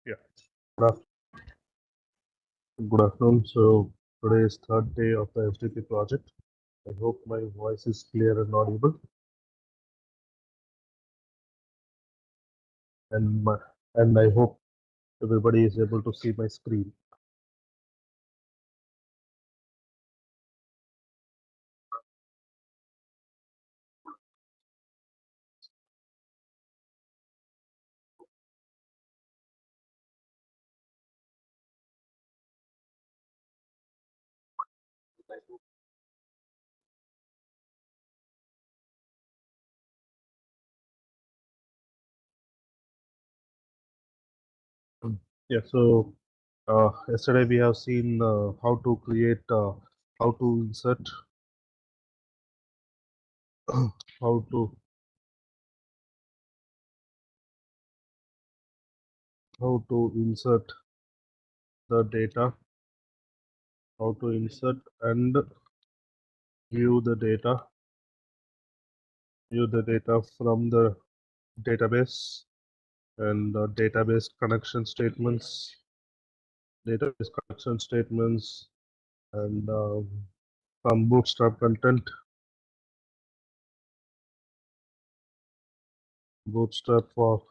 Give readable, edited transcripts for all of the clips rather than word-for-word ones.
Yeah. Good Good afternoon. So today is third day of the SDP project. I hope my voice is clear and audible, and my, and I hope everybody is able to see my screen. Yeah. So yesterday we have seen how to create, how to insert, how to insert the data, how to insert and view the data, from the database, and database connection statements, and some bootstrap content, bootstrap for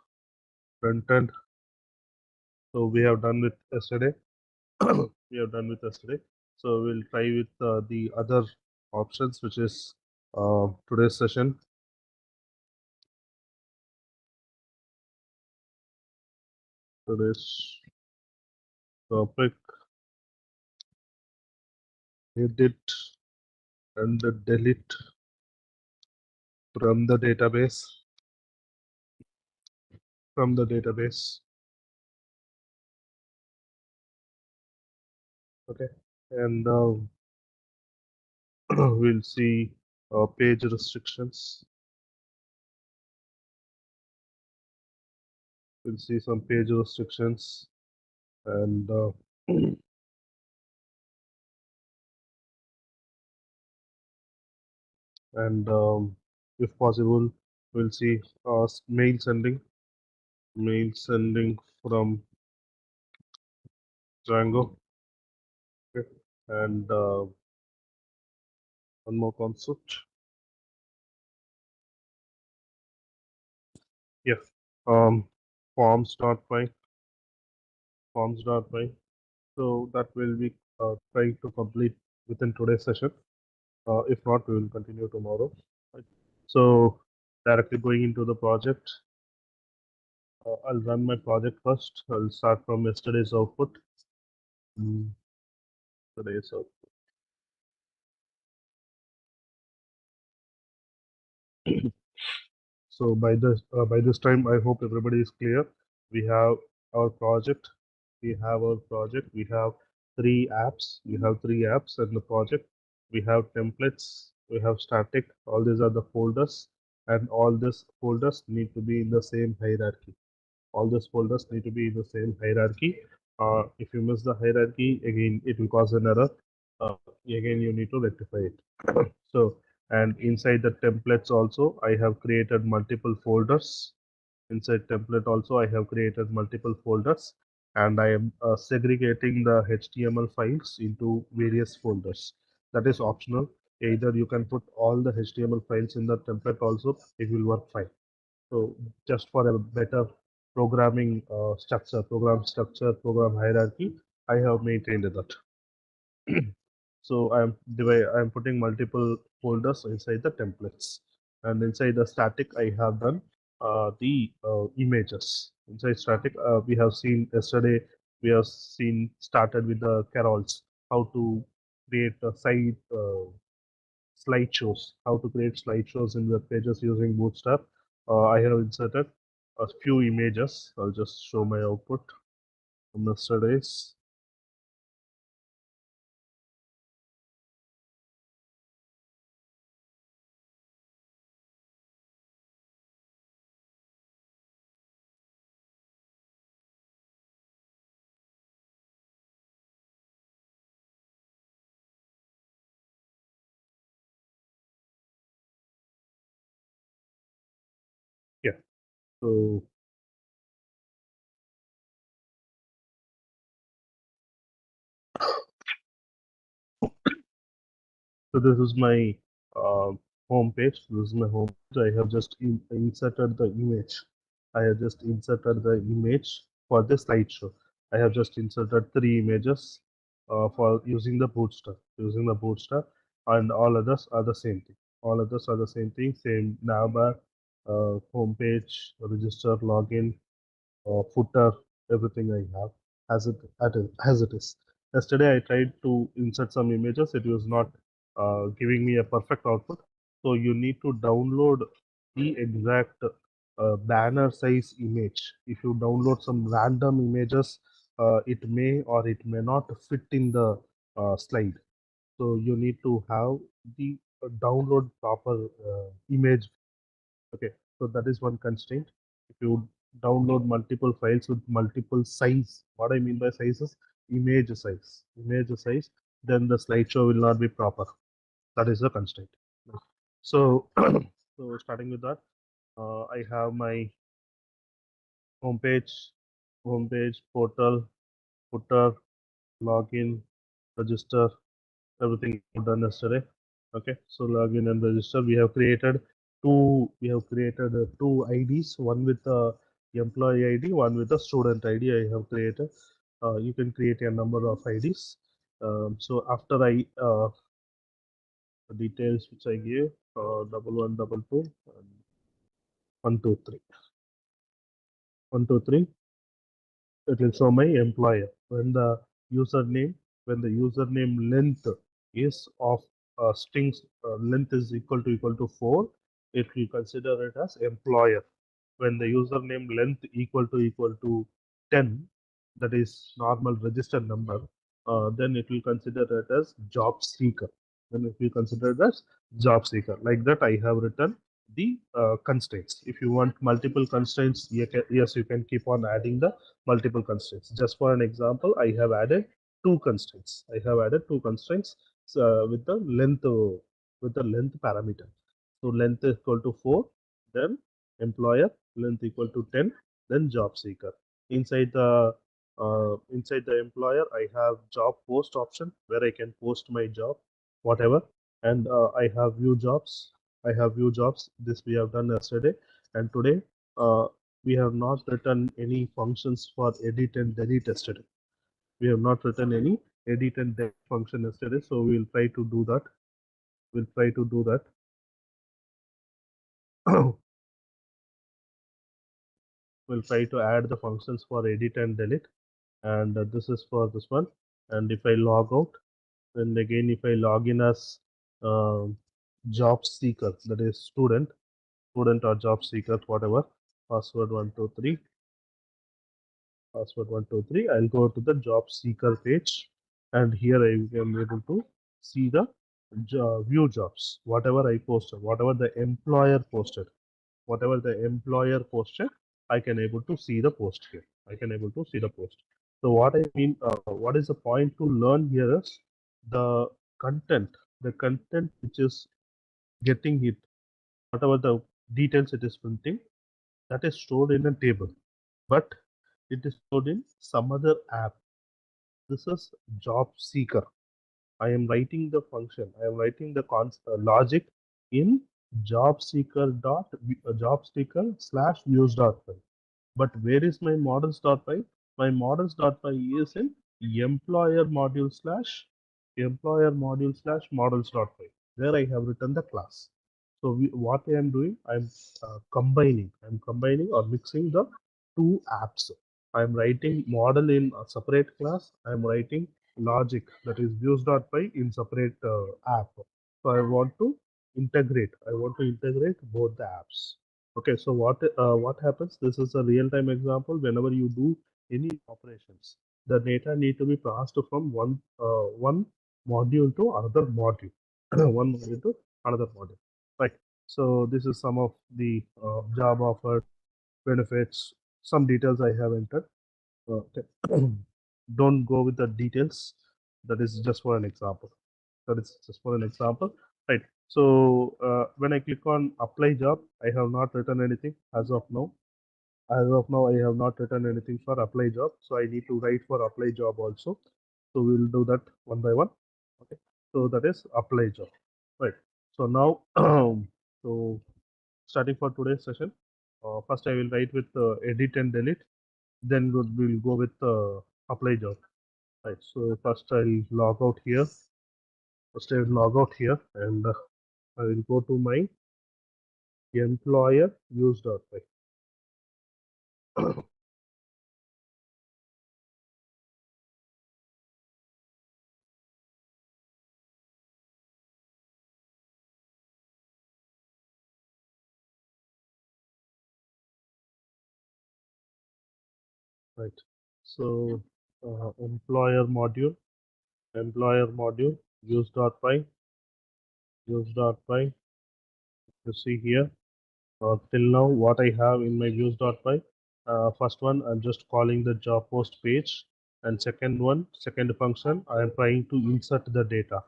front end. So we have done with yesterday. We have done with yesterday. So we'll try with the other options, which is today's session. Today's topic: edit and delete from the database. From the database. Okay, and we'll see page restrictions. We'll see some page restrictions, and and if possible, we'll see mail sending from Django. Okay. And one more concept. Yes. Um, forms.py, forms.py. So that will be trying to complete within today's session. If not, we will continue tomorrow. Right. So directly going into the project, I'll run my project first. I'll start from yesterday's output. Mm, Today's output. So by this time, I hope everybody is clear. We have our project. We have our project. We have three apps. We have three apps in the project. We have templates. We have static. All these are the folders, and all these folders need to be in the same hierarchy. All these folders need to be in the same hierarchy. If you miss the hierarchy, again, it will cause an error. Again, you need to rectify it. So, and inside the templates also, I have created multiple folders. Inside template also, I have created multiple folders, and I am segregating the HTML files into various folders. That is optional. Either you can put all the HTML files in the template also, it will work fine. So just for a better program structure, program hierarchy, I have maintained that. So I'm putting multiple folders inside the templates, and inside the static I have done the images. Inside static, we have seen yesterday. We have seen started with the carols, how to create a site slideshows, how to create slideshows in web pages using Bootstrap. I have inserted a few images. I'll just show my output from yesterday's. Yeah. So So this is my home page. This is my home page. I have just inserted the image. I have just inserted the image for the slideshow. I have just inserted three images for using the Bootstrap. Using the Bootstrap, and all others are the same thing. All others are the same thing. Same navbar, home page, register, login, footer, everything I have as it is. Yesterday I tried to insert some images. It was not giving me a perfect output. So you need to download the exact banner size image. If you download some random images, it may or it may not fit in the slide. So you need to have the download proper image. Okay, so that is one constraint. If you download multiple files with multiple size, what I mean by size is image size, then the slideshow will not be proper. That is the constraint. So, so starting with that, I have my homepage, portal, footer, login, register, everything done yesterday. Okay, so login and register. We have created two IDs, one with the employee ID, one with the student ID. I have created. You can create a number of IDs. So after I the details which I gave, double one, double two, and 123, 123. It will show my employer when the username length is of strings length is equal to 4, it will consider it as employer. When the username length equal to 10, that is normal register number, then it will consider it as job seeker. Then it will consider it as job seeker. Like that, I have written the constraints. If you want multiple constraints, yes, you can keep on adding the multiple constraints. Just for an example, I have added two constraints. I have added two constraints with the length parameter. So length is equal to 4, then employer length equal to 10, then job seeker. Inside the employer, I have job post option where I can post my job, whatever, and I have view jobs. I have view jobs. This we have done yesterday, and today we have not written any functions for edit and delete yesterday. We have not written any edit and delete function yesterday, so we will try to do that. We'll try to do that. We'll try to add the functions for edit and delete, and this is for this one. And if I log out, then again if I log in as uh, job seeker, that is student or job seeker, whatever, password 123, password 123, I'll go to the job seeker page, and here I am able to see the view jobs, whatever I posted, whatever the employer posted, I can able to see the post here. I can able to see the post. So what I mean, what is the point to learn here is the content, which is getting it, whatever the details it is printing, that is stored in a table, but it is stored in some other app. This is job seeker. I am writing the function. I am writing the logic in job seeker slash views.py. But where is my models.py? My models.py is in employer module slash models.py. There I have written the class. So what I am doing, I'm combining or mixing the two apps. I'm writing model in a separate class. I'm writing logic, that is views.py, in separate app. So I want to integrate both the apps. Okay, so what happens? This is a real-time example. Whenever you do any operations, the data need to be passed from one module to another module, one module to another module. Right. So this is some of the job offer, benefits, some details I have entered. Okay. Don't go with the details. That is just for an example. Right. So when I click on apply job, I have not written anything as of now. I have not written anything for apply job. So I need to write for apply job also. So we will do that one by one. Okay. So that is apply job. Right. So now, so starting for today's session, first I will write with edit and delete. Then we'll go with apply job. Right. So first I'll log out here. First I will log out here and I will go to my employer use.py. Right. So employer module use.py, use.py. You see here. Till now, what I have in my views.py, first one, I'm just calling the job post page, and second function, I am trying to insert the data.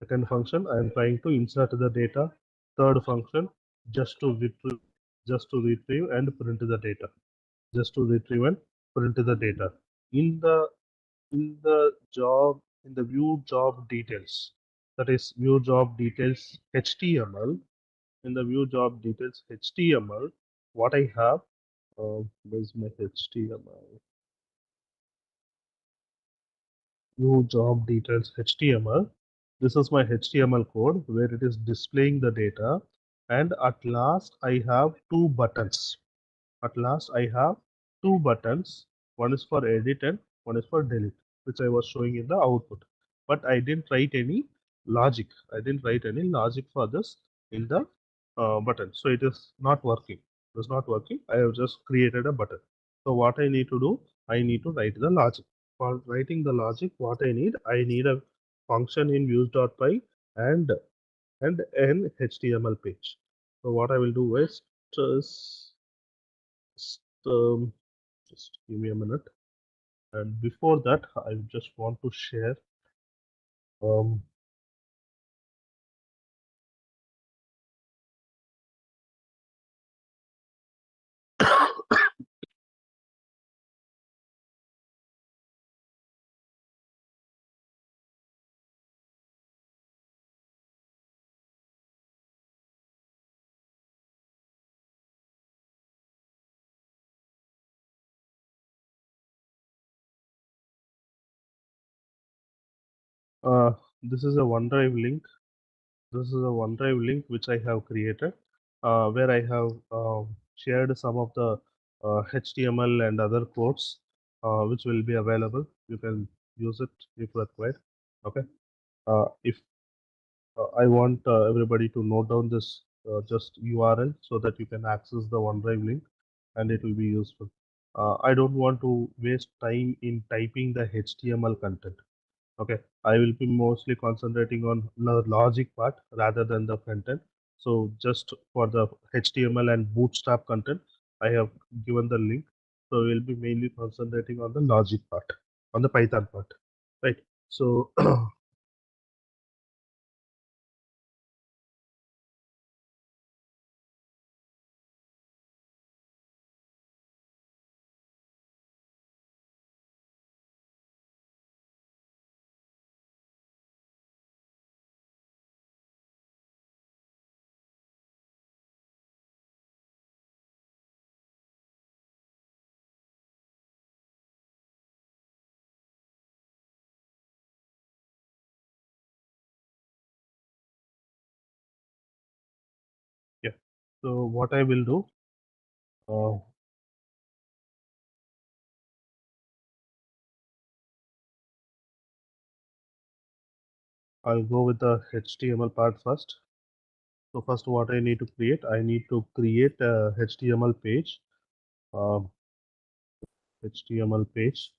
Second function, I am trying to insert the data. Third function, just to retrieve, just to retrieve and print the data. Just to retrieve and print the data. In the in the view job details, that is view job details HTML, in the view job details HTML, what I have, where's my HTML? View job details HTML. This is my HTML code where it is displaying the data. And at last, I have two buttons. At last, I have two buttons. One is for edit and one is for delete, which I was showing in the output. But I didn't write any logic. I didn't write any logic for this in the button. So it is not working. It is not working. I have just created a button. So what I need to do, I need to write the logic. For writing the logic, what I need a function in views.py and an HTML page. So what I will do is just, just give me a minute. And before that, I just want to share. Um, uh, this is a OneDrive link. This is a OneDrive link which I have created, where I have shared some of the HTML and other codes, which will be available. You can use it if required. Okay. If I want everybody to note down this just URL so that you can access the OneDrive link and it will be useful. I don't want to waste time in typing the HTML content. Okay, I will be mostly concentrating on the logic part rather than the front end. So just for the HTML and Bootstrap content, I have given the link. So we'll be mainly concentrating on the logic part, on the Python part, right? So yeah. So what I will do, uh, I'll go with the HTML part first. So first, what I need to create, I need to create a HTML page. Um, HTML page.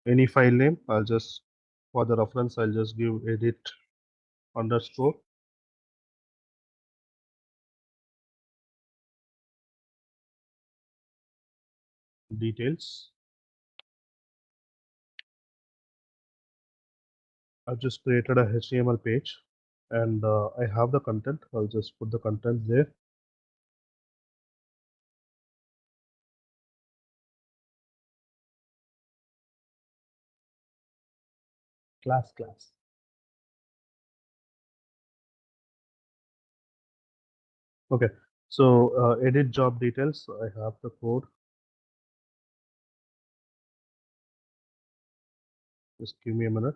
Any file name, I'll just, for the reference, I'll just give edit underscore details. I've just created a HTML page and I have the content. I'll just put the content there. Class. Okay, so edit job details. I have the code. Just give me a minute.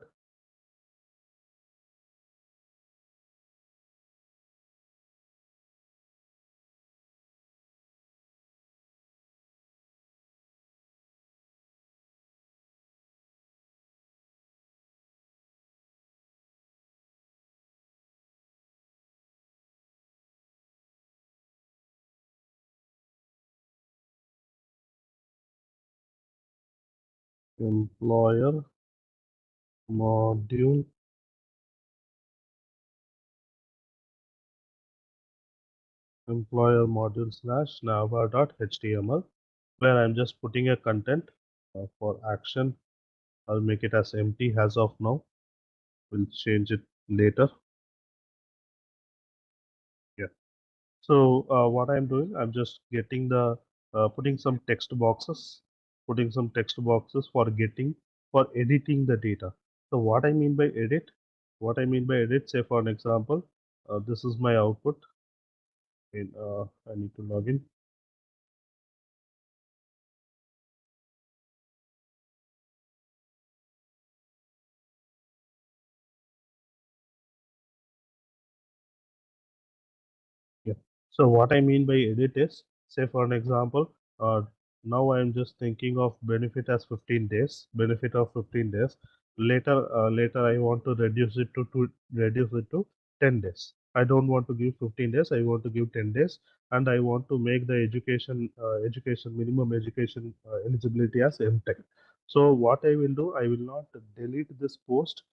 Employer module, employer module slash nava.html, where I'm just putting a content for action. I'll make it as empty as of now. We'll change it later. Yeah. So what I'm doing, I'm just getting the putting some text boxes, for editing the data. So what I mean by edit, say for an example, this is my output. I need to log in. Yeah. So what I mean by edit is, say for an example, now I'm just thinking of benefit as 15 days, benefit of 15 days. Later I want to reduce it to 10 days. I don't want to give 15 days. I want to give 10 days, and I want to make the education minimum education eligibility as MTech. So what I will do, I will not delete this post.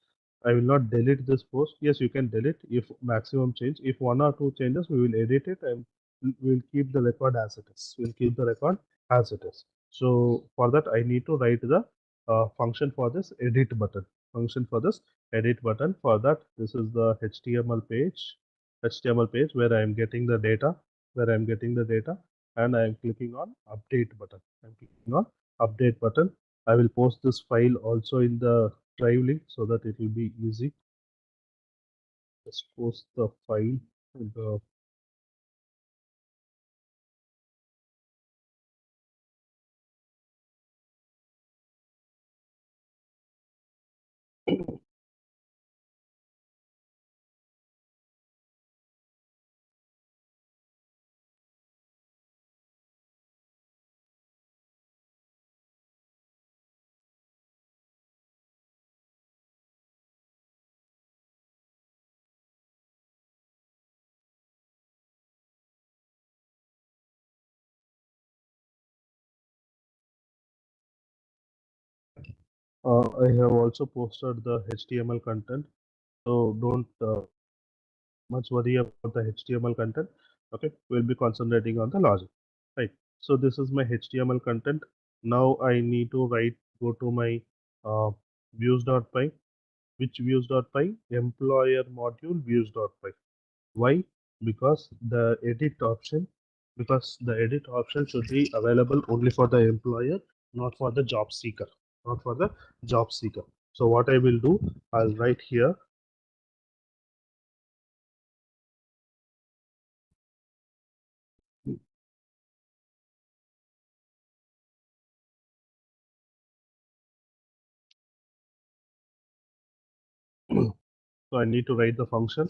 I will not delete this post. Yes, you can delete if maximum change. If one or two changes, we will edit it and we'll keep the record as it is. We'll keep the record as it is. So for that, I need to write the function for this edit button. Function for this edit button. For that, this is the HTML page where I am getting the data, and I am clicking on update button. I'm clicking on update button. I will post this file also in the drive link so that it will be easy. Just post the file in the I have also posted the HTML content. So don't much worry about the HTML content. Okay, we'll be concentrating on the logic. Right. So this is my HTML content. Now I need to go to my views.py. Which views.py? Employer module views.py. Why? Because the edit option, should be available only for the employer, not for the job seeker, not for the job seeker. So what I will do, I'll write here. So I need to write the function.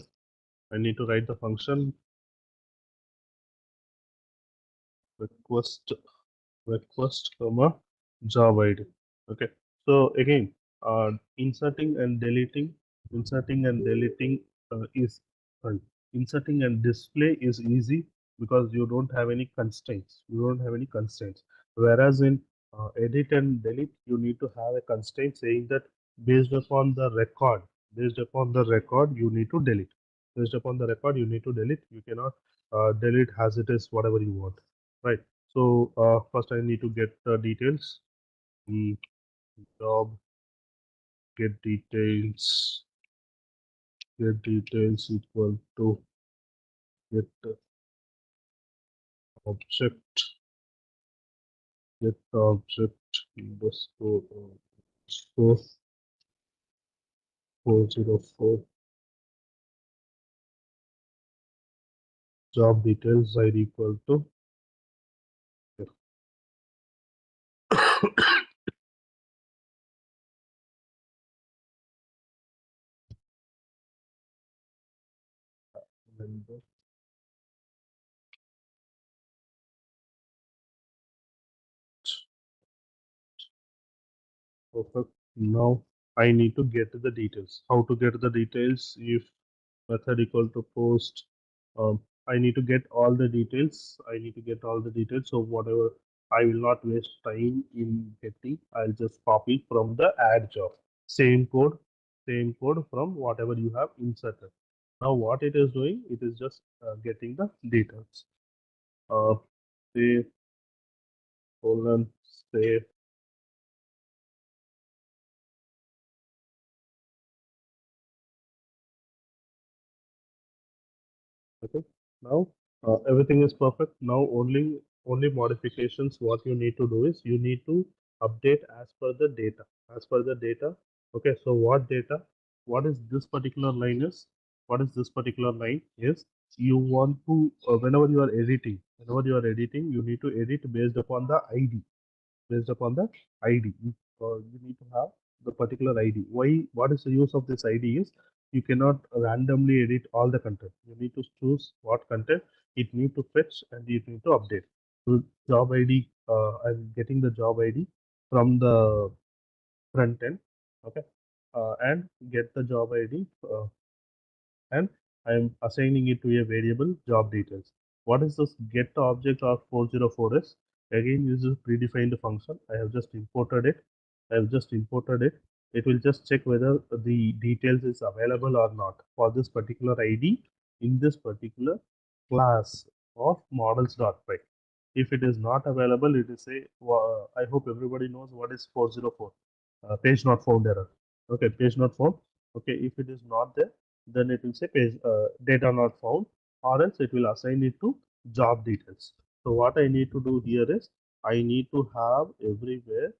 Request comma job ID. Okay. So again, inserting and deleting is fun. Inserting and display is easy because you don't have any constraints. Whereas in edit and delete, you need to have a constraint saying that based upon the record, you need to delete. Based upon the record, you need to delete. You cannot delete as it is, whatever you want. Right. So first I need to get the details. Mm, Job, get details, equal to get object, underscore score 404, job details id equal to member. Perfect. Now I need to get the details. How to get the details? If method equal to post, I need to get all the details. I need to get all the details. So whatever, I will not waste time in getting. I'll just copy from the add job. Same code from whatever you have inserted. Now what it is doing? It is just getting the details. Uh, say colon say. Okay. Now everything is perfect. Now only modifications. What you need to do is you need to update as per the data. As per the data. Okay. So what data? What is this particular line is? What is this particular line is? You want to whenever you are editing, you need to edit based upon the ID based upon the ID. You need to have the particular ID. Why? What is the use of this ID is you cannot randomly edit all the content. You need to choose what content it need to fetch and you need to update. So job ID, I'm getting the job ID from the front end, okay, and get the job ID and I'm assigning it to a variable job details. What is this get object of 404 is? Again, this is predefined function. I have just imported it. I have just imported it. It will just check whether the details is available or not for this particular ID in this particular class of models.py. If it is not available, it is a, I hope everybody knows what is 404, page not found error. Okay, page not found. Okay, if it is not there, then it will say page data not found, or else it will assign it to job details. So what I need to do here is I need to have everywhere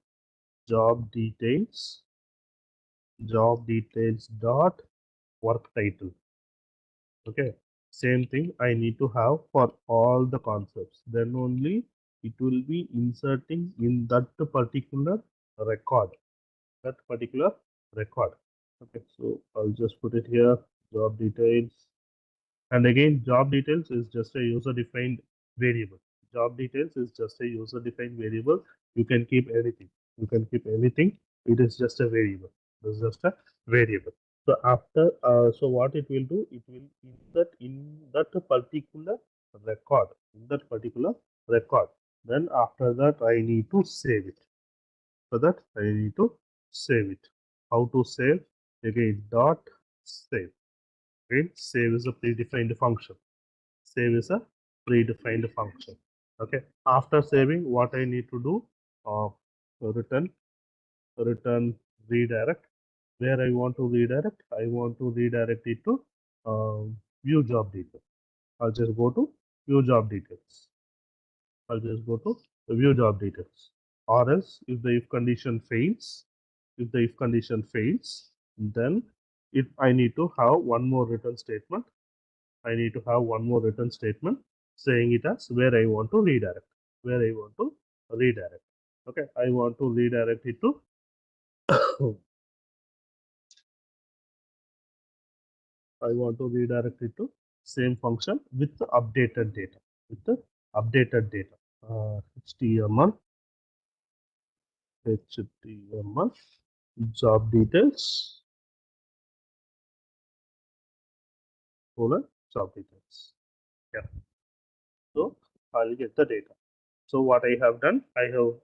job details dot work title. Okay, same thing I need to have for all the concepts. Then only it will be inserting in that particular record. That particular record. Okay, so I'll just put it here. Job details. And again, job details is just a user-defined variable. Job details is just a user-defined variable. You can keep anything. You can keep anything. It is just a variable. It is just a variable. So after, so what it will do, it will insert in that particular record. In that particular record. Then after that, I need to save it. For that, I need to save it. How to save? Again, dot save. Again, save is a predefined function. Save is a predefined function. Okay. After saving, what I need to do? Return redirect. Where I want to redirect? I want to redirect it to view job details. I'll just go to view job details. I'll just go to view job details. Or else, if the if condition fails, then if I need to have one more return statement. I need to have one more return statement saying it as where I want to redirect. Where I want to redirect. Okay, I want to redirect it to I want to redirect it to same function with the updated data. With the updated data. HTML job details colon job details. Yeah. So I'll get the data. So what I have done, I have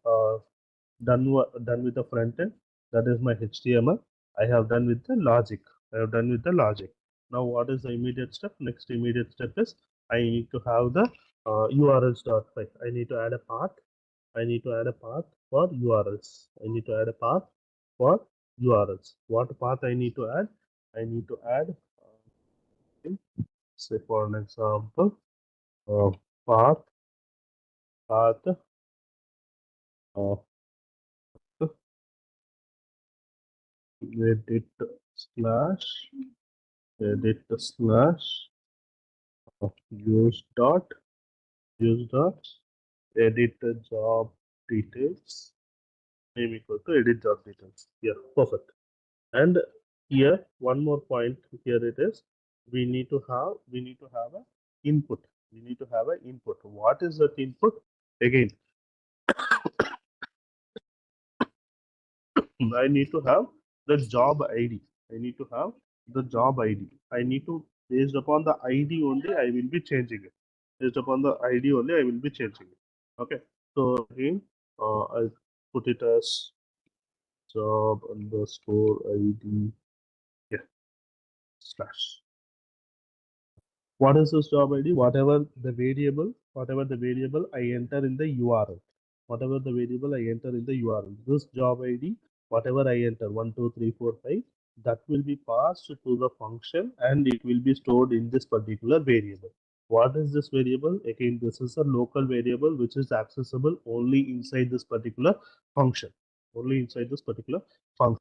done with the front end. That is my HTML. I have done with the logic. I have done with the logic. Now what is the immediate step? Next immediate step is I need to have the URLs.py. I need to add a path. I need to add a path for URLs. I need to add a path for URLs. What path I need to add? I need to add, say for an example, uh, path path uh, edit slash edit slash use dot edit the job details, name equal to edit job details. Yeah, perfect. And here one more point, here it is, we need to have a input. We need to have an input. What is that input? Again, I need to have the job ID. I need to have the job ID. I need to, based upon the ID only, I will be changing it. Based upon the ID only, I will be changing it. Okay. So again, I'll put it as job underscore ID. Yeah, slash. What is this job ID? Whatever the variable I enter in the URL. Whatever the variable I enter in the URL. This job ID, whatever I enter, 1, 2, 3, 4, 5, that will be passed to the function and it will be stored in this particular variable. What is this variable? Again, this is a local variable which is accessible only inside this particular function. Only inside this particular function.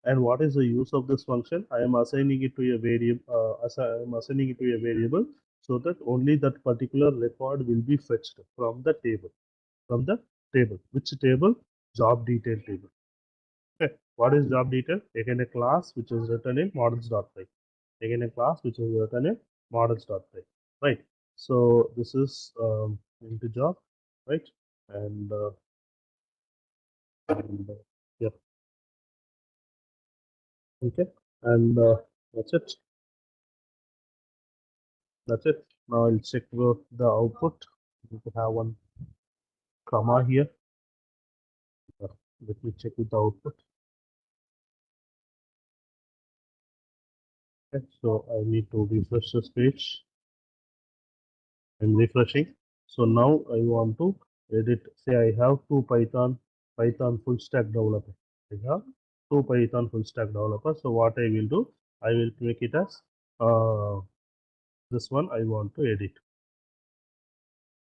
And what is the use of this function? I am assigning it to a variable. I am assigning it to a variable so that only that particular record will be fetched from the table. From the table. Which table? Job detail table. Okay. What is job detail? Again, a class which is written in models.py. Again, a class which is written in models.py. Right. So this is into job, right? And, and yeah. Okay. And that's it. That's it. Now I'll check the output. We can have one comma here. Let me check with the output. Okay, so I need to refresh this page. I'm refreshing. So now I want to edit. Say I have two Python full stack developer. I have two Python full stack developers. So what I will do, I will make it as this one. I want to edit.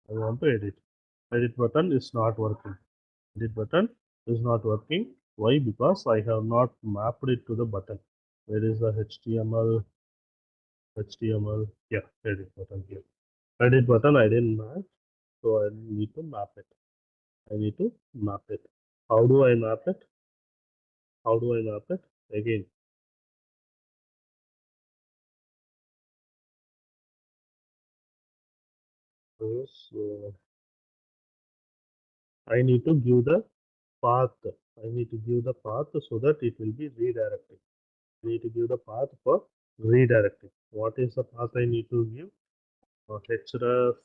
I want to edit. Edit button is not working. Edit button is not working. Why? Because I have not mapped it to the button. Where is the HTML? HTML. Yeah, edit button here. Edit button I didn't map, so I need to map it. I need to map it. How do I map it? How do I map it? Again, so I need to give the path. I need to give the path so that it will be redirected. I need to give the path for redirecting. What is the path I need to give? Href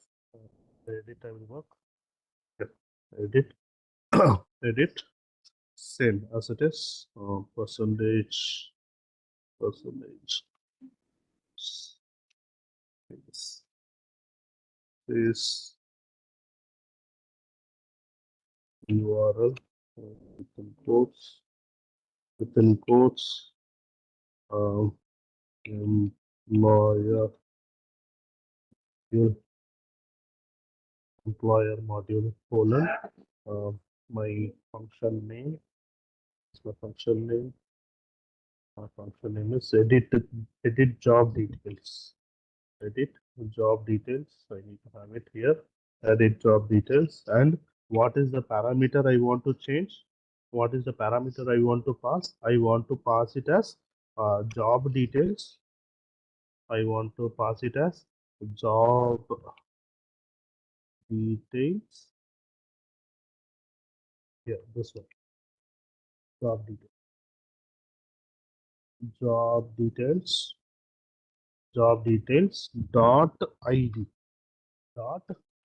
edit I will work. Yep. Edit edit same as it is. Percentage is URL within quotes um, employer employer module colon my function name. My function name. My function name is edit job details. Edit job details. I need to have it here. Edit job details. And what is the parameter I want to change? What is the parameter I want to pass? I want to pass it as job details. I want to pass it as job details. Yeah, this one. Job details. Job details. Job details dot id. Dot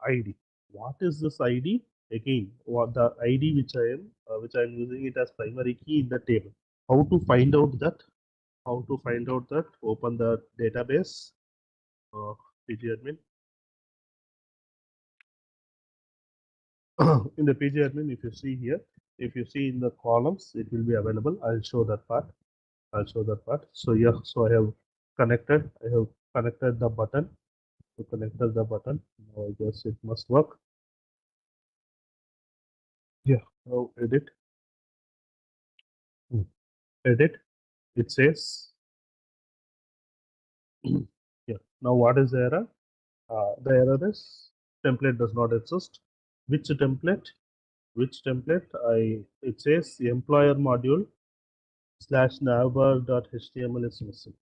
id. What is this id? Again, what the id which I am using it as primary key in the table. How to find out that? How to find out that? Open the database. PGadmin. In the PGadmin, if you see here, if you see in the columns, it will be available. I'll show that part. I'll show that part. So yeah, so I have connected the button. To connected the button. Now I guess it must work. Yeah. Now edit. Edit. It says. Yeah. Now what is the error? The error is template does not exist. Which template? Which template? It says employer module slash navbar.html is missing.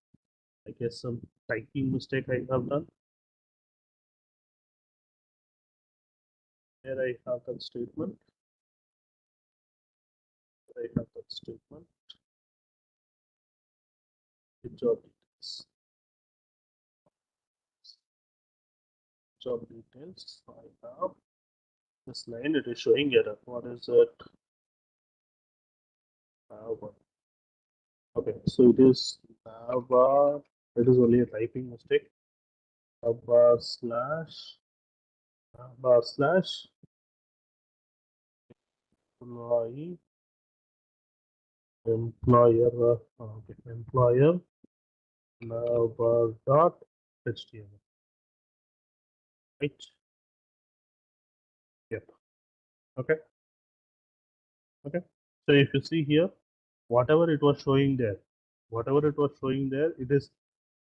I guess some typing mistake I have done. Here I have that statement. I have that statement. Job details. Job details. I have this line. It is showing error. What is it? Okay, so it is navbar. It is only a typing mistake. Navbar slash employee employer okay, employer navbar dot html, right? Yep. Okay. Okay. So if you see here, whatever it was showing there, it is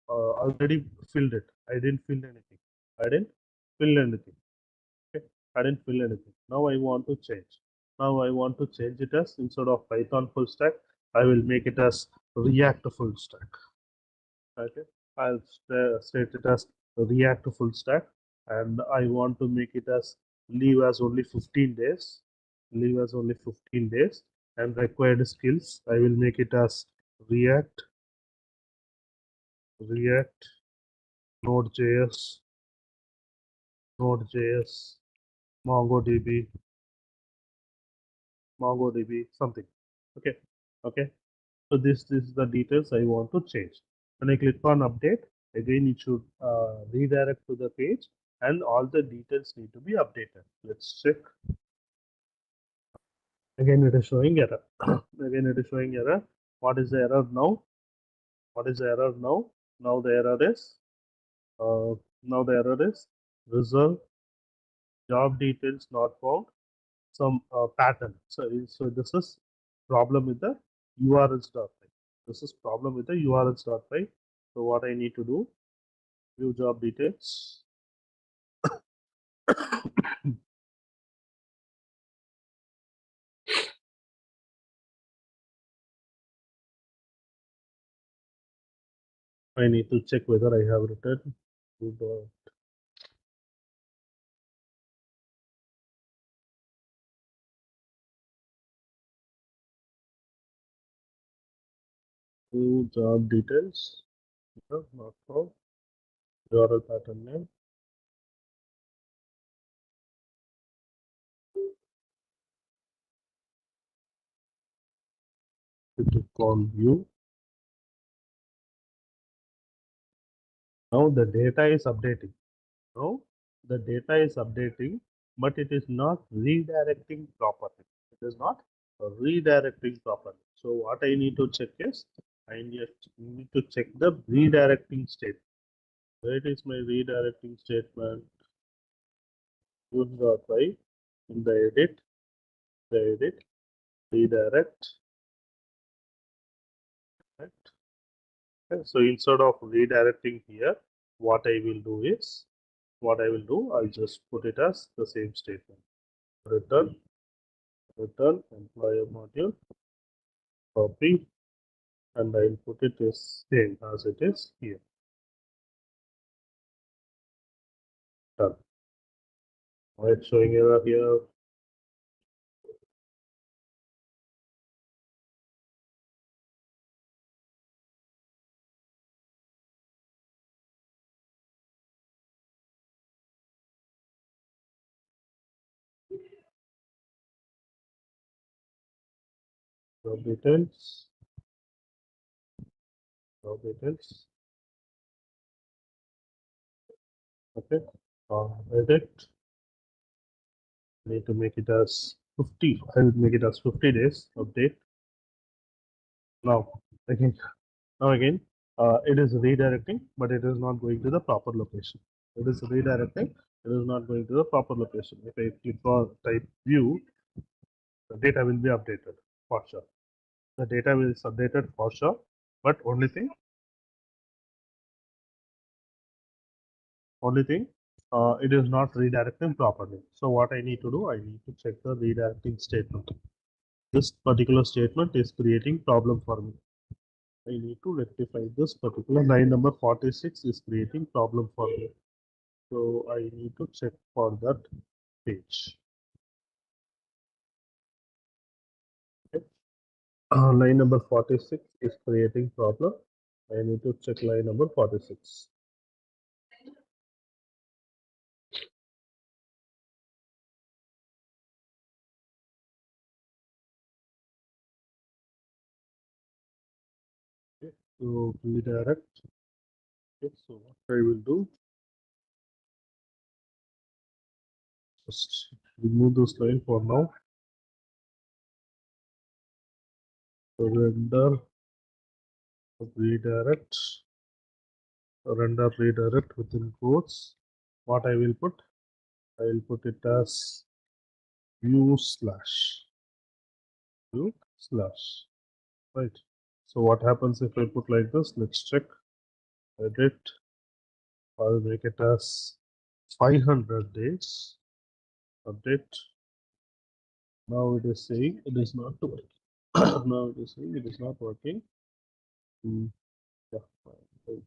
already filled it. I didn't fill anything. I didn't fill anything. Okay. I didn't fill anything. Now I want to change. Now I want to change it as, instead of Python full stack, I will make it as React full stack. Okay. I'll state it as React full stack, and I want to make it as leave as only 15 days. Leave as only 15 days, and required skills, I will make it as React, React, Node.js, Node.js, MongoDB, MongoDB, something. Okay. Okay. So this is the details I want to change. When I click on update, again it should redirect to the page, and all the details need to be updated. Let's check. Again it is showing error. Again it is showing error. What is the error now? What is the error now? Now the error is uh, result job details not found, some pattern. So this is problem with the URLs.py. This is problem with the URLs.py. So what I need to do, view job details. I need to check whether I have written view job details. No, not found. URL pattern name. Click on view. Now the data is updating. Now the data is updating, but it is not redirecting properly. It is not redirecting properly. So what I need to check is, I need to check the redirecting state. Where is my redirecting statement? Use.py in the edit, redirect. Right? Okay. So instead of redirecting here, what I will do is, I'll just put it as the same statement. Return employer module, copy, and I'll put it as same as it is here. Done. Why it's showing error here? Job details. Job details. Okay. Edit. Need to make it as 50. I will make it as 50 days. Update. Now again, it is redirecting, but it is not going to the proper location. It is redirecting. It is not going to the proper location. If I click on type view, the data will be updated for sure. The data will be updated for sure. But only thing, it is not redirecting properly. So what I need to do, I need to check the redirecting statement. This particular statement is creating problem for me. I need to rectify this particular line number 46 is creating problem for me. So I need to check for that page. Okay. Line number 46 is creating problem. I need to check line number 46. Okay. So redirect. Okay. So what I will do, just remove this line for now. Render redirect. Render redirect within quotes. What I will put? I will put it as view slash view slash. Right. So what happens if I put like this? Let's check. Edit. I'll make it as 500 days. Update. Now it is saying it is not working. Now it is saying it is not working. Yeah, right.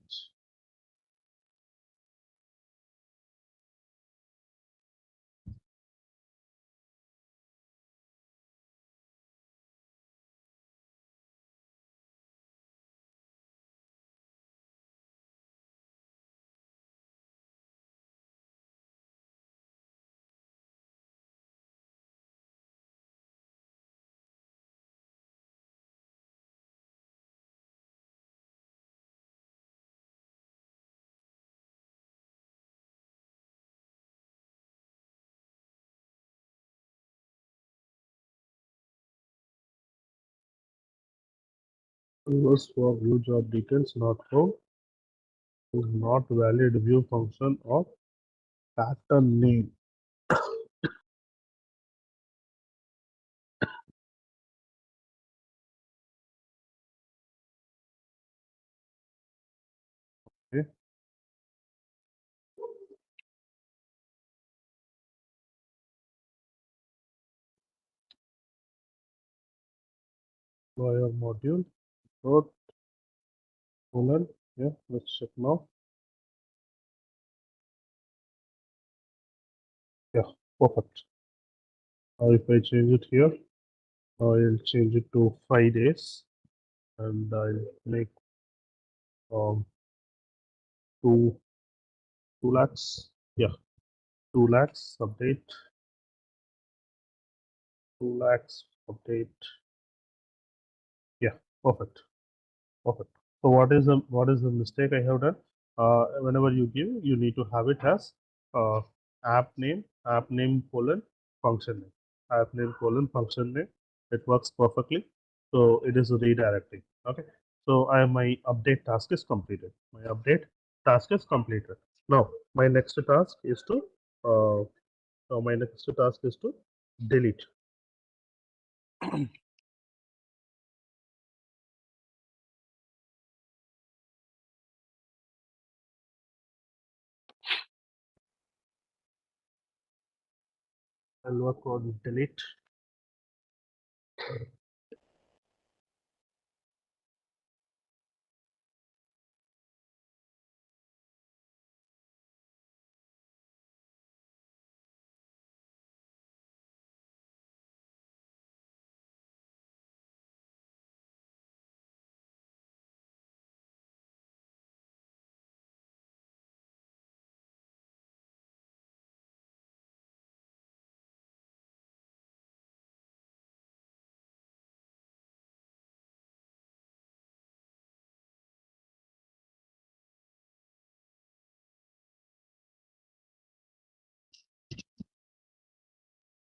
Reverse for view job details not found is not valid view function of pattern name. Okay. Lawyer module. Dot colon. Yeah, let's check now. Yeah, perfect. If I change it here, I'll change it to 5 days and I'll make um, two 2 lakhs. Yeah, 2 lakhs update. 2 lakhs update. Yeah, perfect. Perfect. So what is the mistake I have done? Whenever you give, you need to have it as uh, app name colon function name, app name colon function name. It works perfectly. So it is redirecting. Okay. So my update task is completed. My update task is completed. Now my next task is to uh, delete. I'll work on delete.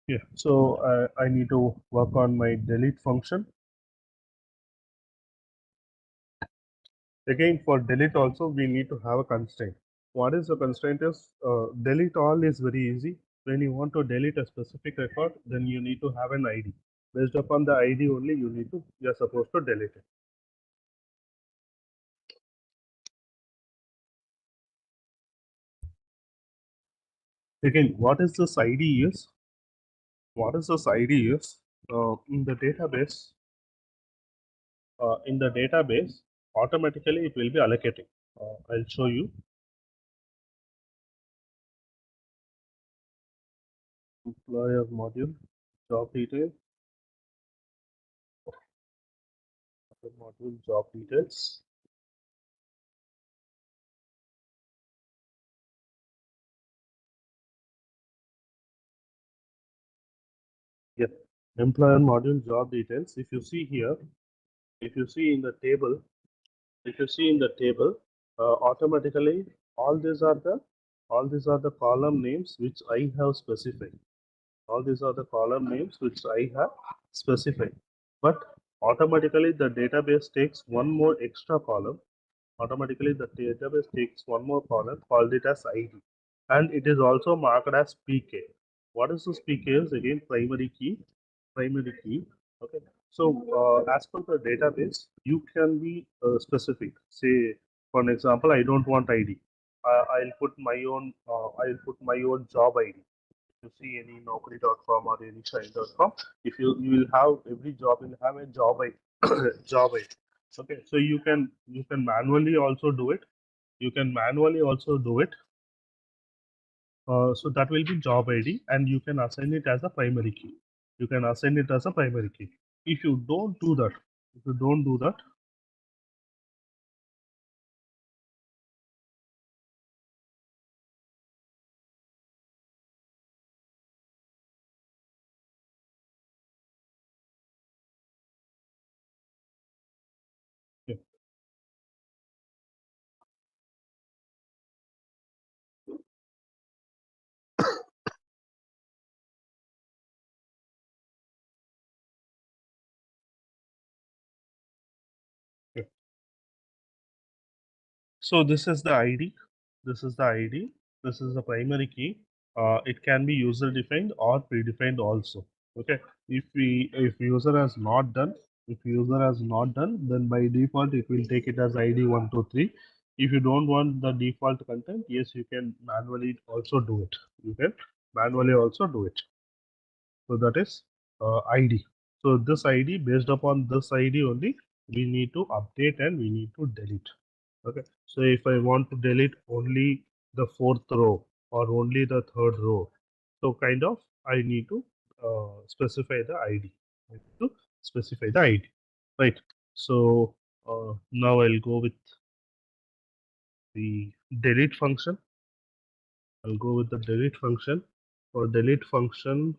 Yeah. So I need to work on my delete function. Again, for delete also, we need to have a constraint. What is the constraint is delete all is very easy. When you want to delete a specific record, then you need to have an ID. Based upon the ID only, you're supposed to delete it. Again, what is this ID is? What is this ID is? In the database, automatically it will be allocating. I'll show you. Employer module, job detail, module, job details. Yeah, employer module, job details. If you see here, if you see in the table, automatically all these are the column names which I have specified. All these are the column names which I have specified. But automatically the database takes one more extra column. Automatically the database takes one more column, called it as ID, and it is also marked as PK. What is this PK is? Again, primary key. Okay, so as per the database you can be specific. Say for an example, I don't want ID. I'll put my own job ID. You see any Naukri.com or any Shine.com, if you will have, every job will have a job ID. Job ID. Okay, so you can manually also do it. You can manually also do it. So that will be job ID, and you can assign it as a primary key. You can assign it as a primary key. If you don't do that, if you don't do that, yeah, yeah. So this is the ID. This is the ID. This is the primary key. It can be user defined or predefined also. Okay. If user has not done, then by default it will take it as ID 123. If you don't want the default content, yes, you can manually also do it. You can manually also do it. So that is ID. So this ID, based upon this ID only, we need to update and we need to delete. Okay. So if I want to delete only the fourth row or only the third row, so kind of I need to specify the ID. I need to specify the ID, right? So now I'll go with the delete function. I'll go with the delete function. For delete function,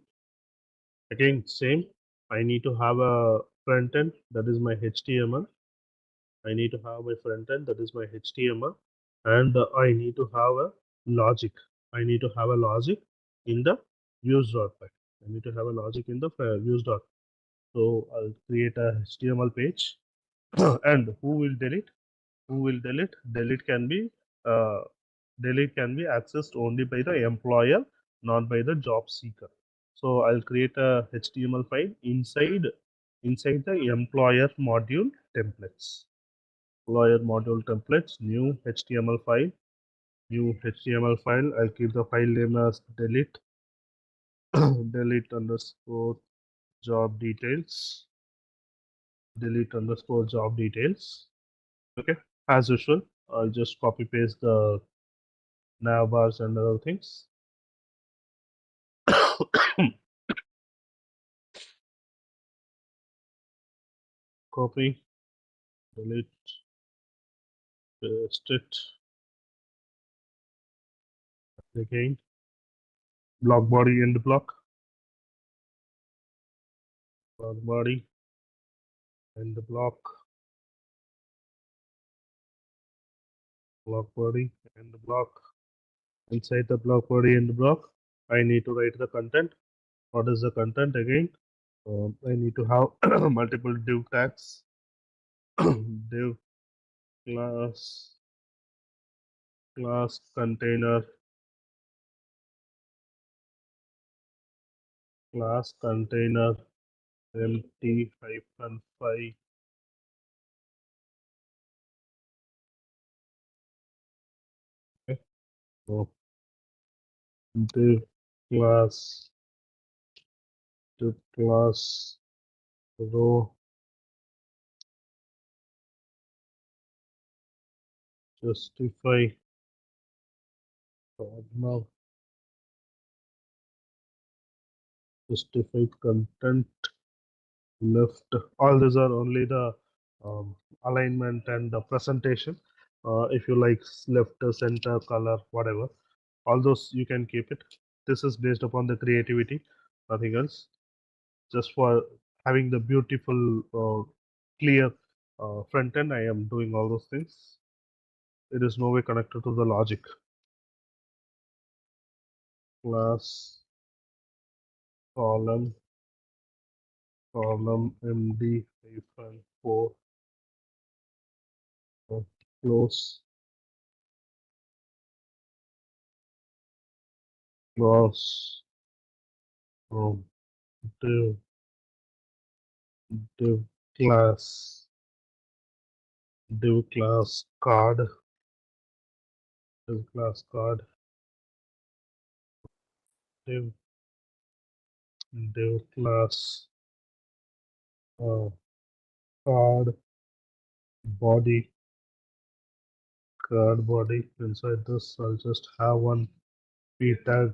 again same. I need to have a front end, that is my HTML. I need to have my front end, that is my HTML, and I need to have a logic. I need to have a logic in the views.py. I need to have a logic in the views. So I'll create a HTML page, and who will delete? Who will delete? Uh, delete can be accessed only by the employer, not by the job seeker. So I'll create a HTML file inside the employer module templates. Employer module templates, new HTML file, I'll keep the file name as delete delete underscore job details, Okay, as usual, I'll just copy paste the nav bars and other things. Copy, delete, paste it again. Block body end block body end block body end block. Inside the block body end block, I need to write the content. What is the content again? I need to have multiple div tags, div class, container, empty hyphen 5. Okay. So div class, div class row justify now justify content left. All these are only the um, alignment and the presentation. If you like left, center, color, whatever, all those you can keep it. This is based upon the creativity, nothing else. Just for having the beautiful, clear front end, I am doing all those things. It is no way connected to the logic. Class column MD hyphen 4 close cross um, div div class card div class card div class uh, card body inside this. I'll just have one p tag.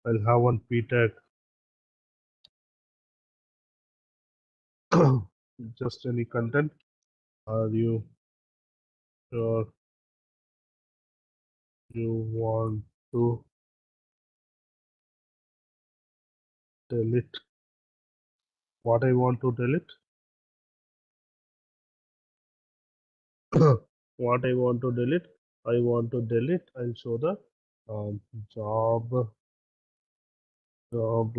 I'll have one p tag. Just any content. Are you sure you want to delete what I want to delete? What I want to delete? I want to delete. I'll show the um, job job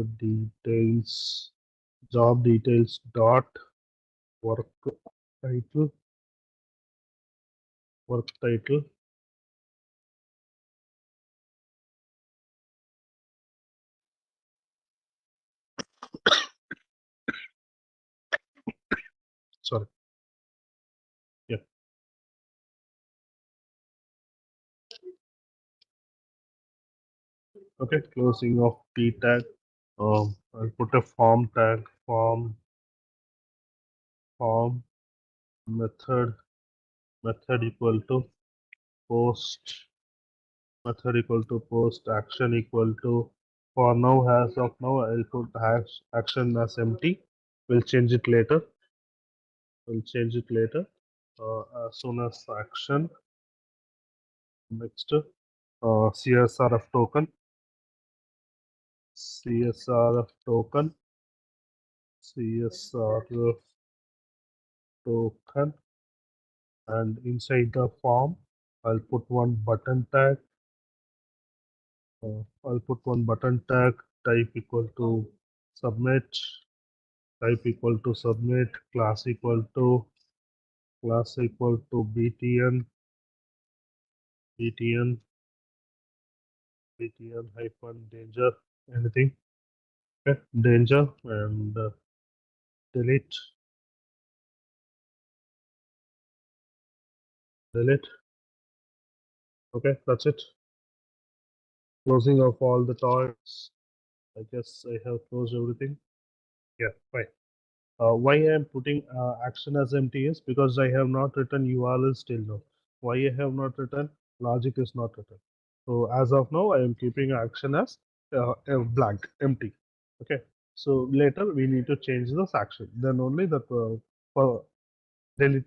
details dot work title work title. Sorry. Yeah. Okay. Closing of p tag. I'll put a form tag. Form method equal to post action equal to, for now, as of now, I'll put hash action as empty. We'll change it later. As soon as action. Next, CSRF token. CSRF token. CSRF token. And inside the form, I'll put one button tag. Type equal to submit. Class equal to btn hyphen danger, anything. Okay, danger, and delete. Okay, that's it. Closing of all the toys. I guess I have closed everything. Yeah, fine. Why I am putting action as empty is because I have not written URL still now. Why I have not written? Logic is not written. So as of now, I am keeping action as blank, empty. Okay. So later we need to change this action. Then only the delete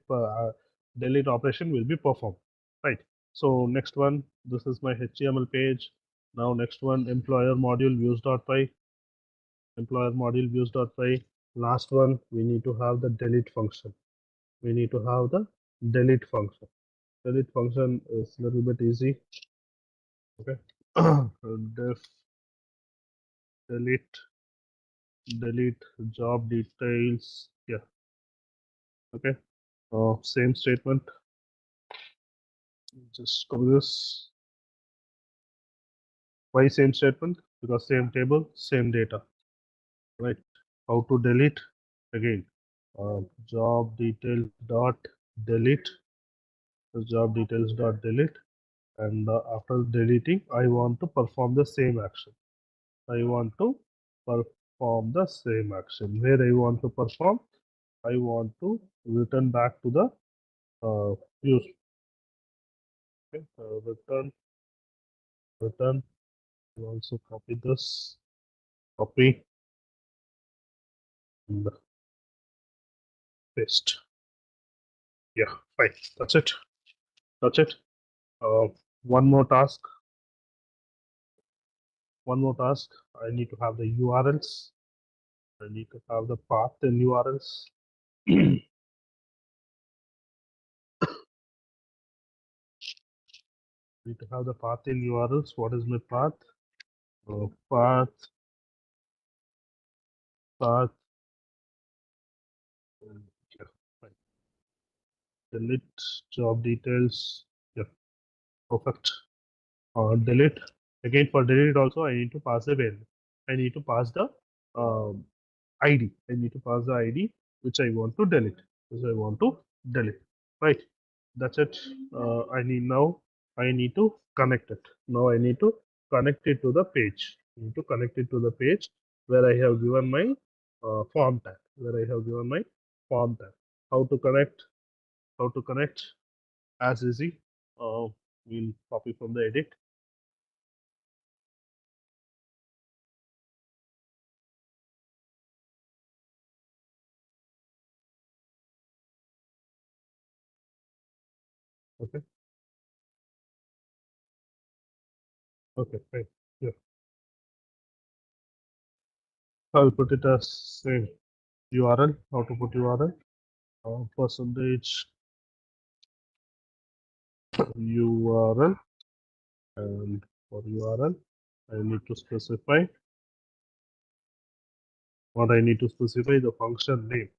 delete operation will be performed. Right. So next one, this is my HTML page. Now next one, employer module views.py. Last one, we need to have the delete function. Delete function. Delete function is a little bit easy. Okay. Def delete job details. Yeah. Okay. Same statement. Just copy this. Why same statement? Because same table, same data. Right. How to delete? Again, job details dot delete. and after deleting, I want to perform the same action. I want to perform the same action. Where I want to perform, I want to return back to the use. Okay, return. I also copy this, copy and paste. Yeah, fine. That's it. That's it. Uh, one more task. One more task. I need to have the URLs. I need to have the path in URLs. Need to have the path in URLs. What is my path? Path, path. Yeah, fine. Delete job details. Yeah, perfect. Delete. Again, for delete also, I need to pass the value. I need to pass the um, ID. I need to pass the ID which I want to delete. Which I want to delete. Right. That's it. I need now. I need to connect it. Now I need to connect it to the page. I need to connect it to the page where I have given my form tag. Where I have given my form tag. How to connect? How to connect? As easy. We'll copy from the edit. Okay. Okay. Fine. Yeah. I'll put it as same URL. How to put URL? Percentage URL, and for URL I need to specify what I need to specify the function name.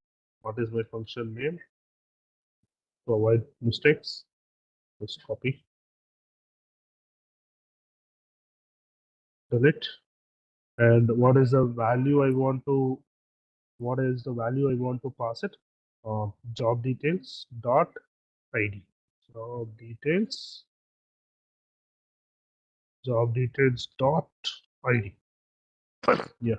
What is my function name? To avoid mistakes, just copy, delete, and what is the value I want to? What is the value I want to pass it? Job details dot ID. Job details. Job details dot ID. Yeah.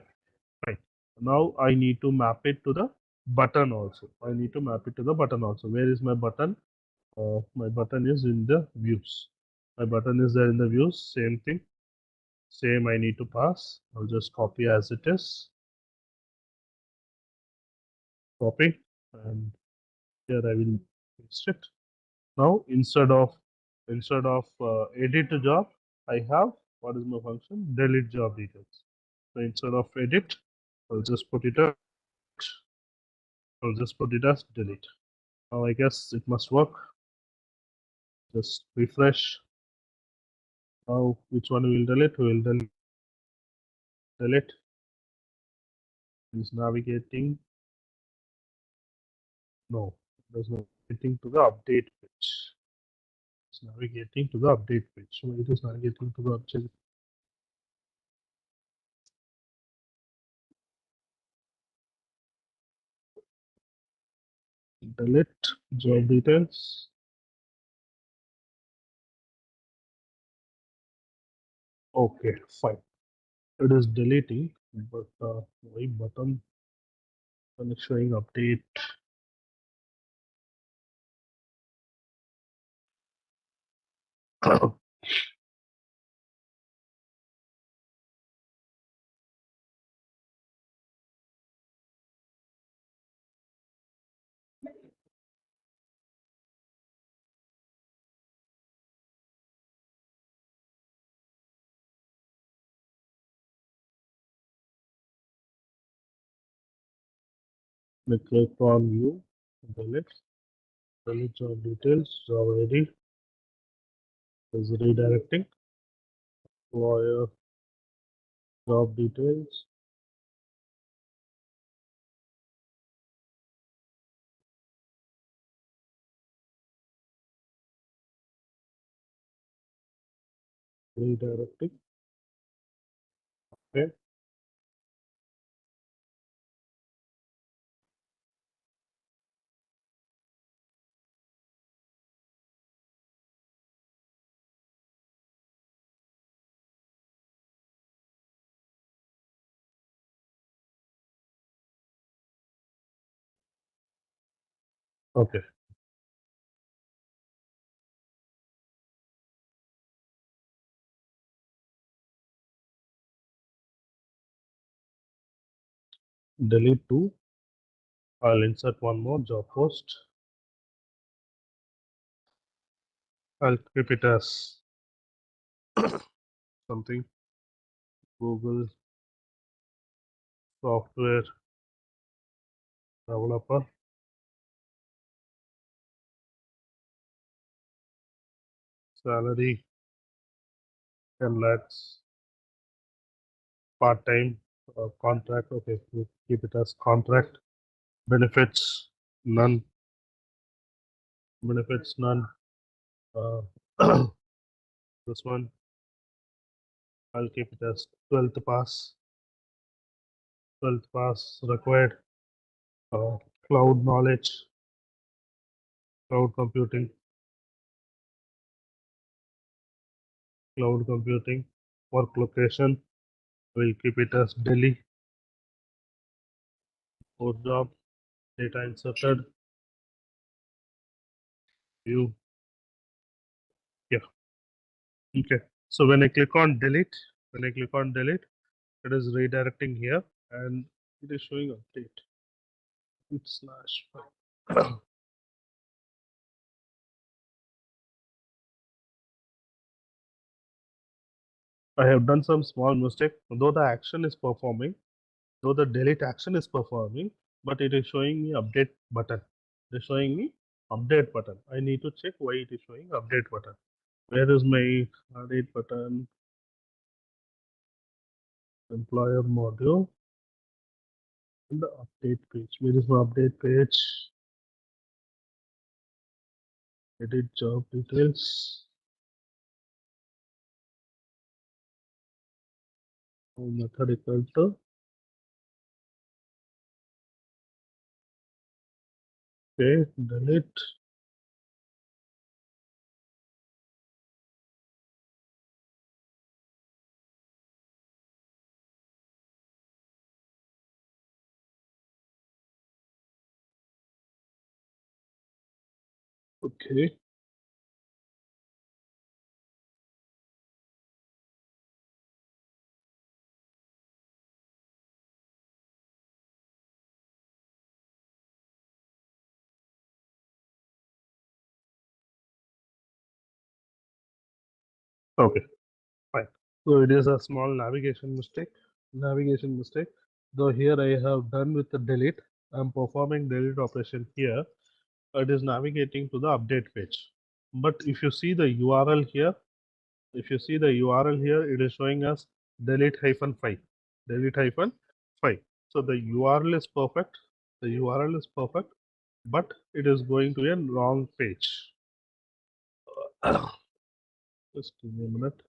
Right. Now I need to map it to the button also. I need to map it to the button also. Where is my button? My button is in the views. My button is there in the views. Same thing. Same I need to pass. I'll just copy as it is. Copy, and here I will paste it. Now instead of edit the job, I have what is my function? Delete job details. So instead of edit, I'll just put it as delete. Now I guess it must work. Just refresh. Now which one we will delete? We will delete. Is navigating. No, there's no navigating to the update page. It's navigating to the update page. So it is navigating to the update. Delete job details. Okay, fine. It is deleting, but why button when it's showing update? Click on view, delete job details, job ID is redirecting, employer job details, redirecting. Okay, Okay. Delete two. I'll insert one more job post. I'll keep it as something Google software developer, salary 10 lakhs, part time, contract. Okay, we keep it as contract. Benefits none. Benefits none. Uh, this one I'll keep it as 12th pass. 12th pass required. Uh, cloud knowledge, cloud computing, cloud computing. Work location, we'll keep it as Delhi. Post job, data inserted, view. Yeah, okay. So when I click on delete, it is redirecting here and it is showing update. It's slash. I have done some small mistake, though the action is performing, though the delete action is performing, but it is showing me update button. It is showing me update button. I need to check why it is showing update button. Where is my update button? Employer module and the update page. Where is my update page? Edit job details. Method equal to okay, delete. Okay. Okay. Fine. So it is a small navigation mistake. Navigation mistake. Though here I have done with the delete. I'm performing delete operation here. It is navigating to the update page. But if you see the URL here, it is showing us delete hyphen 5. Delete hyphen 5. So the URL is perfect. The URL is perfect, but it is going to a wrong page. Just give me a minute.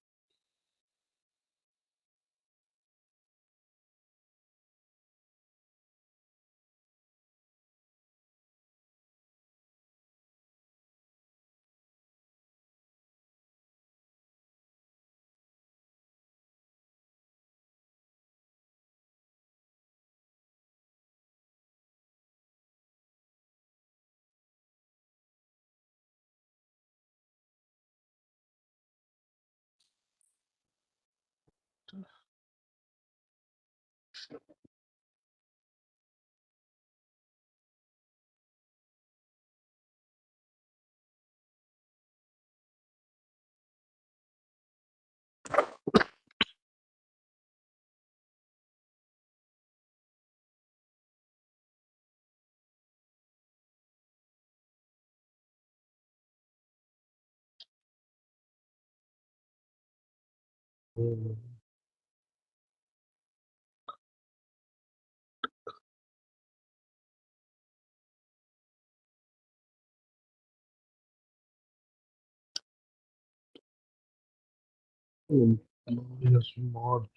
Um, yes, mod.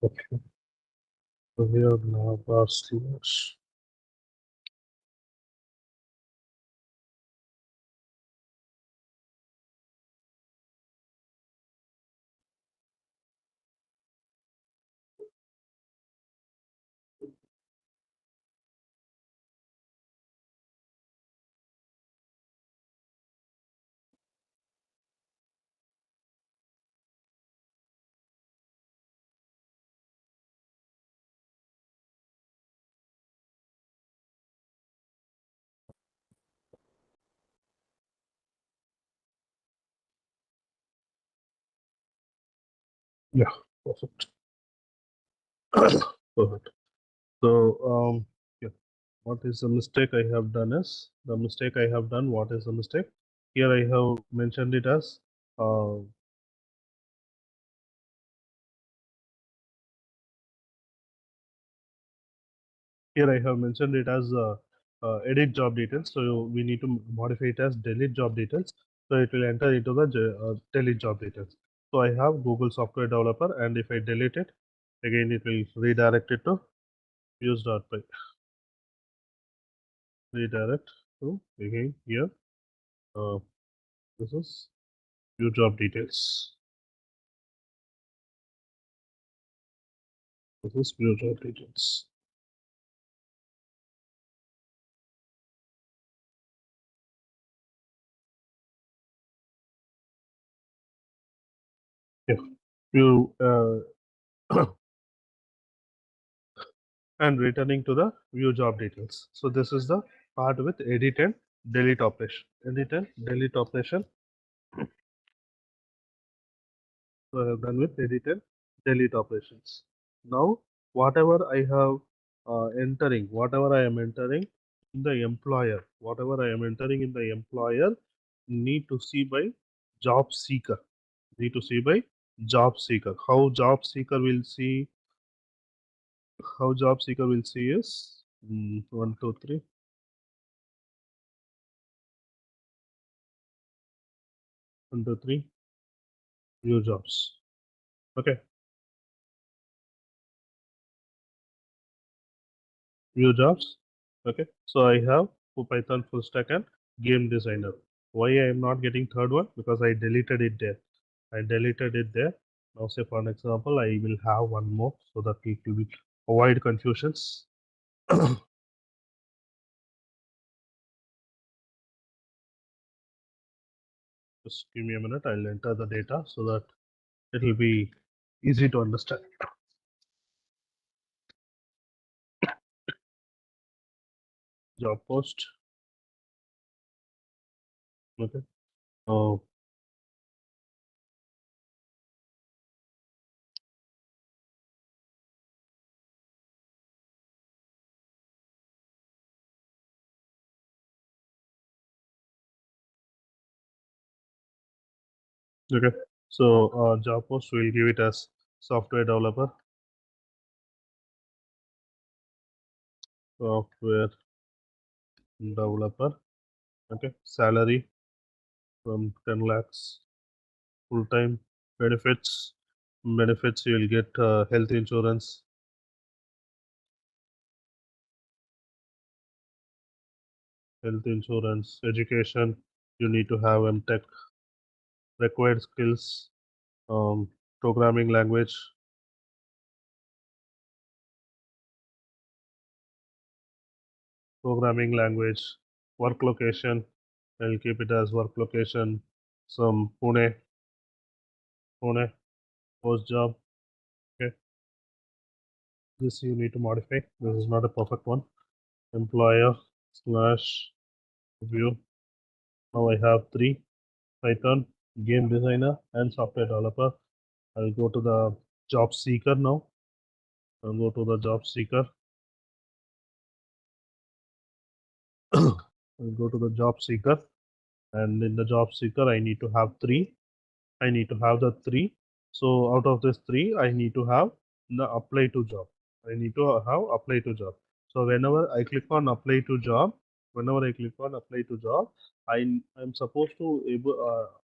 Okay. So here now our slash. Yeah, perfect. Perfect. So, yeah, what is the mistake I have done is the mistake I have done. What is the mistake? Here I have mentioned it as uh, here I have mentioned it as edit job details. So we need to modify it as delete job details. So it will enter into the delete job details. So I have Google Software Developer, and if I delete it, again it will redirect it to use.py. Redirect to again here. Uh, this is view job details. This is view job details. Yeah, view and returning to the view job details. So this is the part with edit and delete operation. Edit and delete operation. So I have done with edit and delete operations. Now whatever I have whatever I am entering in the employer, whatever I am entering in the employer, need to see by job seeker. Need to see by job seeker. How job seeker will see is 1, 2, 3. 1, 2, 3 view jobs. Okay, view jobs. Okay, so I have Python full stack and game designer. Why I am not getting third one? Because I deleted it there. I deleted it there. Now, say for an example, I will have one more so that it will be avoid confusions. Just give me a minute. I'll enter the data so that it will be easy to understand. Job post. Okay. Oh, okay. So job post will give it as software developer. Software developer. Okay. Salary from 10 lakhs. Full time. Benefits. Benefits you will get health insurance. Health insurance. Education. You need to have MTech. Required skills. Programming language. Programming language. Work location. I'll keep it as work location. Some Pune, post job. Okay, this you need to modify. This is not a perfect one. Employer slash view. Now I have three: Python, game designer, and software developer. I'll go to the job seeker now. I'll go to the job seeker. I'll go to the job seeker, and in the job seeker, I need to have three. I need to have the three. So out of this three, I need to have the apply to job. I need to have apply to job. So whenever I click on apply to job, whenever I click on apply to job, I'm supposed to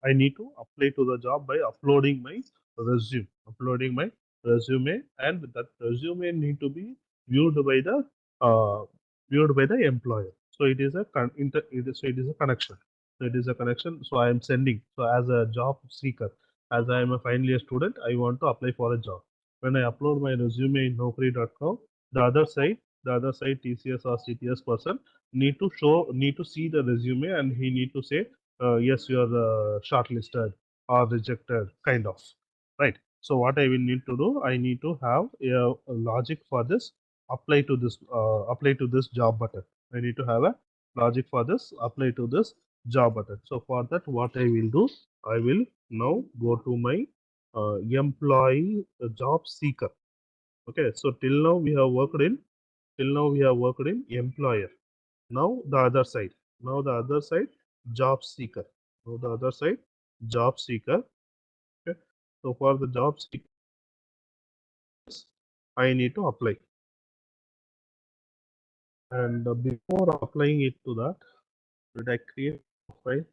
I need to apply to the job by uploading my resume. Uploading my resume, and that resume need to be viewed by the uh, employer. So it is a it is a connection. So it is a connection. So I am sending. So as a job seeker, as I am a final year student, I want to apply for a job. When I upload my resume in Naukri.com, the other side, TCS or CTS person need to see the resume, and he need to say, yes, you are shortlisted or rejected, kind of, right? So what I will need to do, I need to have a logic for this. Apply to this job button. I need to have a logic for this. Apply to this job button. So for that, what I will do, I will now go to my employee job seeker. Okay. So till now we have worked in employer. Now the other side. Now the other side, job seeker. Now the other side, job seeker. Okay. So for the job seeker, I need to apply. And before applying it to that, did I create a profile?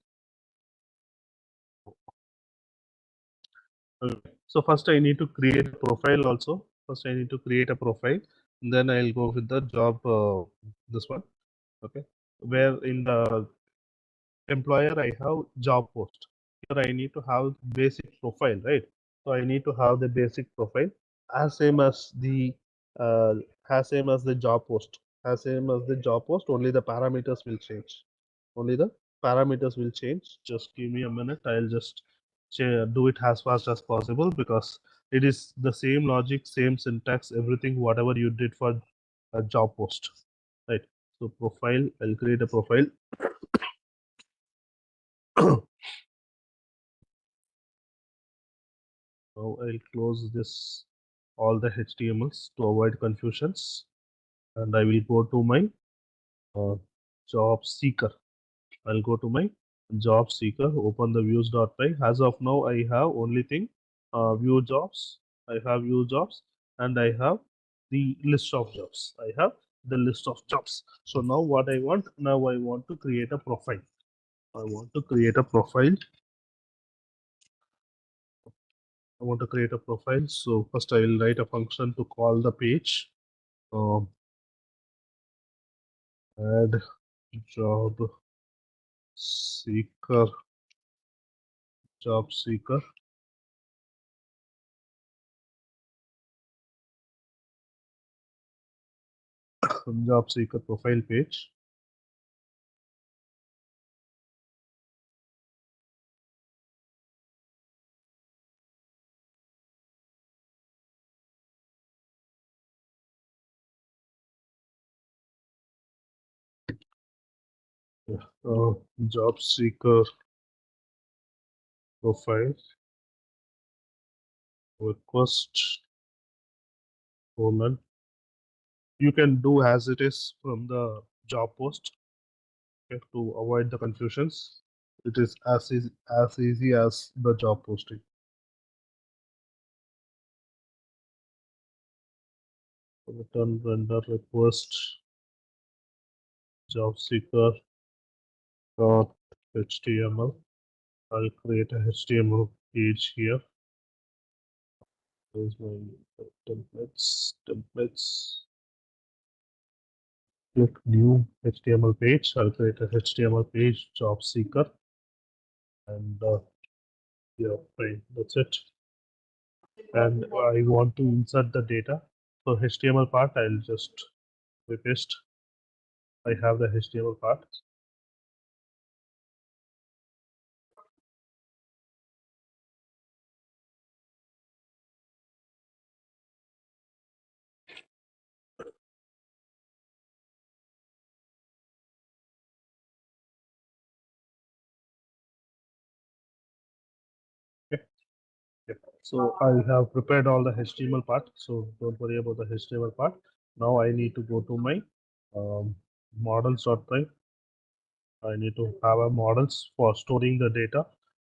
Okay. So first I need to create a profile also. First I need to create a profile. Then I'll go with the job, this one. Okay. Where in the employer I have job post. Here I need to have basic profile, right? So I need to have the basic profile as same as the uh, same as the job post. As same as the job post, only the parameters will change. Only the parameters will change. Just give me a minute. I'll just do it as fast as possible, because it is the same logic, same syntax, everything, whatever you did for a job post, right? So profile, I'll create a profile. Now I'll close this, all the HTMLs to avoid confusions, and I will go to my uh, job seeker. I'll go to my job seeker, open the views.py. As of now, I have only thing, view jobs. I have view jobs, and I have the list of jobs. I have the list of jobs. So now what I want, now I want to create a profile. I want to create a profile. I want to create a profile. So first I will write a function to call the page. Um, add job seeker, job seeker. Job seeker profile page. uh, Job seeker profile request woman. You can do as it is from the job post, okay, to avoid the confusions. It is as easy as the job posting. Return render request job seeker dot html. I'll create a HTML page here. There's my templates. Click new HTML page. I'll create a HTML page, job seeker, and yeah, fine. That's it. And I want to insert the data. So HTML part, I'll just paste. I have the HTML part. Okay. Yeah. So I have prepared all the HTML part. So don't worry about the HTML part. Now I need to go to my models.py. I need to have a models for storing the data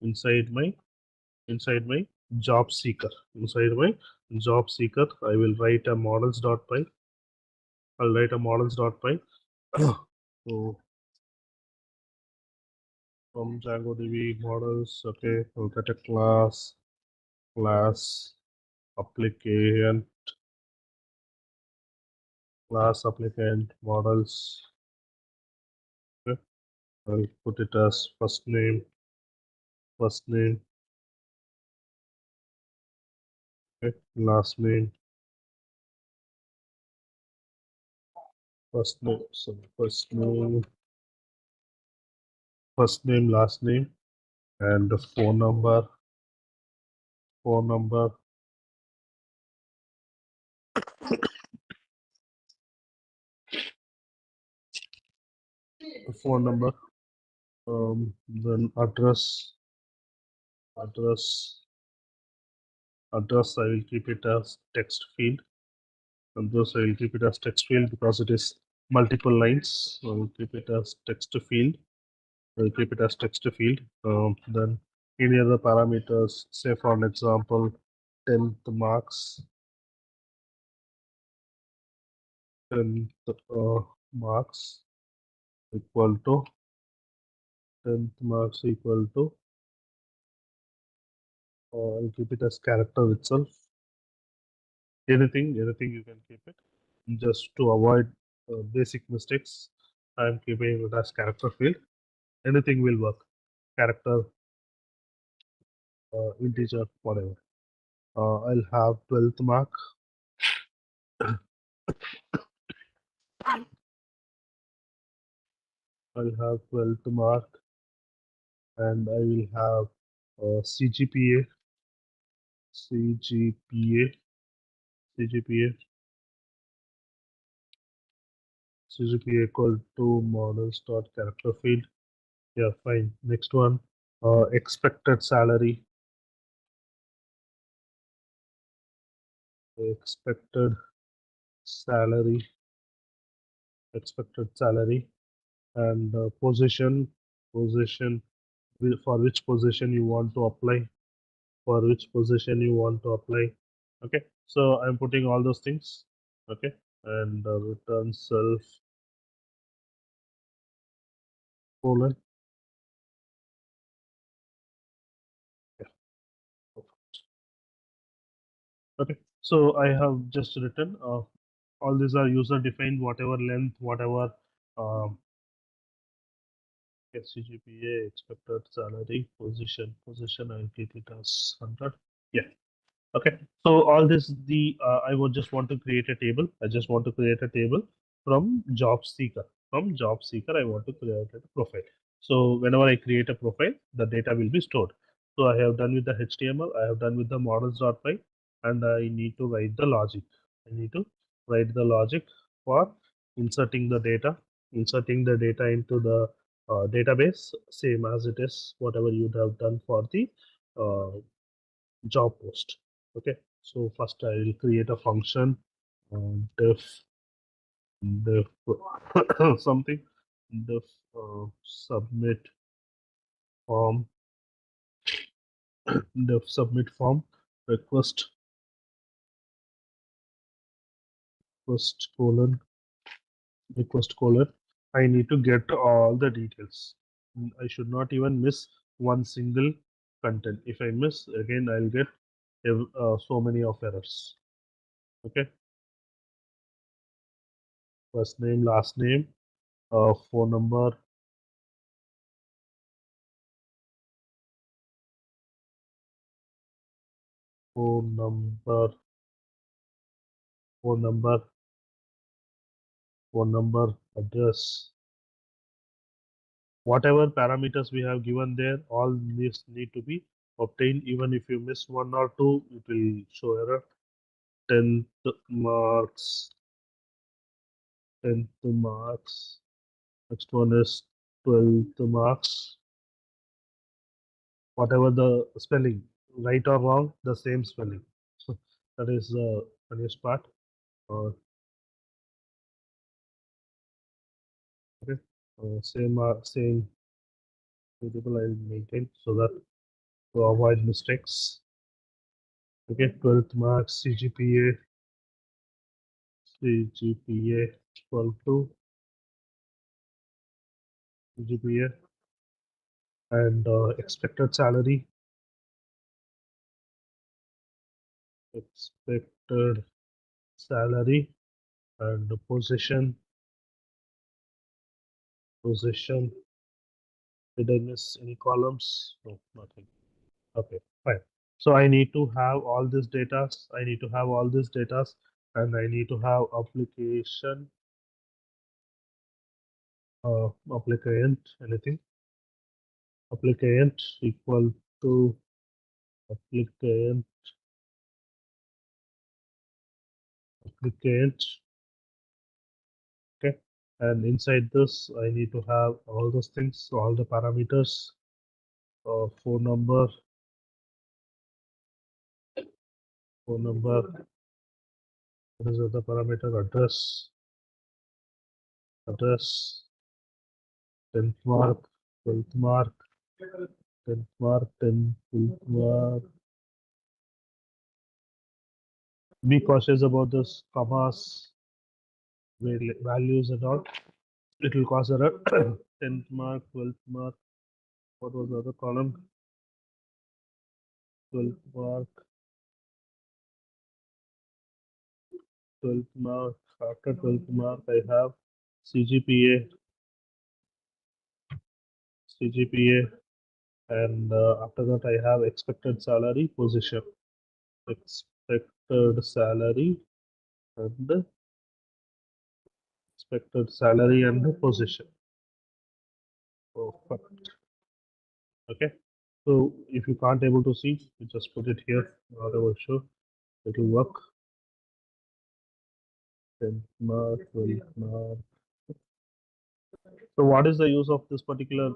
inside my job seeker. Inside my job seeker, I will write a models.py. I'll write a models.py. So from DjangoDB models, okay, I'll get a class applicant, class applicant, models. Okay. I'll put it as first name, okay, last name, first name, last name, and the phone number, phone number, phone number, then address, address. I will keep it as text field. Address I will keep it as text field because it is multiple lines. So I will keep it as text field. I will keep it as text field. Then any other parameters, say for an example, 10th marks, 10th marks equal to 10th marks equal to, I'll keep it as character itself. Anything you can keep it. Just to avoid basic mistakes, I am keeping it as character field. Anything will work. Character, integer, whatever. I'll have 12th mark. I'll have 12th mark, and I will have CGPA, CGPA, CGPA, CGPA equal to models dot character field. Yeah, fine. Next one, expected salary, expected salary, expected salary, and position for which position you want to apply, for which position you want to apply. Okay, so I'm putting all those things. Okay, and return self colon. Yeah. Okay, so I have just written all these are user defined, whatever length, whatever um, CGPA, expected salary, position. I'll keep it as 100. Yeah. Okay, so all this, I would just want to create a table. I just want to create a table from job seeker. From job seeker, I want to create a profile. So whenever I create a profile, the data will be stored. So I have done with the HTML, I have done with the models.py, and I need to write the logic. I need to write the logic for inserting the data into the database, same as it is whatever you'd have done for the uh, job post. Okay, so first I will create a function, def def something, def submit form, def submit form, request request colon request colon. I need to get all the details. I should not even miss one single content. If I miss, again I'll get so many of errors. Okay, first name, last name, phone number, phone number, phone number, phone number, address, whatever parameters we have given there, all these need to be obtained. Even if you miss one or two, it will show error. 10th marks, 10th marks. Next one is 12th marks. Whatever the spelling, right or wrong, the same spelling. So that is the funniest part. Okay. Same variable I will maintain so that to avoid mistakes. Okay, 12th marks, CGPA equal to CGPA, and expected salary, expected salary, and the position. Did I miss any columns? No, nothing. Okay, fine. So I need to have all this data. I need to have all this data, and I need to have application, applicant, anything. Applicant equal to applicant, applicant. Okay. And inside this, I need to have all those things, all the parameters, phone number, phone number. What is the other parameter? Address, 10th mark, 12th mark, 10th mark, 10th mark. Be cautious about this commas, values and all. It will cause error. 10th mark, 12th mark. What was the other column? 12th mark, 12th mark. After 12th mark, I have CGPA, CGPA, and after that, I have expected salary position. Expected salary and expected salary and the position. Perfect. Okay. So if you can't able to see, you just put it here. Otherwise, sure, it will work. 10th mark, 12th mark. So what is the use of this particular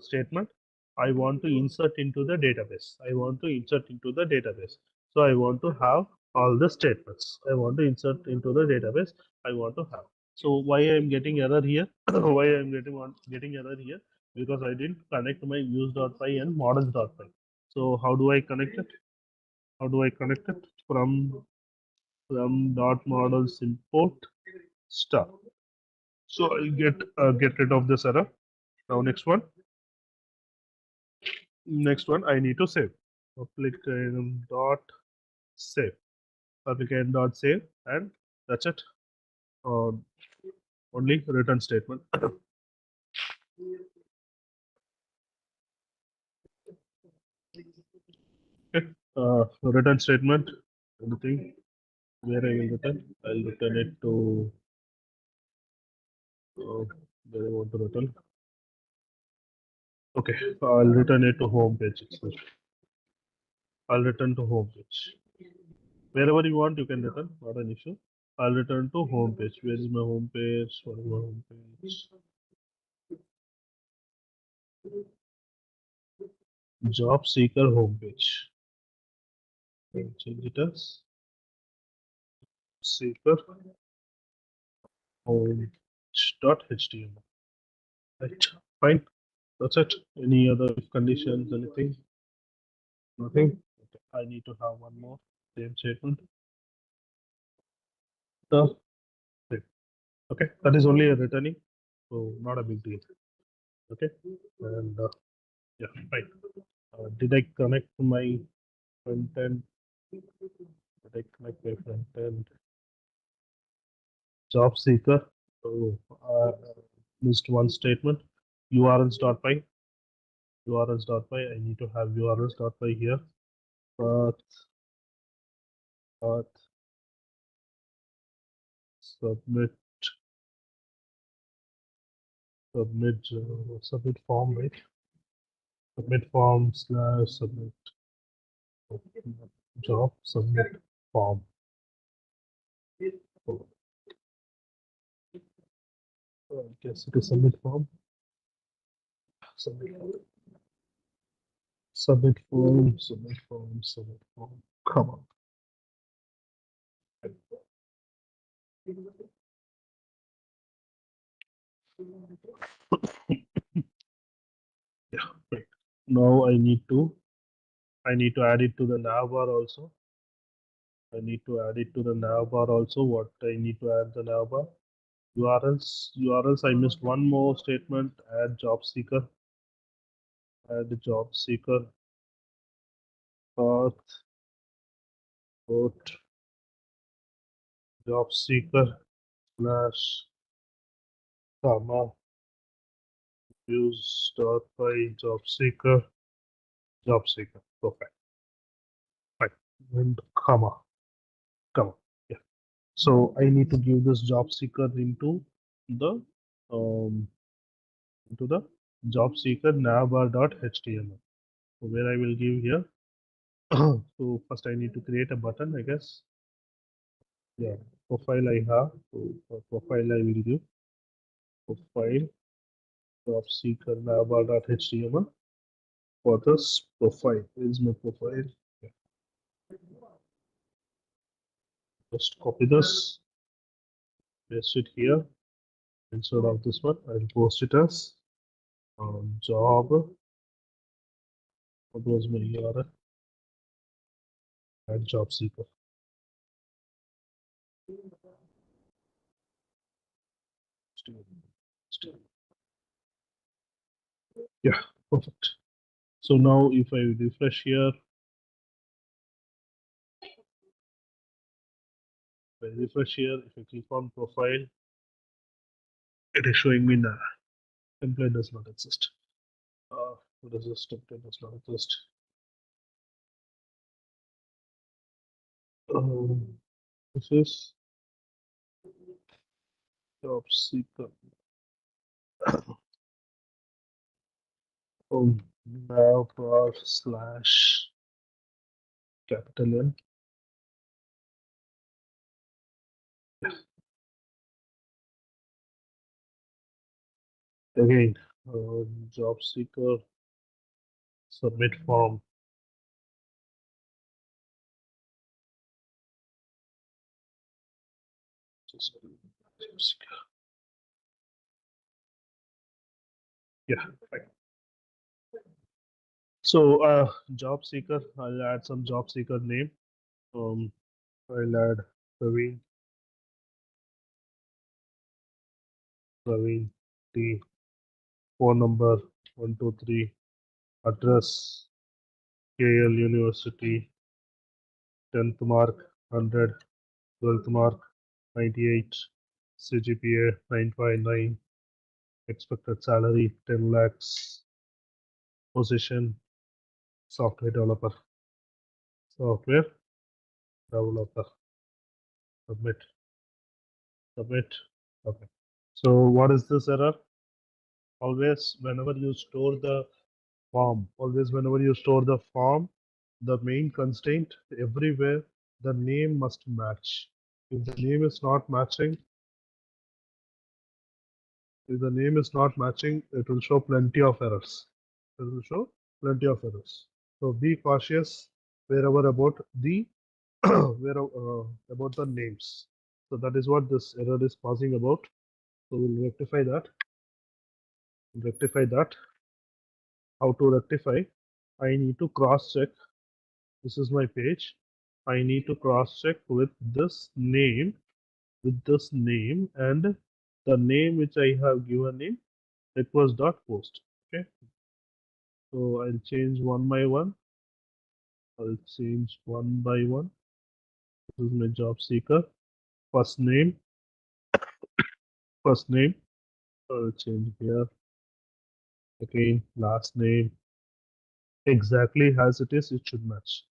statement? I want to insert into the database. I want to insert into the database. So I want to have all the statements. I want to insert into the database. I want to have. So why I am getting error here? Why I am getting error here? Because I didn't connect my use.py and models.py. So how do I connect it? How do I connect it? From dot models import star. So I'll get rid of this error. Now next one I need to save. Applicant dot save. Applicant dot save, and that's it. Uh, Only return statement. Okay. Return statement. Anything where I will return? I'll return it to where I want to return. Okay, I'll return it to home page. I'll return to home page. Wherever you want, you can return. Not an issue. I'll return to home page. Where is my home page? What is my home page? Job seeker homepage. Change it as seeker home.html. Right. Fine. That's it. Any other conditions? Anything? Nothing. Okay. I need to have one more same statement. The same. Okay. That is only a returning, so not a big deal. Okay. And yeah, fine. Did I connect my front end? Did I connect my front end? Job seeker. So missed one statement. urls.py. urls.py. I need to have urls.py here. Path, path, submit, submit form, right? Submit form slash submit job, submit form. Oh, I guess it is submit form. Submit form. Submit form. Submit form. Submit form. Come on. Yeah. Right. Now I need to add it to the navbar also. I need to add it to the navbar also. What I need to add the navbar? URLs. I missed one more statement. Add job seeker. Add job seeker path. Put job seeker slash comma use start by job seeker. Perfect. Right. And comma. Yeah. So I need to give this job seeker the um into the job seeker navbar.html. So where I will give here. So first I need to create a button, I guess. Yeah. Profile I have. So for profile I will give profile job seeker navbar.html for this profile. Where is my profile? Yeah. Just copy this, paste it here. Instead of this one, I'll post it as job. What was my URL? And job seeker. Yeah, perfect. So now if I refresh here, if I click on profile, it is showing me the template does not exist. What is this? Template does not exist. This is job seeker. Now bar slash capital N. Again, job seeker submit form. Yeah, right. So job seeker, I'll add some job seeker name. I'll add Praveen, Praveen T, phone number 123, address KL University, 10th mark 100, 12th mark 98, CGPA 959, expected salary 10 lakhs, position software developer, software developer, submit, submit. Okay. So what is this error? Always whenever you store the form, the main constraint everywhere, the name must match. If the name is not matching, it will show plenty of errors. It will show plenty of errors. So be cautious wherever about the about the names. So that is what this error is causing about. So we'll rectify that. How to rectify? I need to cross check. This is my page. I need to cross check with this name, and the name which I have given in request.post. Okay. So I'll change one by one. I'll change one by one. This is my job seeker. First name. I'll change here. Again, last name. Exactly as it is, it should match.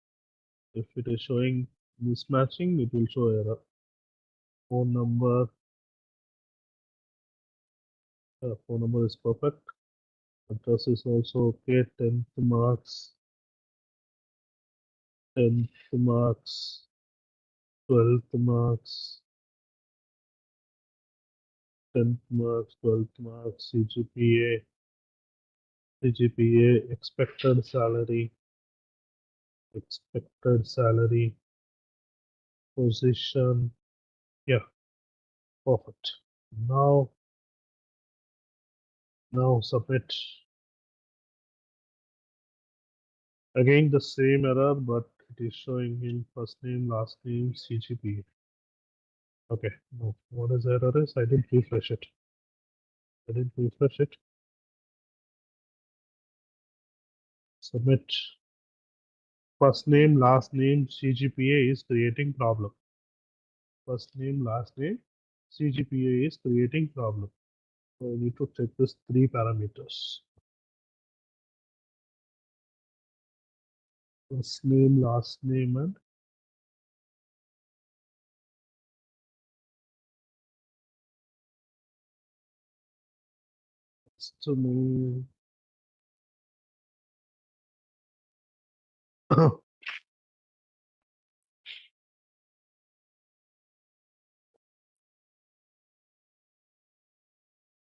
If it is showing mismatching, it will show error. Phone number. Phone number is perfect. Address is also okay. 10th marks. 10th marks. 12th marks. 10th marks. 12th marks. CGPA. Expected salary. Position. Yeah, perfect. Now submit. Again the same error, but it is showing in first name, last name, CGPA. Okay, no, what is the error is? I didn't refresh it. Submit. First name, last name, CGPA is creating problem. First name, last name, CGPA is creating problem. So I need to check this three parameters. First name, last name, and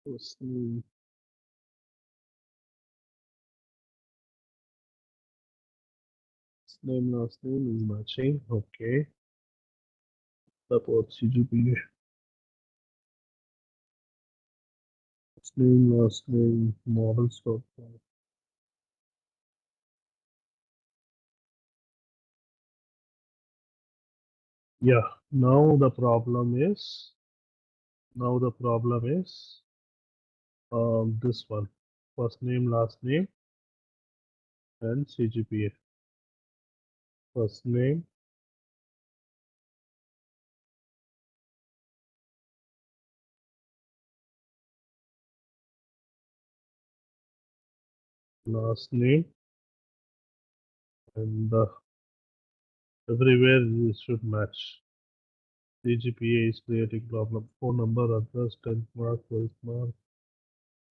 first name. First name, last name is matching. Okay. Support CGPA. First name, last name, model stop. Yeah. Now the problem is this one. First name, last name, and CGPA. First name, last name, and everywhere this should match. CGPA is creating problem. Phone number, address, 10th mark, 12th mark.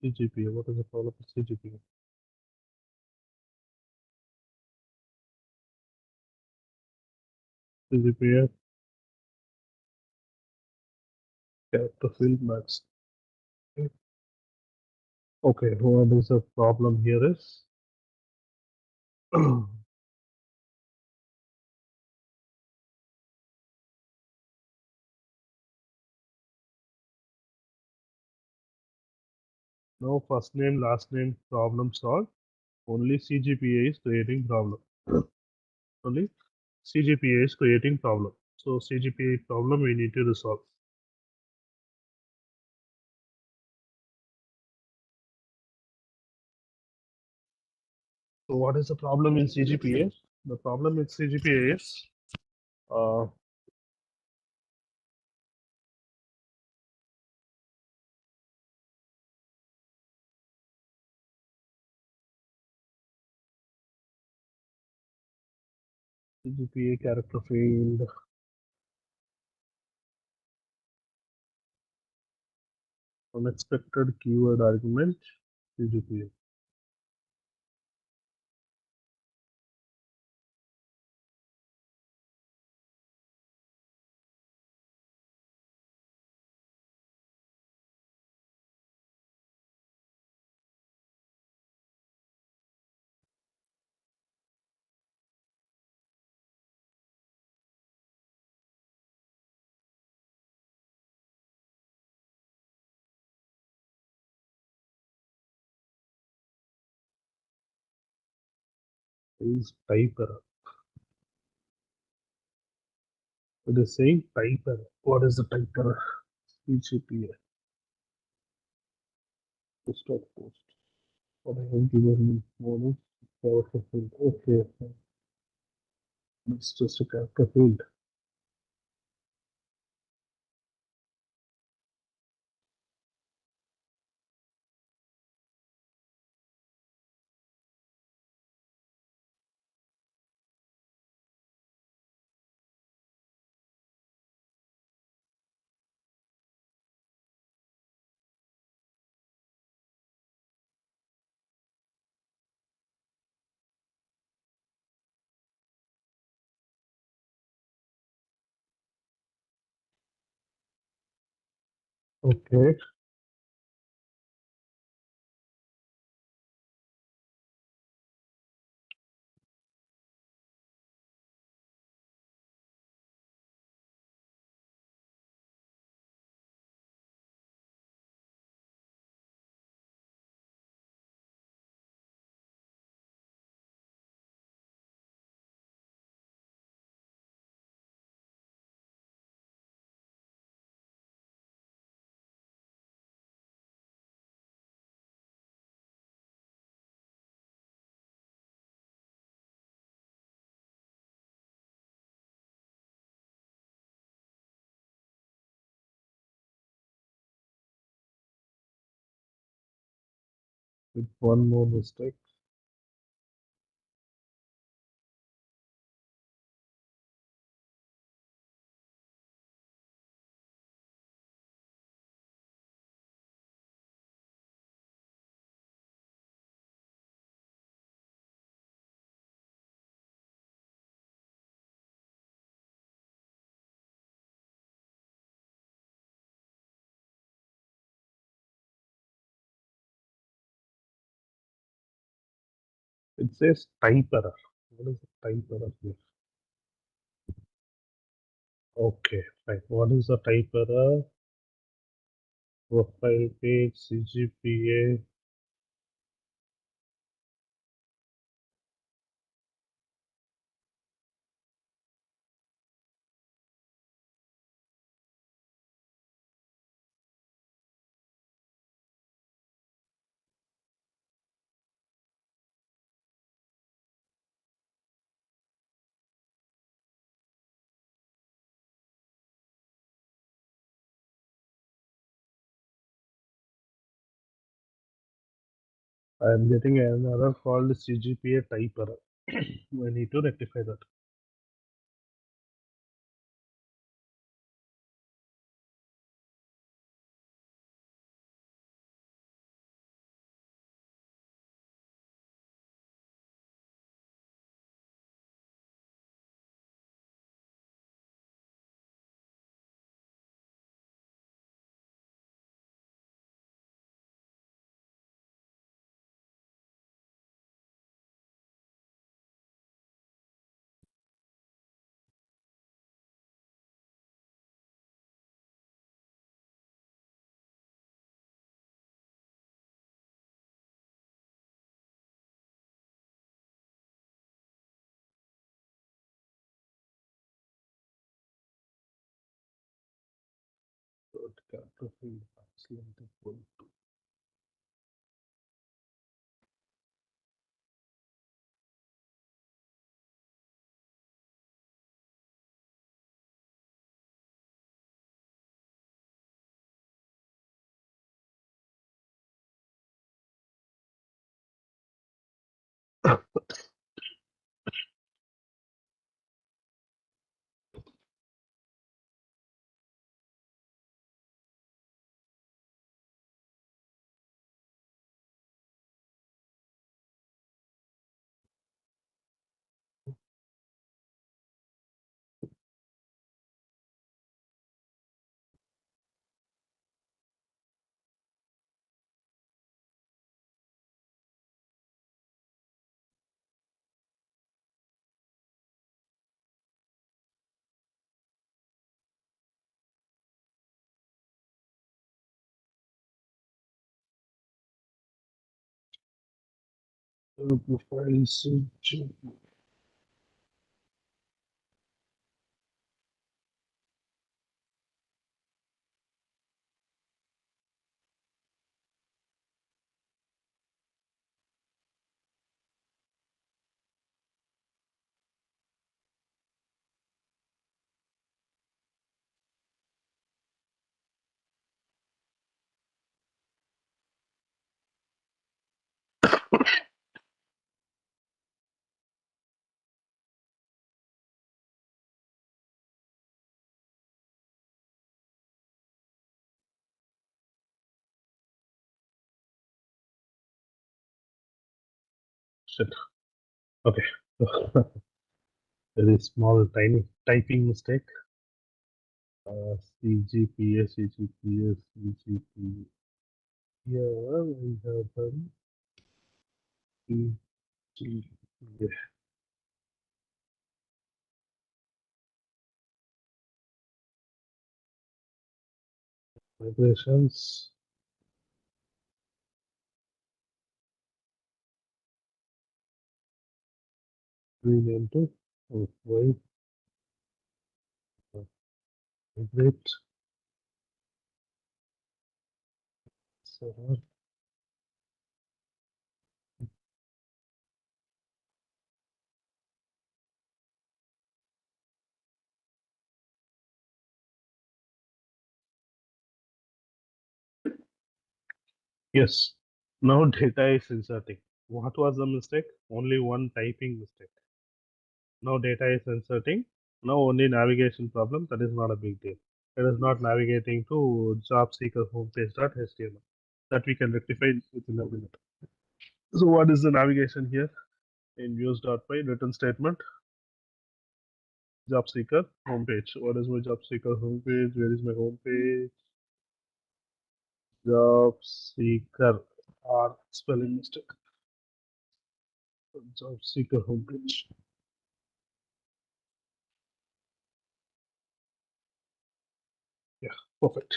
CGPA. What is the problem with CGPA? CGPA character field match. Okay, what is the problem here is now first name, last name problem solved. Only CGPA is creating problem. Only CGPA is creating problem. So CGPA problem we need to resolve. So what is the problem in CGPA? The problem with CGPA is uh, CGPA character field, unexpected keyword argument, CGPA. Is type error. It is saying type error. What is the type error? CGPA. Stop post. What I have given model. Character field. Okay. It's just a character field. Okay. with one more mistake. It says type error. What is the type error here? Okay, fine. What is the type error? Profile page, CGPA. I am getting an error called CGPA type error. I need to rectify that. Profile CGPA. Shit. Okay. Very small, tiny typing mistake. CGPA, CGPA, CGPA. Yeah, we have done CGPA. Migrations. Rename to Y. Migrate server. Yes. Now data is inserting. What was the mistake? Only one typing mistake. Now data is inserting. Now only navigation problem. That is not a big deal. It is not navigating to job seeker homepage.html. That we can rectify within a minute. So what is the navigation here? In views.py return statement, job seeker homepage. What is my job seeker homepage? Where is my homepage? Job seeker or spelling mistake. Job seeker homepage. Yeah, perfect.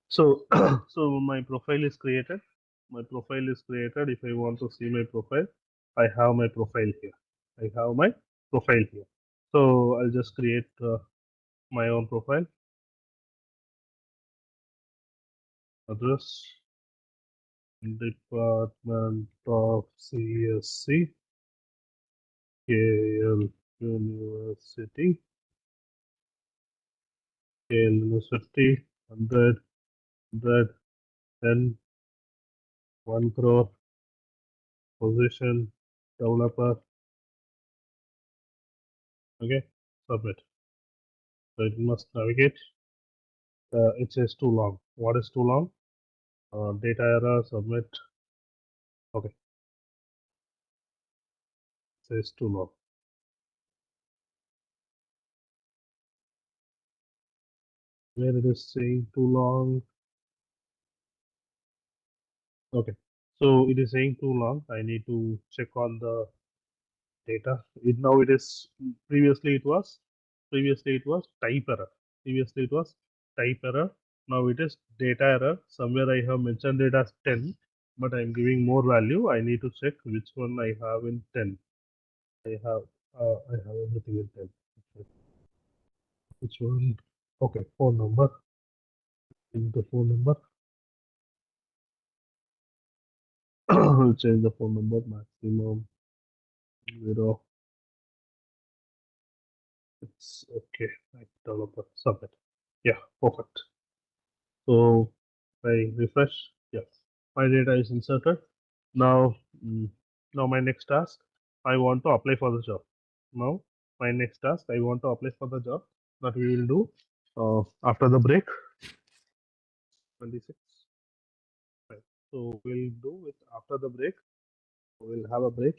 So, so my profile is created. My profile is created. If I want to see my profile, I have my profile here. I have my profile here. So I'll just create my own profile. Address, Department of CSC, KL University, KL University, 100, 10, 1 crore, position, developer. Okay, submit. So it must navigate. It says too long. What is too long? Data error, submit. Okay, it says too long. Where it is saying too long. Okay, so it is saying too long. I need to check on the data. Now it is previously it was type error. Previously it was type error. Now it is data error. Somewhere I have mentioned it as 10, but I'm giving more value. I need to check which one I have in 10. I have everything in 10. Which one? Okay, phone number. In the phone number. We'll change the phone number maximum 0. It's okay. Like developer submit. Yeah, perfect. So I refresh. Yes, my data is inserted. Now, now my next task, I want to apply for the job. Now, my next task, I want to apply for the job. That we will do after the break. 26. Right. So we'll do it after the break. We'll have a break.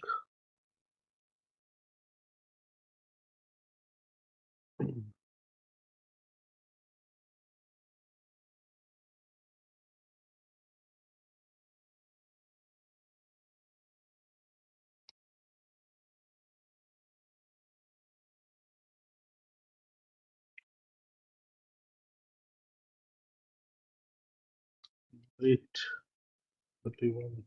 Wait. 31.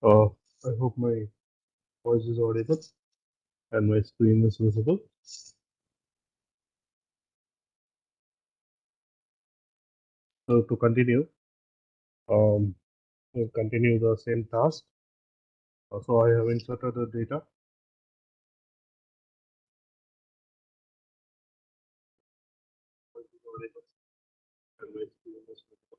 I hope my voice is audible and my screen is visible. So to continue, um, we'll continue the same task. So I have inserted the data. And my screen is visible.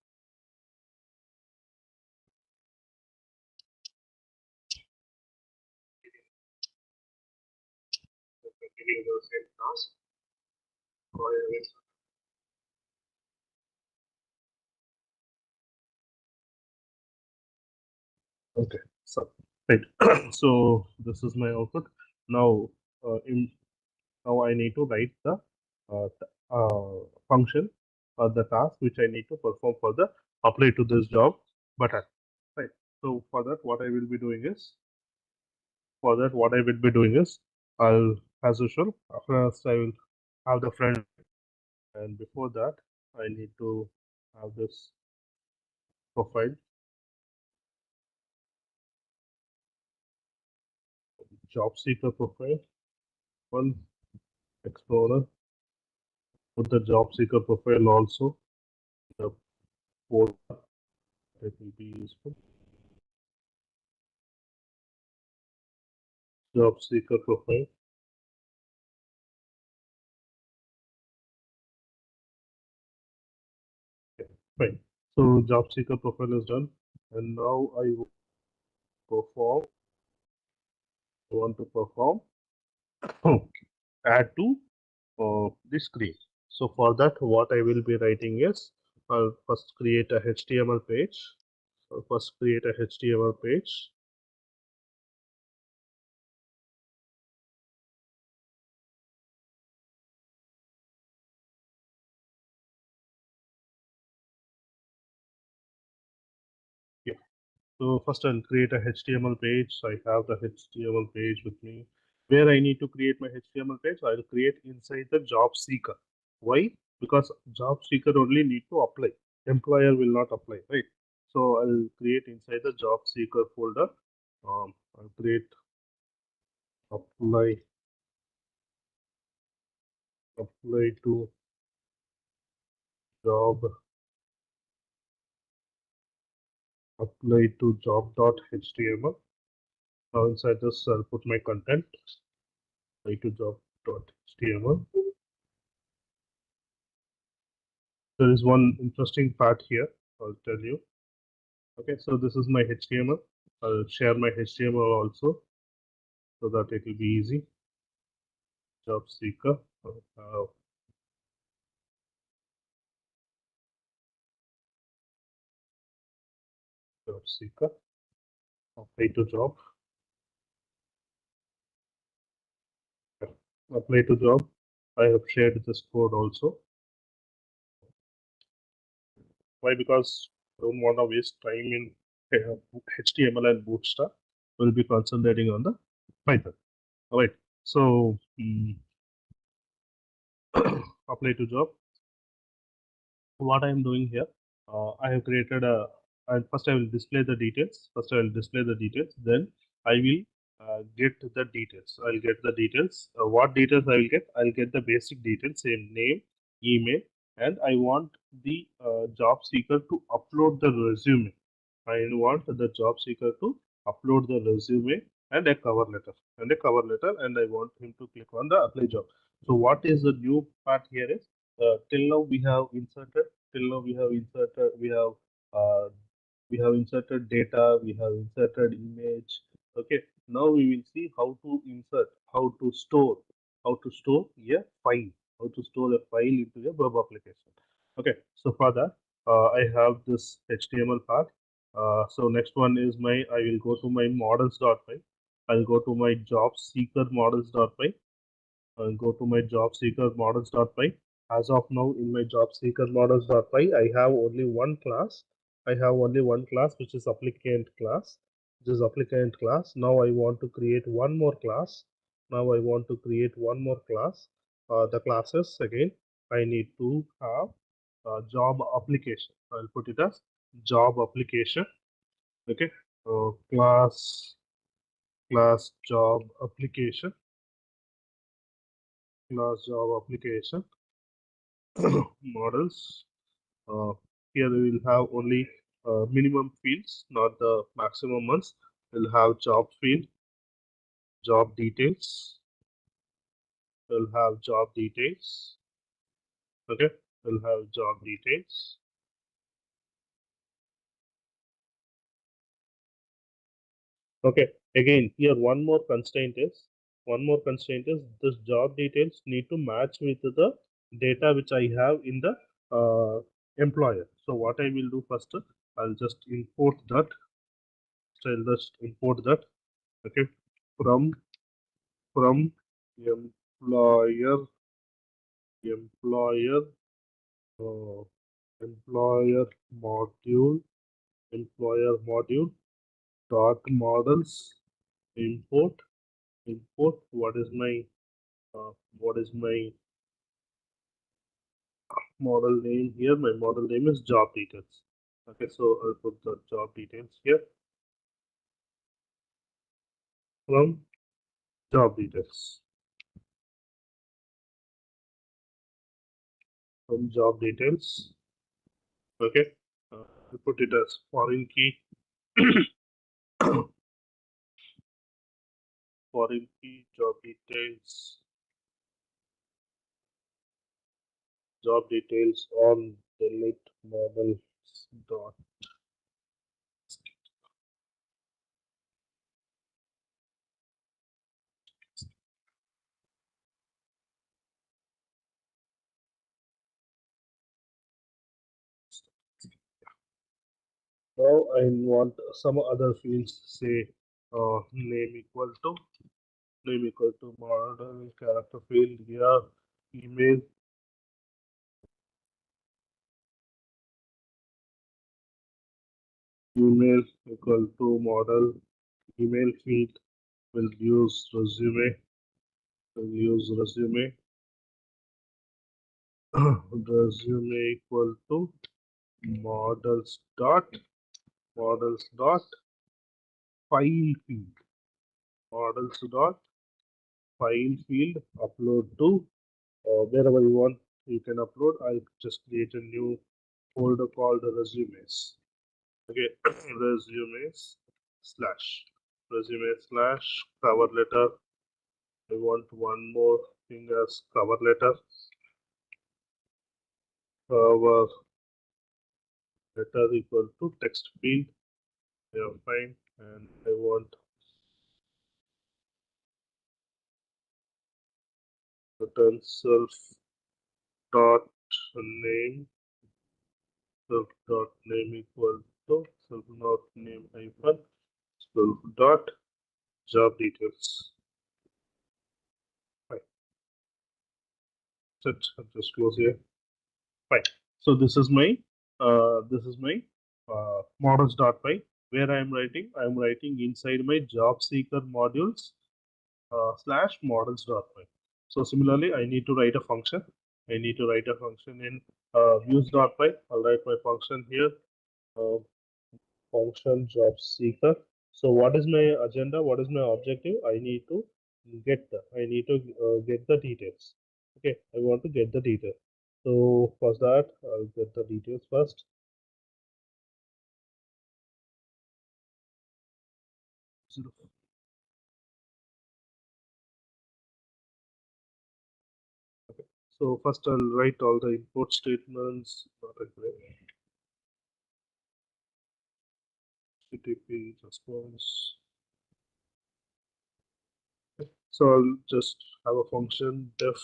Continue the same task. So I have inserted. Okay, so right. So this is my output. Now, in now I need to write the function or the task which I need to perform for the apply to this job button. Right. So for that, what I will be doing is I'll, as usual, first I will have the friend, and before that I need to have this profile, job seeker profile, one explorer, put the job seeker profile also, the code that will be useful, job seeker profile. Fine. So job seeker profile is done, and now I perform. Want to perform add to the screen. So for that, what I will be writing is I'll first create a HTML page. So first create a HTML page. Yeah. So first I'll create a HTML page. So I have the HTML page with me. Where I need to create my HTML page, I'll create inside the job seeker. Why? Because job seeker only need to apply. Employer will not apply, right? So I'll create inside the job seeker folder. I'll create apply to job job.html. Now inside this I'll put my content apply to job.html. There is one interesting part here. I'll tell you. Okay, so this is my HTML. I'll share my HTML also so that it will be easy. Job seeker. Job seeker. Apply to job. Apply to job. I have shared this code also. Why? Because I don't want to waste time in HTML and Bootstrap. We'll be concentrating on the Python. All right. So apply to job. What I am doing here, I have created a. And first, I will display the details. First, I will display the details. Then I will get the details. I'll get the details. What details I will get? I'll get the basic details, say name, email, and I want the job seeker to upload the resume. I want the job seeker to upload the resume and a cover letter and I want him to click on the apply job. So what is the new part here is till now we have inserted uh, we have inserted data, we have inserted image. Okay, now we will see how to insert, how to store a file, how to store a file into a web application. Okay, so for that I have this HTML part. So next one is my, I will go to my models.py. I'll go to my job seeker models.py. I'll go to my job seeker models.py. As of now, in my job seeker models.py, I have only one class. I have only one class, which is applicant class. This is applicant class. Now I want to create one more class. Now I want to create one more class. The classes again, I need to have job application. I'll put it as job application. Okay. class job application, models. Uh, Here we will have only minimum fields, not the maximum ones. We'll have job field, job details. We'll have job details. Okay, we'll have job details. Okay, again here one more constraint is this job details need to match with the data which I have in the employer. So what I will do first, I'll just import that. So I'll just import that. Okay, from from employer employer uh, employer module dot models import what is my model name here. My model name is job details. Okay, so I'll put the job details here from job details from job details. Okay, I put it as foreign key foreign key job details on delete models dot. Now I want some other fields, say name equal to model character field here, email email equal to model email field will use resume resume equal to models dot file field models dot file field upload to wherever you want you can upload. I just create a new folder called resumes. Okay, resumes slash cover letter. I want one more thing as cover letter. Cover letter equal to text field. Yeah, fine. And I want return dot name self dot name equal to self dot name hyphen self dot job details. Fine. Set. Just close here. Fine. So this is my models.py where I am writing inside my job seeker modules slash models.py. So similarly, I need to write a function. I need to write a function in views.py. I'll write my function here. Uh, Function job seeker. So what is my agenda? What is my objective? I need to get the details. Okay, I want to get the details. So for that, I'll get the details first. Okay. So first I'll write all the import statements. HTTP response. So I'll just have a function def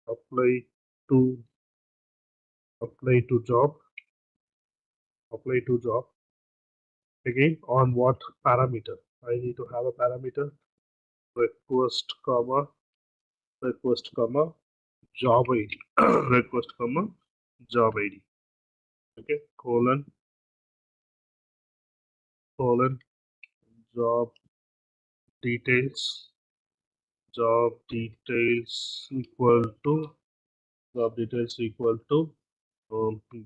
apply to apply to job apply to job again on what parameter. I need to have a parameter request comma job ID request comma job ID. Okay, colon job details job details equal to job details equal to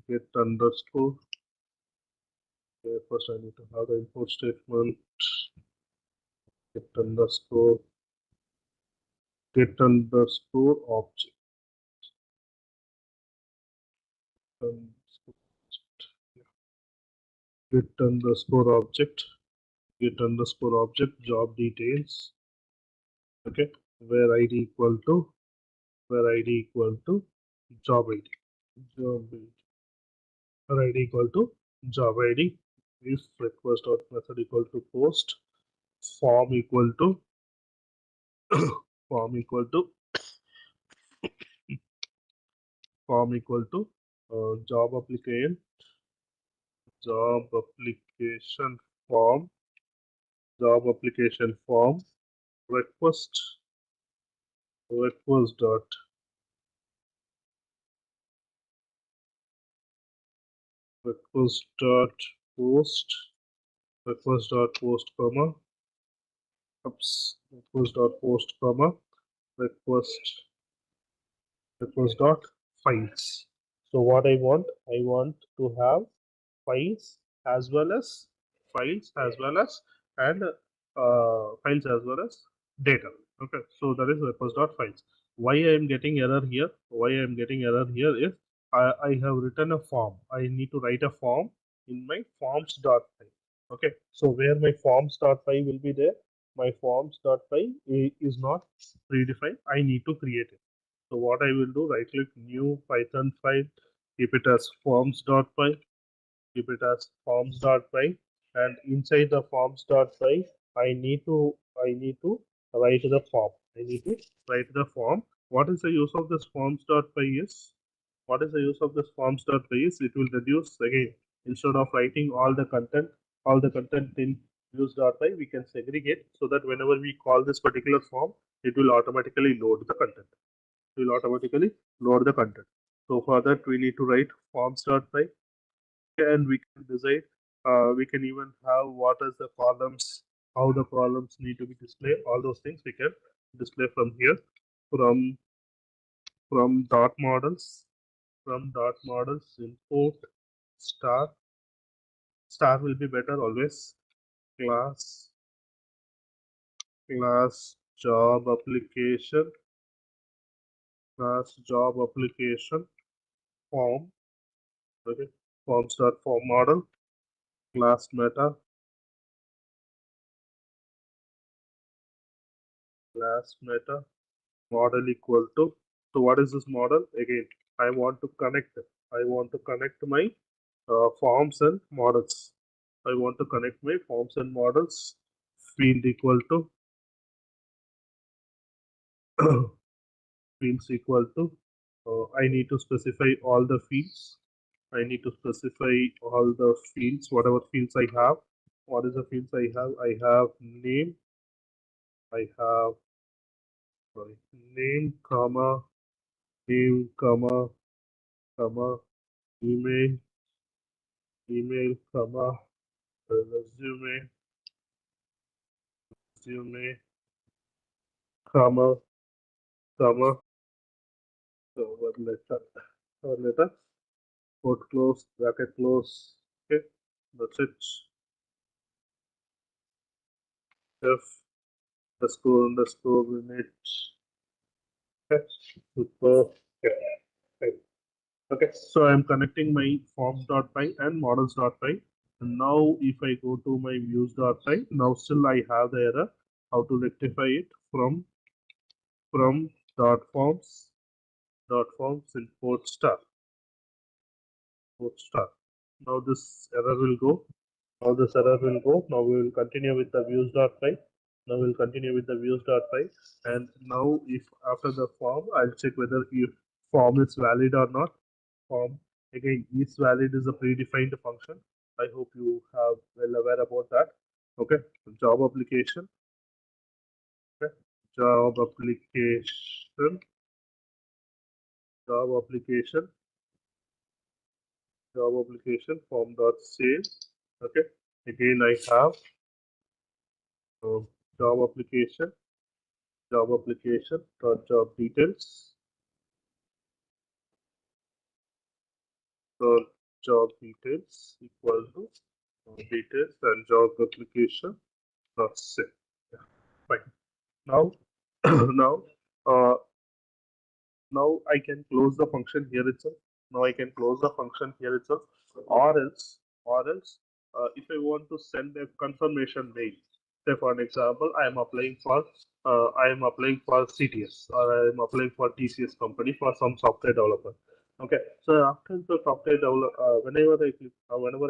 get underscore Okay, first I need to have the import statement get underscore object. Yeah. Get underscore object. Get underscore object job details. Okay, where id equal to where id equal to job id. Job id. Where id equal to job id. If request dot method equal to post form equal to form equal to form equal to job application form job application form request dot request dot post comma request dot post comma request request dot files. So what I want to have files as well as files as well as data. Okay, so that is request dot files. Why I am getting error here? Why I am getting error here is I have written a form. I need to write a form in my forms dot file. Okay, so where my forms dot file will be there, my forms dot file is not predefined. I need to create it. So what I will do, right click new Python file, keep it as forms.py, and inside the forms.py, I need to write the form. I need to write the form. What is the use of this forms.py is? What is the use of this forms.py is? It will reduce again, instead of writing all the content in views.py, we can segregate so that whenever we call this particular form, it will automatically load the content. Will automatically load the content. So for that, we need to write forms.py, and we can decide. We can even have what is the columns, how the columns need to be displayed. All those things we can display from here. From from dot models, import star. Star will be better always. Class class job application form. Okay, form model class meta model equal to. So what is this model? Again, I want to connect my forms and models. I want to connect my forms and models. Field equal to fields equal to I need to specify all the fields. I need to specify all the fields, whatever fields I have. What is the fields I have? I have name, I have sorry, name, name, comma, email, comma, resume, comma, comma, cover letter, quote close, bracket close. Okay, that's it. F underscore init. Okay, super. Okay. Okay. Okay, so I'm connecting my forms.py and models.py. And now if I go to my views.py, now still I have the error. How to rectify it? From dot forms import star. Now this error will go. Now we will continue with the views.py. And now if after the form, I'll check whether if form is valid or not. Form again is valid is a predefined function. I hope you have well aware about that. Okay, job application. Okay, job application. Job application. Form dot save. Okay, again I have uh, job application dot job details. So job details equal to details and job application SEM. Yeah, fine. Now, now, uh, now I can close the function here itself. Now I can close the function here itself, or else, if I want to send a confirmation mail, say for an example, I am applying for CTS, or I am applying for TCS company for some software developer. Okay, so after the software develop, whenever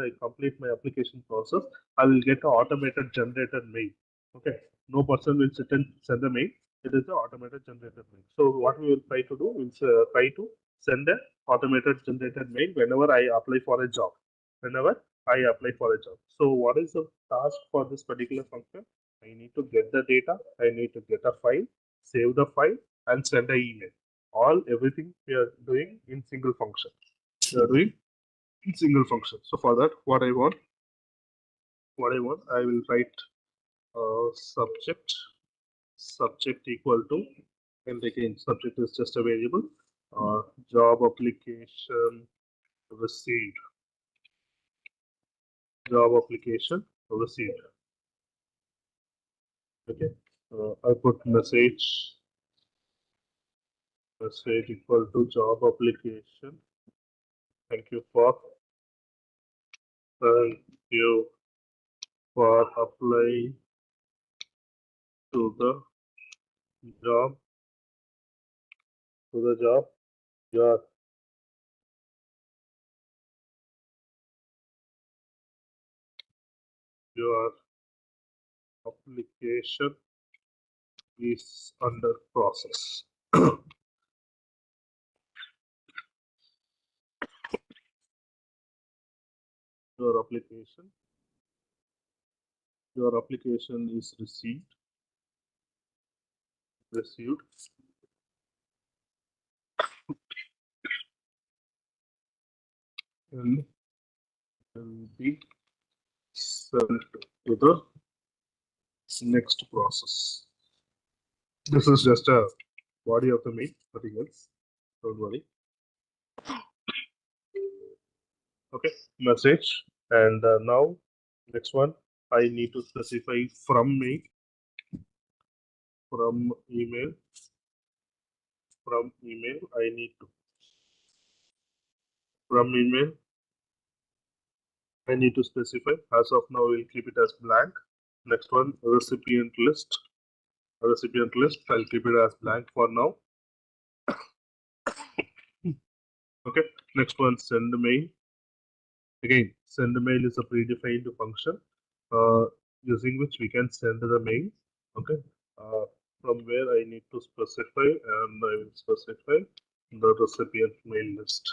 I complete my application process, I will get an automated generated mail. Okay, no person will sit and send a mail. It is an automated generated mail. So what we will try to do is try to send an automated generated mail whenever I apply for a job. Whenever I apply for a job. So what is the task for this particular function? I need to get the data. I need to get a file, save the file, and send an email. Everything we are doing in single function. We are doing in single function. So for that, I will write subject equal to, and again subject is just a variable, job application received, job application received. Okay, I put message equal to job application. Thank you for thank you for applying to the job your your application is under process. your application your application is received and will be sent to the next process. This is just a body of the mail, nothing else. Don't worry. Okay, message. And now, next one, I need to specify from mail, from email, I need to, from email, I need to specify. As of now, we'll keep it as blank. Next one, recipient list. I'll keep it as blank for now. Okay, next one, send mail. Again, send mail is a predefined function uh, using which we can send the mail. Okay, uh, from where I need to specify, and I will specify the recipient mail list.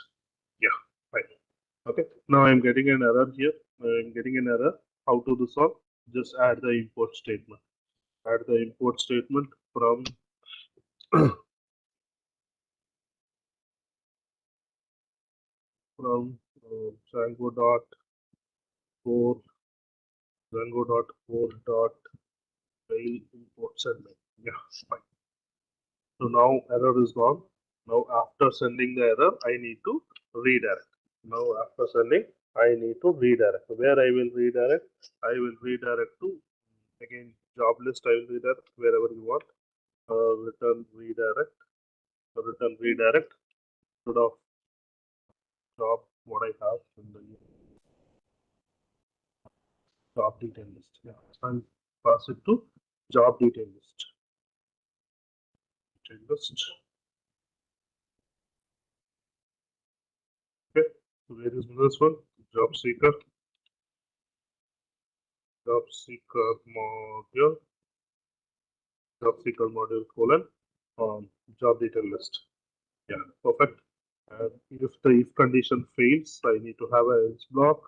Yeah, fine. Okay, now I'm getting an error here. I'm getting an error. How to do solve? Just add the import statement. Add the import statement from from Django dot core dot mail imports and mail. Yeah, fine. So now error is gone. Now after sending the error, I need to redirect. Now after sending, I need to redirect. Where I will redirect? I will redirect to, again, job list. I will redirect wherever you want. Return redirect to the job what I have in the job detail list. Yeah, and pass it to job detail list. Detail list. Okay, so where is this one? Job seeker. Job seeker module. Job seeker module colon job detail list. Yeah, perfect. And if the if condition fails, I need to have a else block.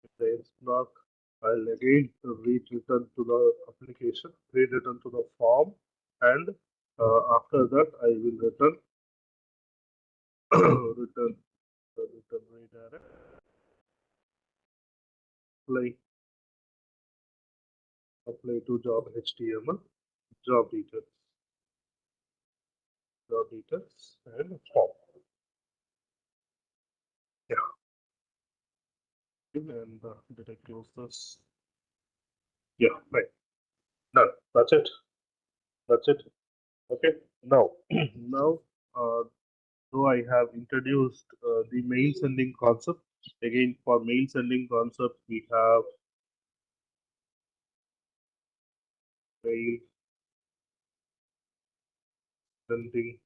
If the else block, I'll again return to the application, return to the form, and after that I will return return redirect apply to job HTML, job details, and form. Yeah. and did I close this? Yeah, right. Done. That's it. That's it. Okay. Now, now, uh, so I have introduced the mail sending concept. Again, for mail sending concept, we have mail sending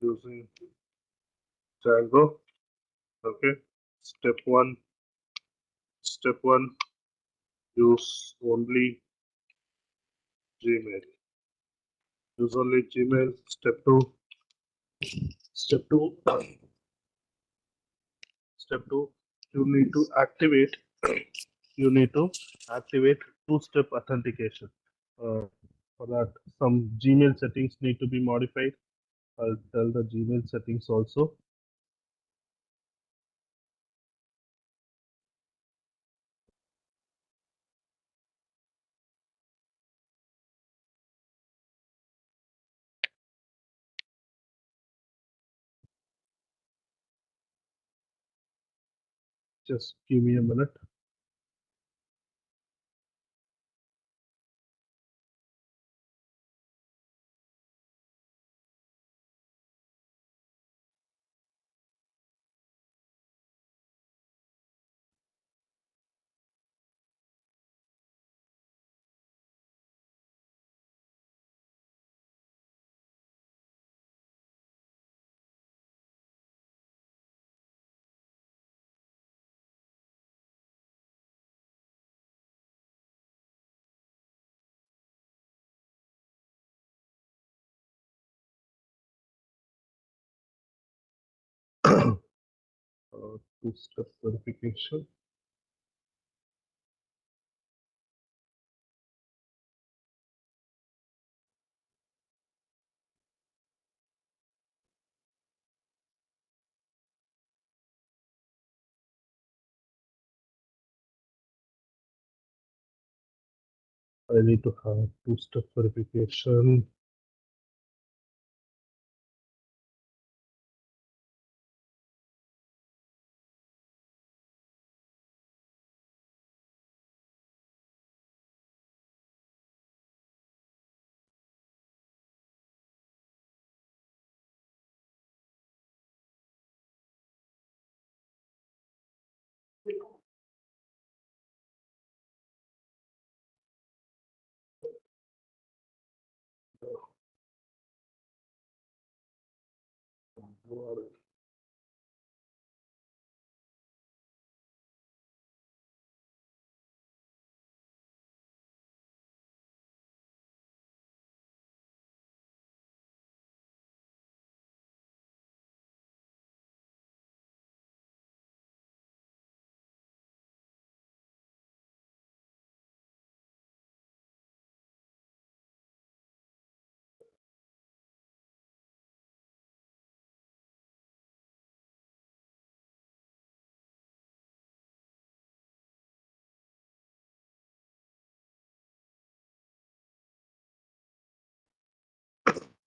using Django. Okay. Step one. Step one. Use only Gmail. Use only Gmail. Step two. Step two. Step two. You need to activate. You need to activate two-step authentication. For that, some Gmail settings need to be modified. I'll tell the Gmail settings also. Just give me a minute. Two-step verification. I need to have two-step verification.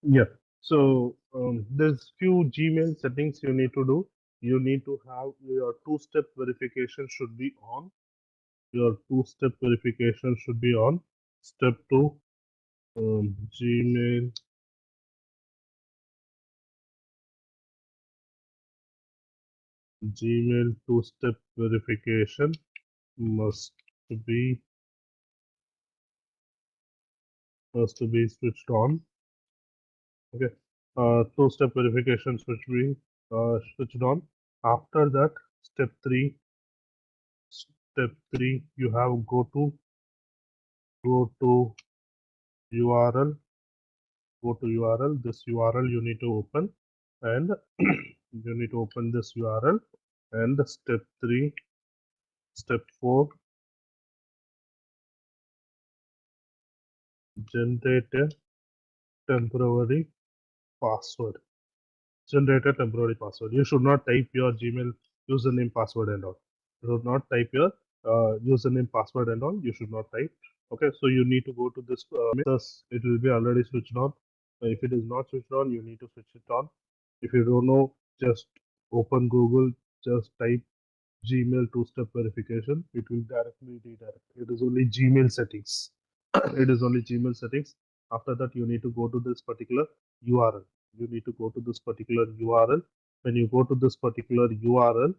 Yeah. So there's few Gmail settings you need to do. You need to have your two-step verification should be on. Your two-step verification should be on. Step two, Gmail Gmail two-step verification must be switched on. Okay. Two-step verification should be switched on. After that, step three. Step three, you have go to URL. Go to URL. This URL you need to open, and you need to open this URL. And step three, step four, generate a temporary password. Generate a temporary password. You should not type your Gmail username, password, and all. You should not type your username, password, and all. You should not type. Okay, so you need to go to this. It will be already switched on. If it is not switched on, you need to switch it on. If you don't know, just open Google. Just type Gmail two-step verification, it will directly redirect. It is only Gmail settings. It is only Gmail settings. After that, you need to go to this particular URL. You need to go to this particular URL. When you go to this particular URL,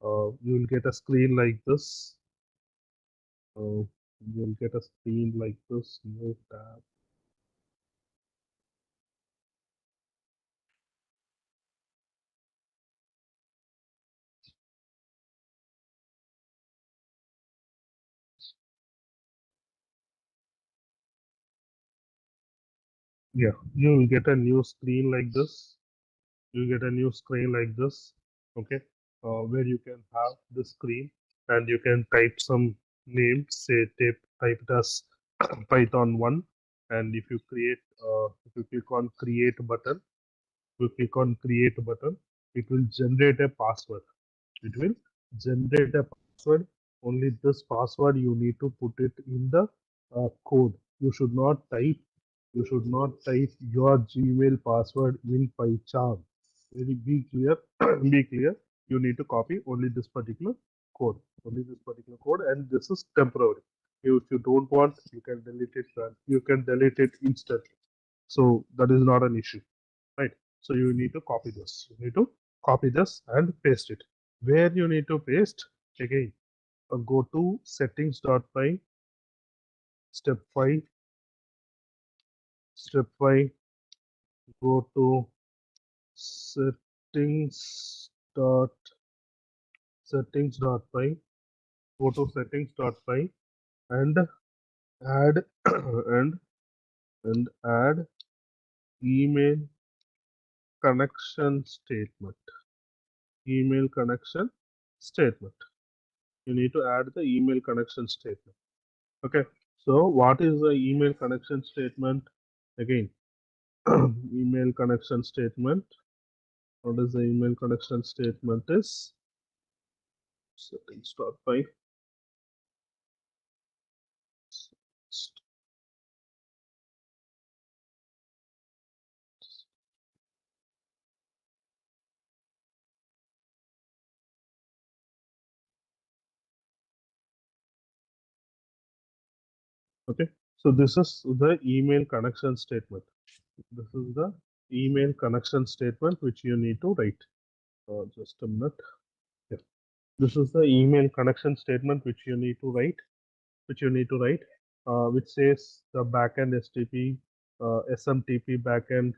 you will get a screen like this. You'll get a screen like this. New tab. Yeah, you will get a new screen like this. You get a new screen like this. Okay, where you can have the screen and you can type some name. Say type it as Python 1, and if you click on create button, it will generate a password. It will generate a password. Only this password you need to put it in the code. You should not type. You should not type your Gmail password in PyCharm. Be clear. Be clear. You need to copy only this particular code. Only this particular code, and this is temporary. If you don't want, you can delete it. You can delete it instantly. So that is not an issue, right? So you need to copy this. You need to copy this and paste it. Where you need to paste again, go to settings.py, step 5, step 5, go to settings dot settings.py, go to settings.py and add and add email connection statement. Email connection statement. You need to add the email connection statement. Okay, so what is the email connection statement? Again, email connection statement. What is the email connection statement is? Settings.py. Okay, so this is the email connection statement. This is the email connection statement which you need to write. Just a minute. Yeah. This is the email connection statement which you need to write. Which says the backend STP, SMTP backend,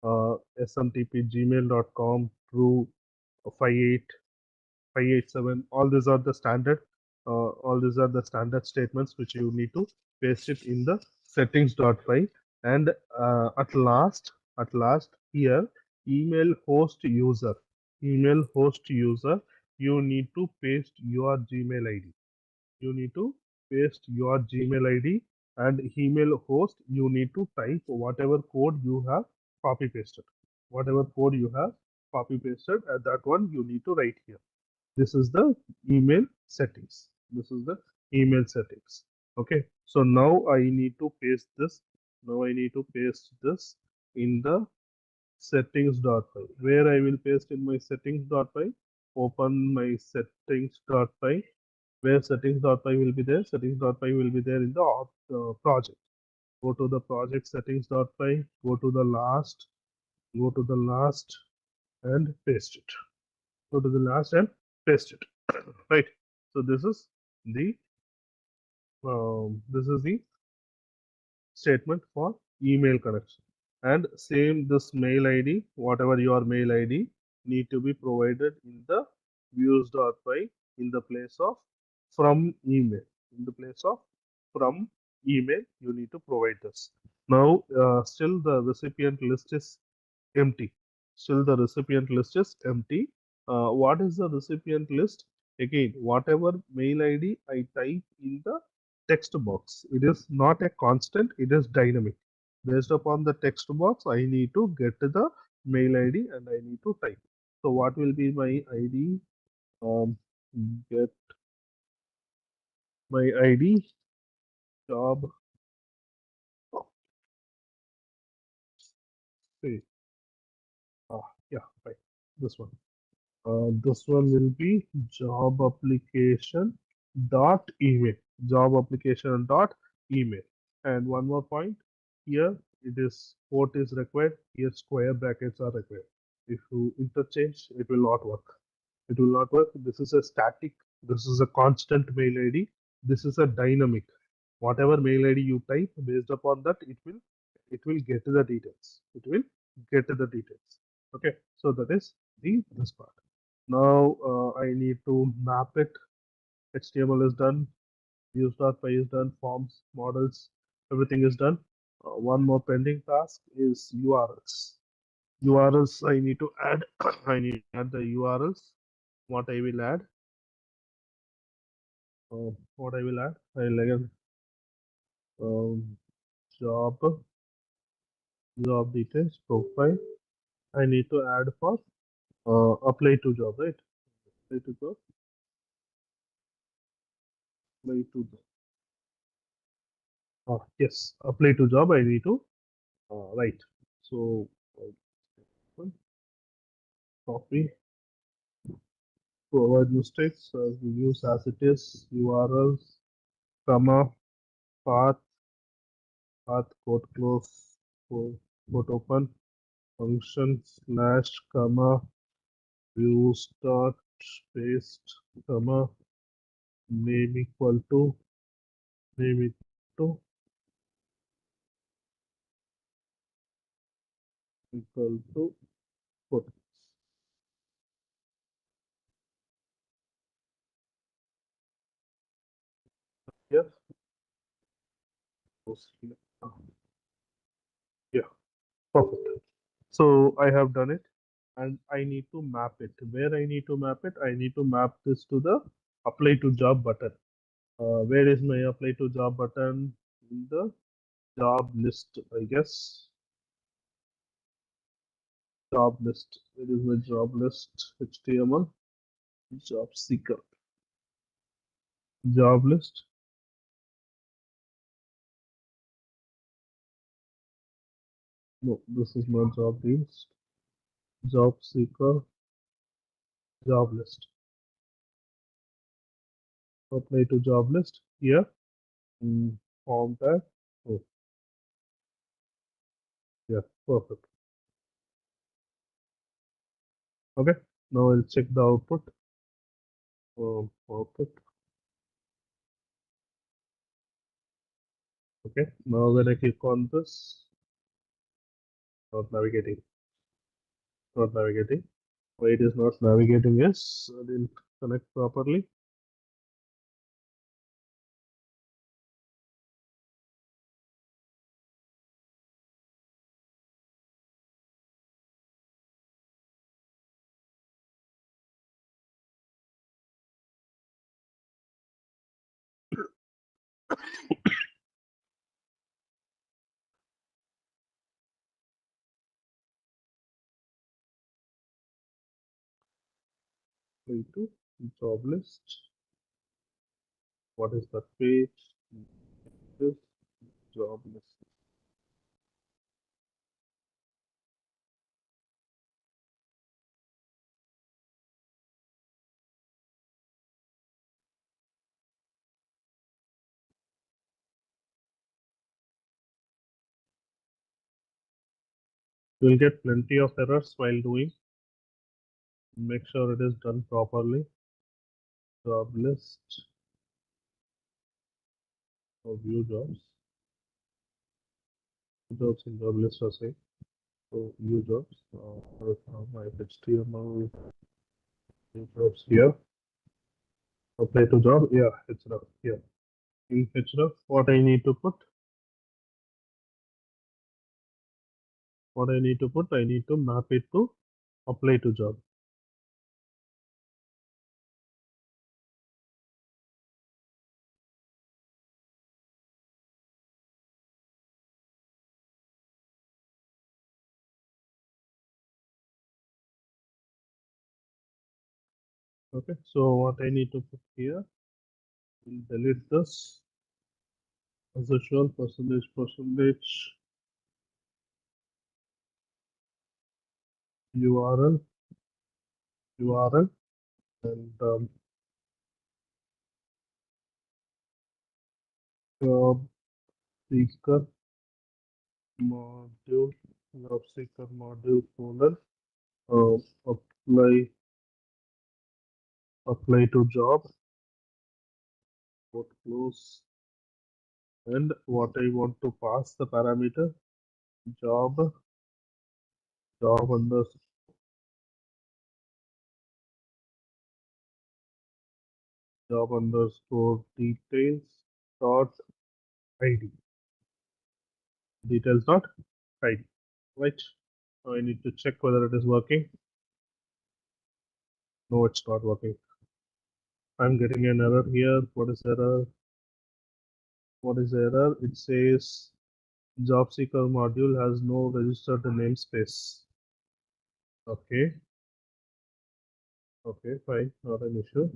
SMTP gmail.com, true 58, 587. All these are the standard statements which you need to paste it in the settings.py. And at last here, email host user, email host user, you need to paste your Gmail ID. You need to paste your Gmail ID, and email host, you need to type whatever code you have copy pasted. Whatever code you have copy pasted, that one you need to write here. This is the email settings. This is the email settings. Okay. So now I need to paste this. Now I need to paste this in the settings.py. Where I will paste in my settings.py. Open my settings.py. Where settings.py will be there? Settings.py will be there in the project. Go to the project settings.py. Go to the last and paste it. Go to the last and paste it. Right. So this is the statement for email connection. And same, this mail ID, whatever your mail ID, need to be provided in the views.py in the place of from email. In the place of from email, you need to provide this. Now, still the recipient list is empty. Still the recipient list is empty. What is the recipient list? Again, whatever mail ID I type in the text box, it is not a constant, it is dynamic. Based upon the text box, I need to get the mail ID and I need to type. So what will be my ID? Get my ID job. Say, yeah, right. This one. This one will be job application dot email. Job application dot email. And one more point here, it is quote is required. Here, square brackets are required. If you interchange, it will not work. It will not work. This is a static. This is a constant mail ID. This is a dynamic. Whatever mail ID you type, based upon that, it will get the details. It will get the details. Okay. So that is the this part. Now I need to map it. HTML is done. Views.py is done. Forms, models, everything is done. One more pending task is URLs. URLs I need to add. I need to add the URLs. What I will add? What I will add? I'll add um, job, job details, profile. I need to add for apply to job, right? Apply to job, apply to job. Yes, apply to job. I need to write. So copy, provide mistakes. We use as it is URLs, comma, path, code close, code open, function slash comma, views dot paste, comma, name equal to name equal to put. Yes, yeah, perfect. So I have done it and I need to map it. Where I need to map it? I need to map this to the apply to job button. Where is my apply to job button? In the job list, I guess. Job list. Where is my job list? HTML. Job seeker. Job list. No, this is not job list. Job seeker. Job list. Apply to job list. Here. Form tag. Oh, yeah, perfect. Okay. Now I'll check the output. Output. Okay. Now when I click on this, not navigating. Not navigating. Why it is not navigating is I didn't connect properly. Into job list. What is the page? This job list. You will get plenty of errors while doing. Make sure it is done properly. Job list or view jobs. Jobs in job list are same. So view jobs. My HTML view jobs here. Apply to job. Yeah, it's enough here. In href, what I need to put? What I need to put? I need to map it to apply to job. Okay, so what I need to put here, we'll delete this as usual, percentage URL URL and job seeker module, job seeker module folder. Apply apply to job, put close, and what I want to pass the parameter job job under job underscore details dot id details dot id, right? Now I need to check whether it is working. No, it's not working. I'm getting an error here. What is error? What is error? It says job seeker module has no registered namespace. Okay, okay, fine, not an issue.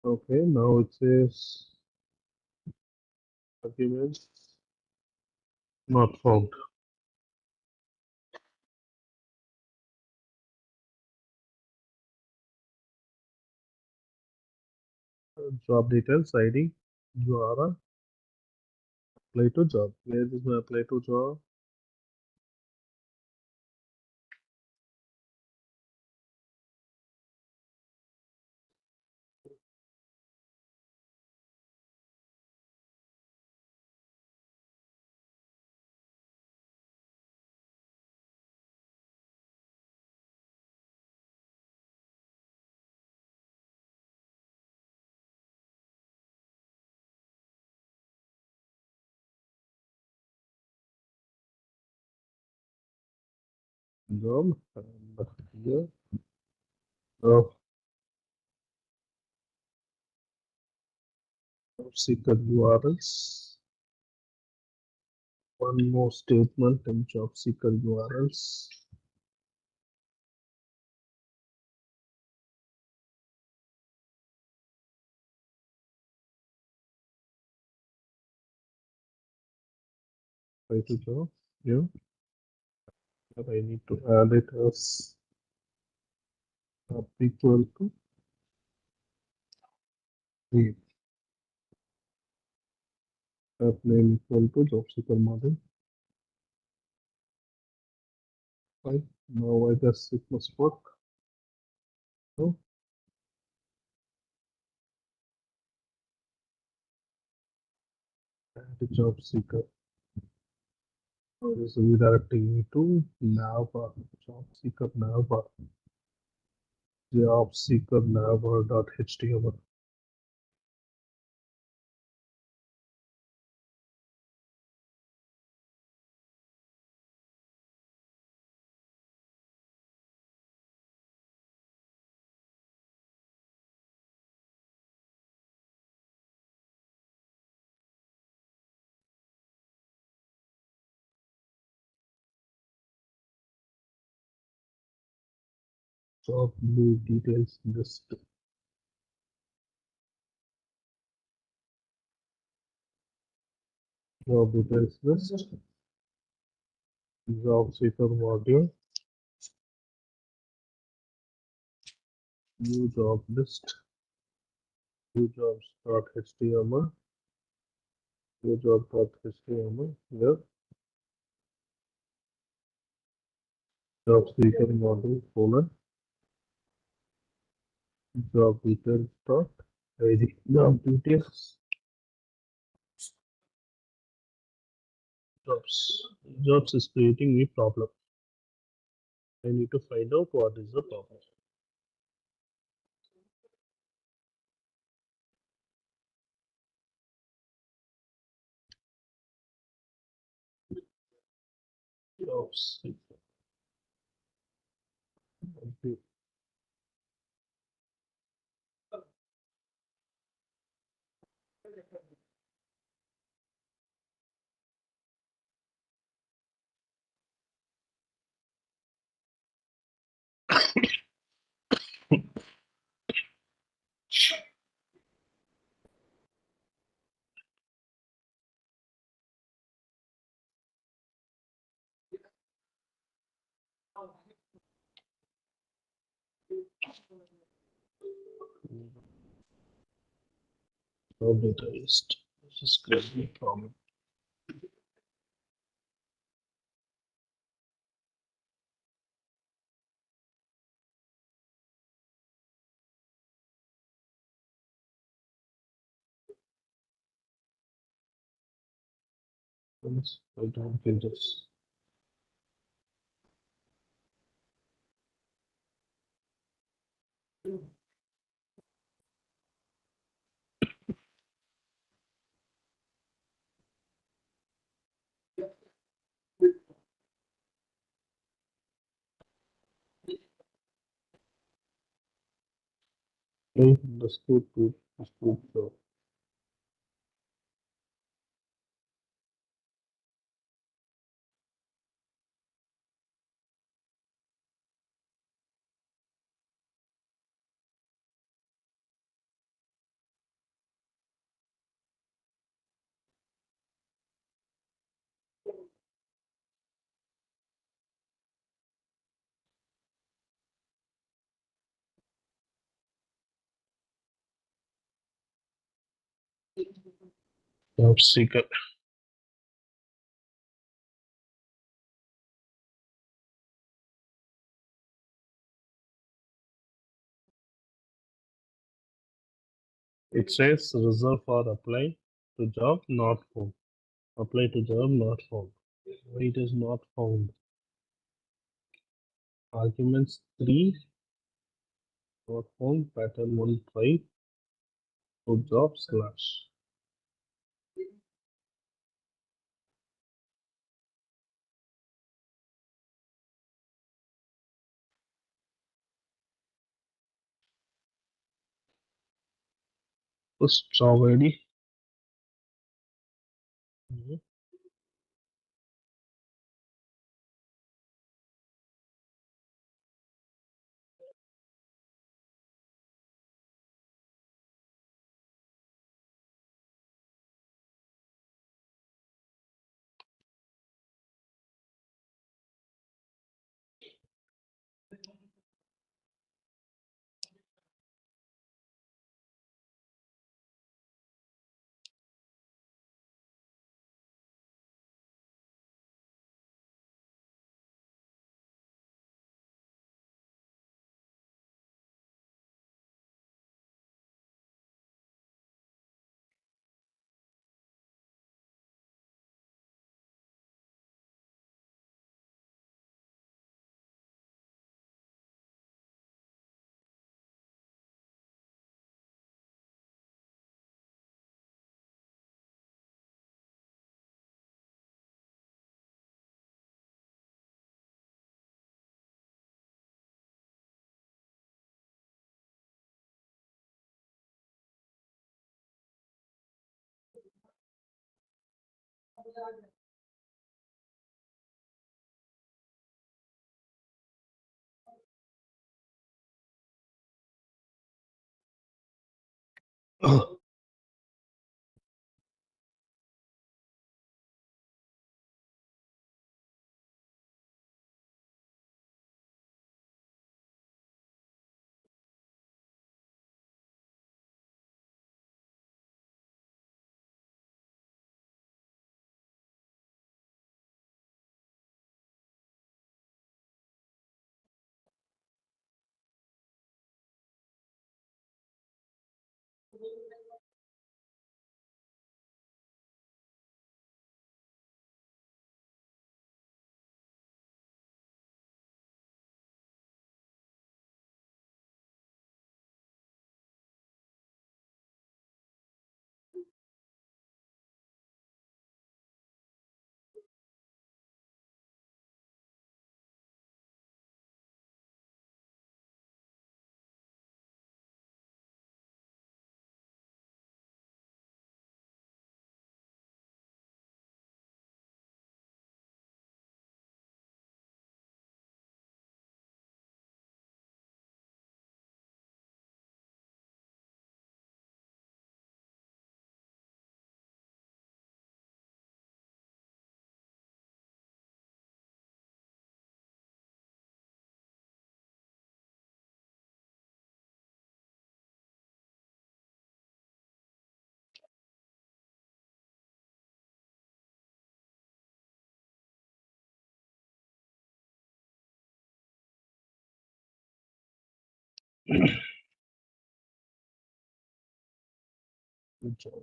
Okay, now it says arguments not found. Job details ID URL apply to job. Where is my apply to job? Job and here. Job seeker URLs. One more statement in job seeker URLs. Try to job. Yeah, but I need to add it as equal to the name equal to job seeker model. Fine. Now I guess it must work. No, add a job seeker. This is redirecting me to navbar. Job seeker navbar. Job seeker navbar.html. Job blue details list. Job details list. Job seeker module. New job list. New jobs.html. New job.html. Here. Job seeker module colon. Job details dot id. Job details. Jobs. Jobs is creating me problem. I need to find out what is the problem. Jobs. Okay. No data is this is creating a problem. Yes, I don't feel this. I understood to understood so. Job seeker. It says reserved for apply to job not found. Apply to job not found. Why it is not found? Arguments 3 not found pattern 1 try to job slash. First job ID. Mhm. Good job.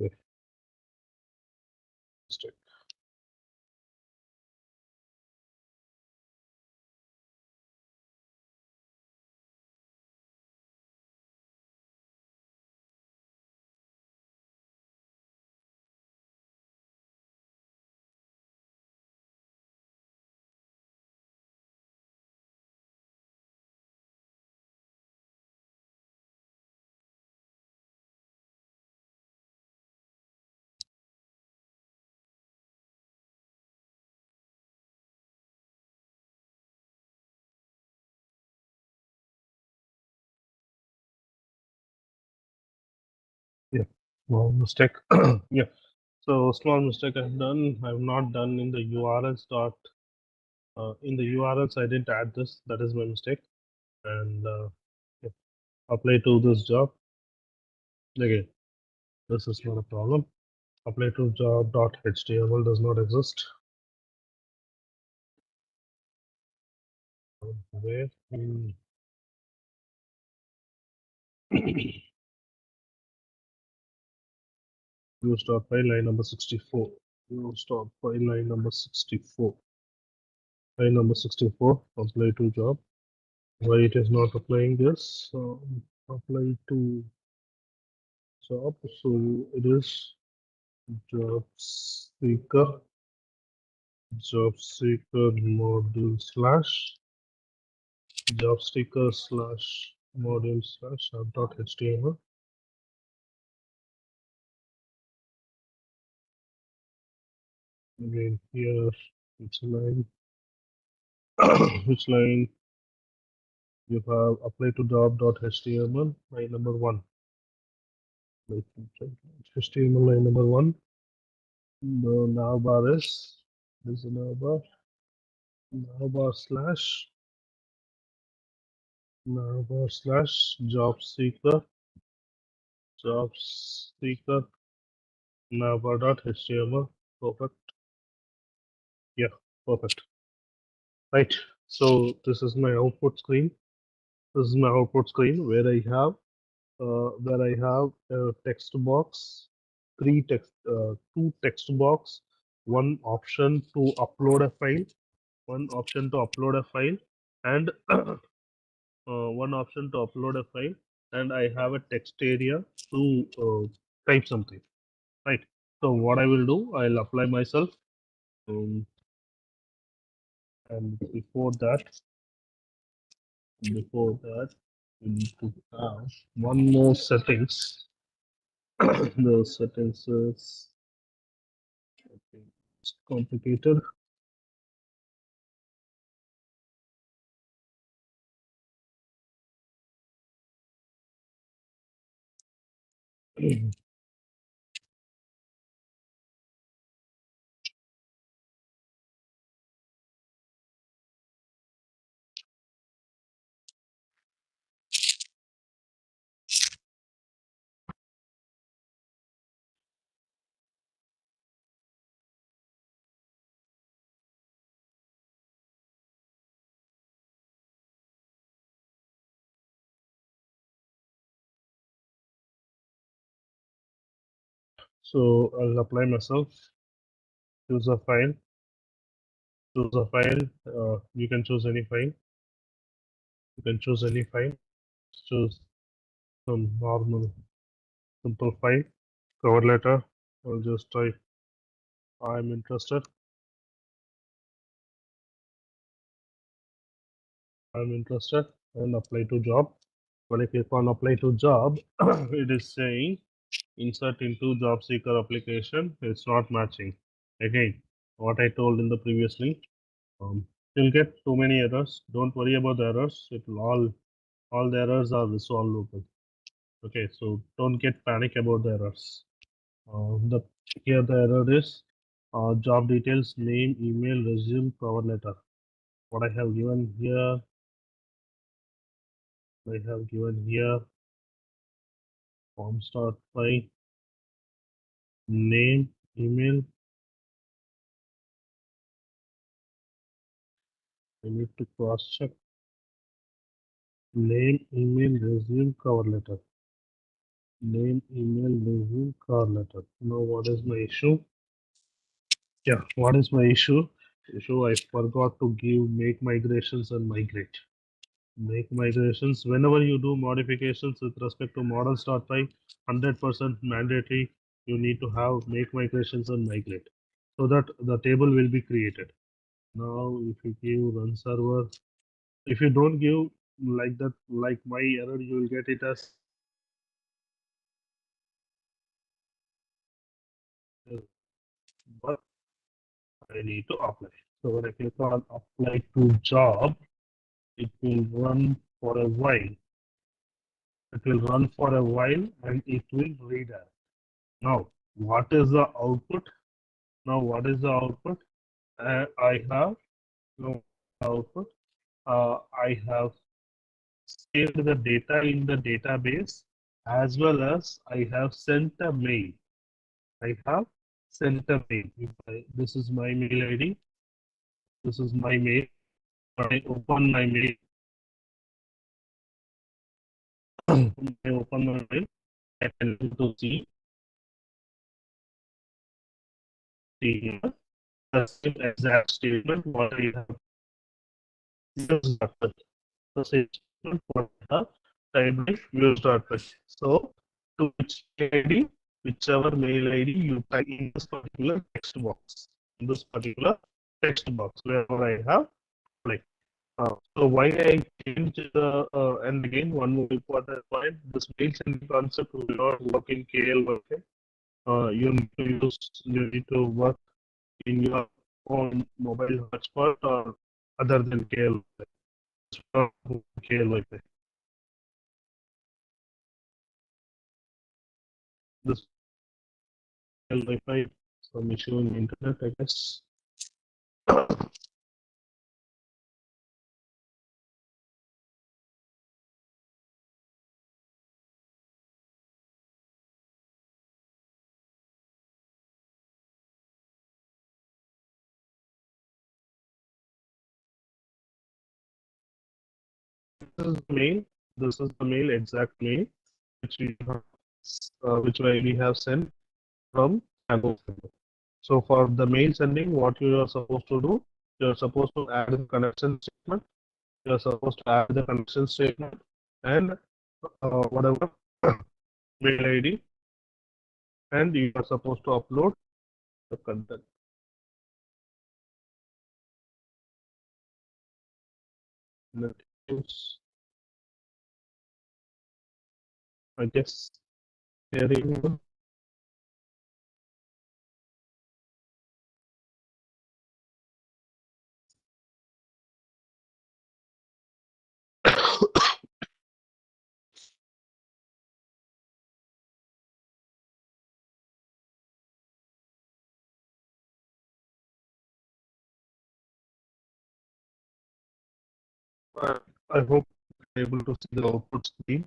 Okay, mistake. Yeah, small mistake. Yeah. So small mistake I've done. I've not done in the URLs dot. In the URLs, I didn't add this. That is my mistake. And yeah, apply to this job. Again, this is not a problem. Apply to job dot html does not exist. Where? Use dot file line number 64. Use dot file line number 64. Line number 64. Apply to job. Why it is not applying this? Apply to job. So it is job seeker. Job seeker module slash job seeker slash module slash dot html. Again here, which line? Which line? You have apply to job.html line number one. HTML line number one. The navbar is the navbar slash job seeker navbar.html. Perfect. Yeah, perfect. Right. So this is my output screen. This is my output screen where I have where I have a text box, two text box, one option to upload a file, one option to upload a file, and one option to upload a file, and I have a text area to type something, right? So what I will do, I'll apply myself, um, and before that, we need to have one more settings. The settings is it's complicated. So I'll apply myself. Choose a file. Choose a file. You can choose any file. You can choose any file. Choose some normal, simple file. Cover letter. I'll just type I'm interested. I'm interested and apply to job. When I click on apply to job, it is saying insert into job seeker application. It's not matching. Again, what I told in the previously, you'll get too many errors. Don't worry about the errors. It will all the errors are resolvable. Okay, so don't get panic about the errors. The Here the error is job details, name, email, resume, cover letter. What I have given here, form start by name, email. I need to cross check name, email, resume, cover letter. Name, email, resume, cover letter. Now, what is my issue? Yeah, what is my issue? I forgot to give make migrations and migrate. Make migrations whenever you do modifications with respect to model start by 100% mandatory. You need to have make migrations and migrate so that the table will be created. Now, if you give run server, if you don't give like that, like my error, you will get it as but I need to apply. So when I click on apply to job, it will run for a while. It will run for a while and it will redirect. Now, what is the output? Now, what is the output? I have no output. I have saved the data in the database as well as I have sent a mail. I have sent a mail. This is my mail ID. This is my mail. When I open my mail, when I open my mail, I can to see here the same exact statement what I have used. The same statement what I have typed used. So to which ID, whichever mail ID you type in this particular text box, in this particular text box wherever I have like. So why I changed the and again one more important point: this mail sending concept will not work in KL. Okay, you need to work in your own mobile hotspot or other than KL. KL Wi-Fi. This KL Wi-Fi some issue in internet, I guess. This is the mail. This is the mail, exact mail. which we have, we have sent from Django framework. So for the mail sending, what you are supposed to do, you are supposed to add the connection statement. You are supposed to add the connection statement and whatever mail ID, and you are supposed to upload the content. Let use, I guess, sharing. I hope you're able to see the output screen.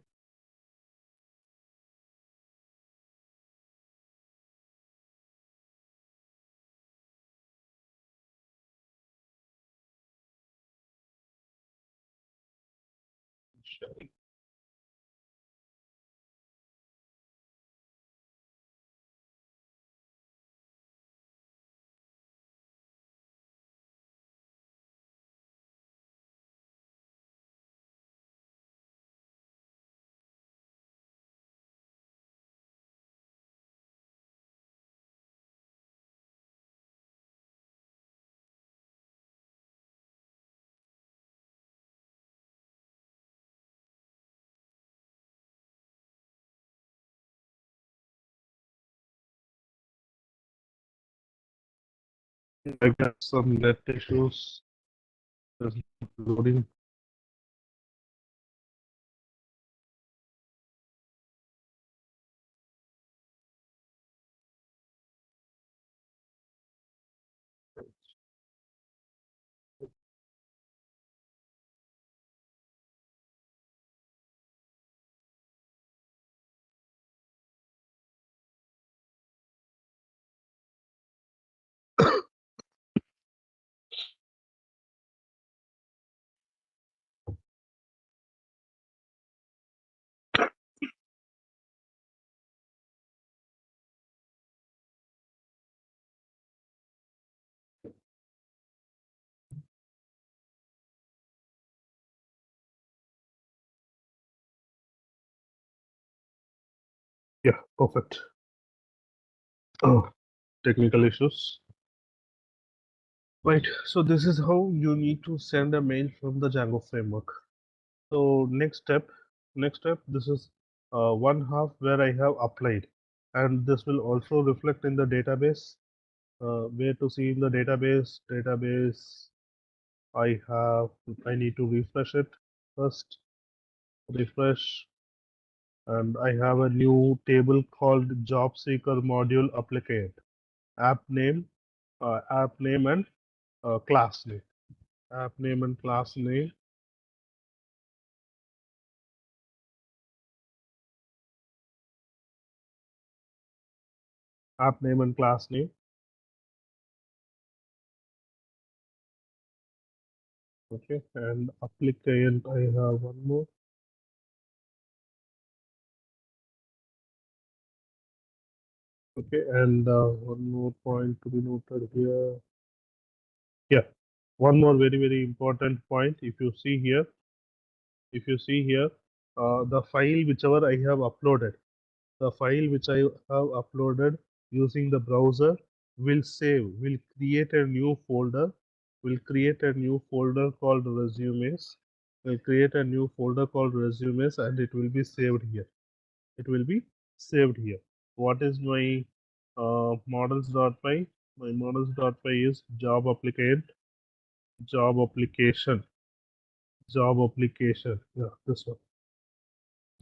Sharing. I got some net issues. There's loading. Yeah, perfect. Oh, technical issues. Right. So this is how you need to send a mail from the Django framework. So next step, this is one half where I have applied, and this will also reflect in the database. Where to see in the database, I need to refresh it first, refresh, and I have a new table called job seeker module applicant, app name and class name, app name and class name, app name and class name. Okay, and applicant, I have one more. Okay, and one more point to be noted here. Yeah, one more very important point. If you see here, the file whichever I have uploaded, the file which I have uploaded using the browser will create a new folder, called resumes, and it will be saved here. It will be saved here. What is my models.py? My models.py is job application, job application. Yeah, this one,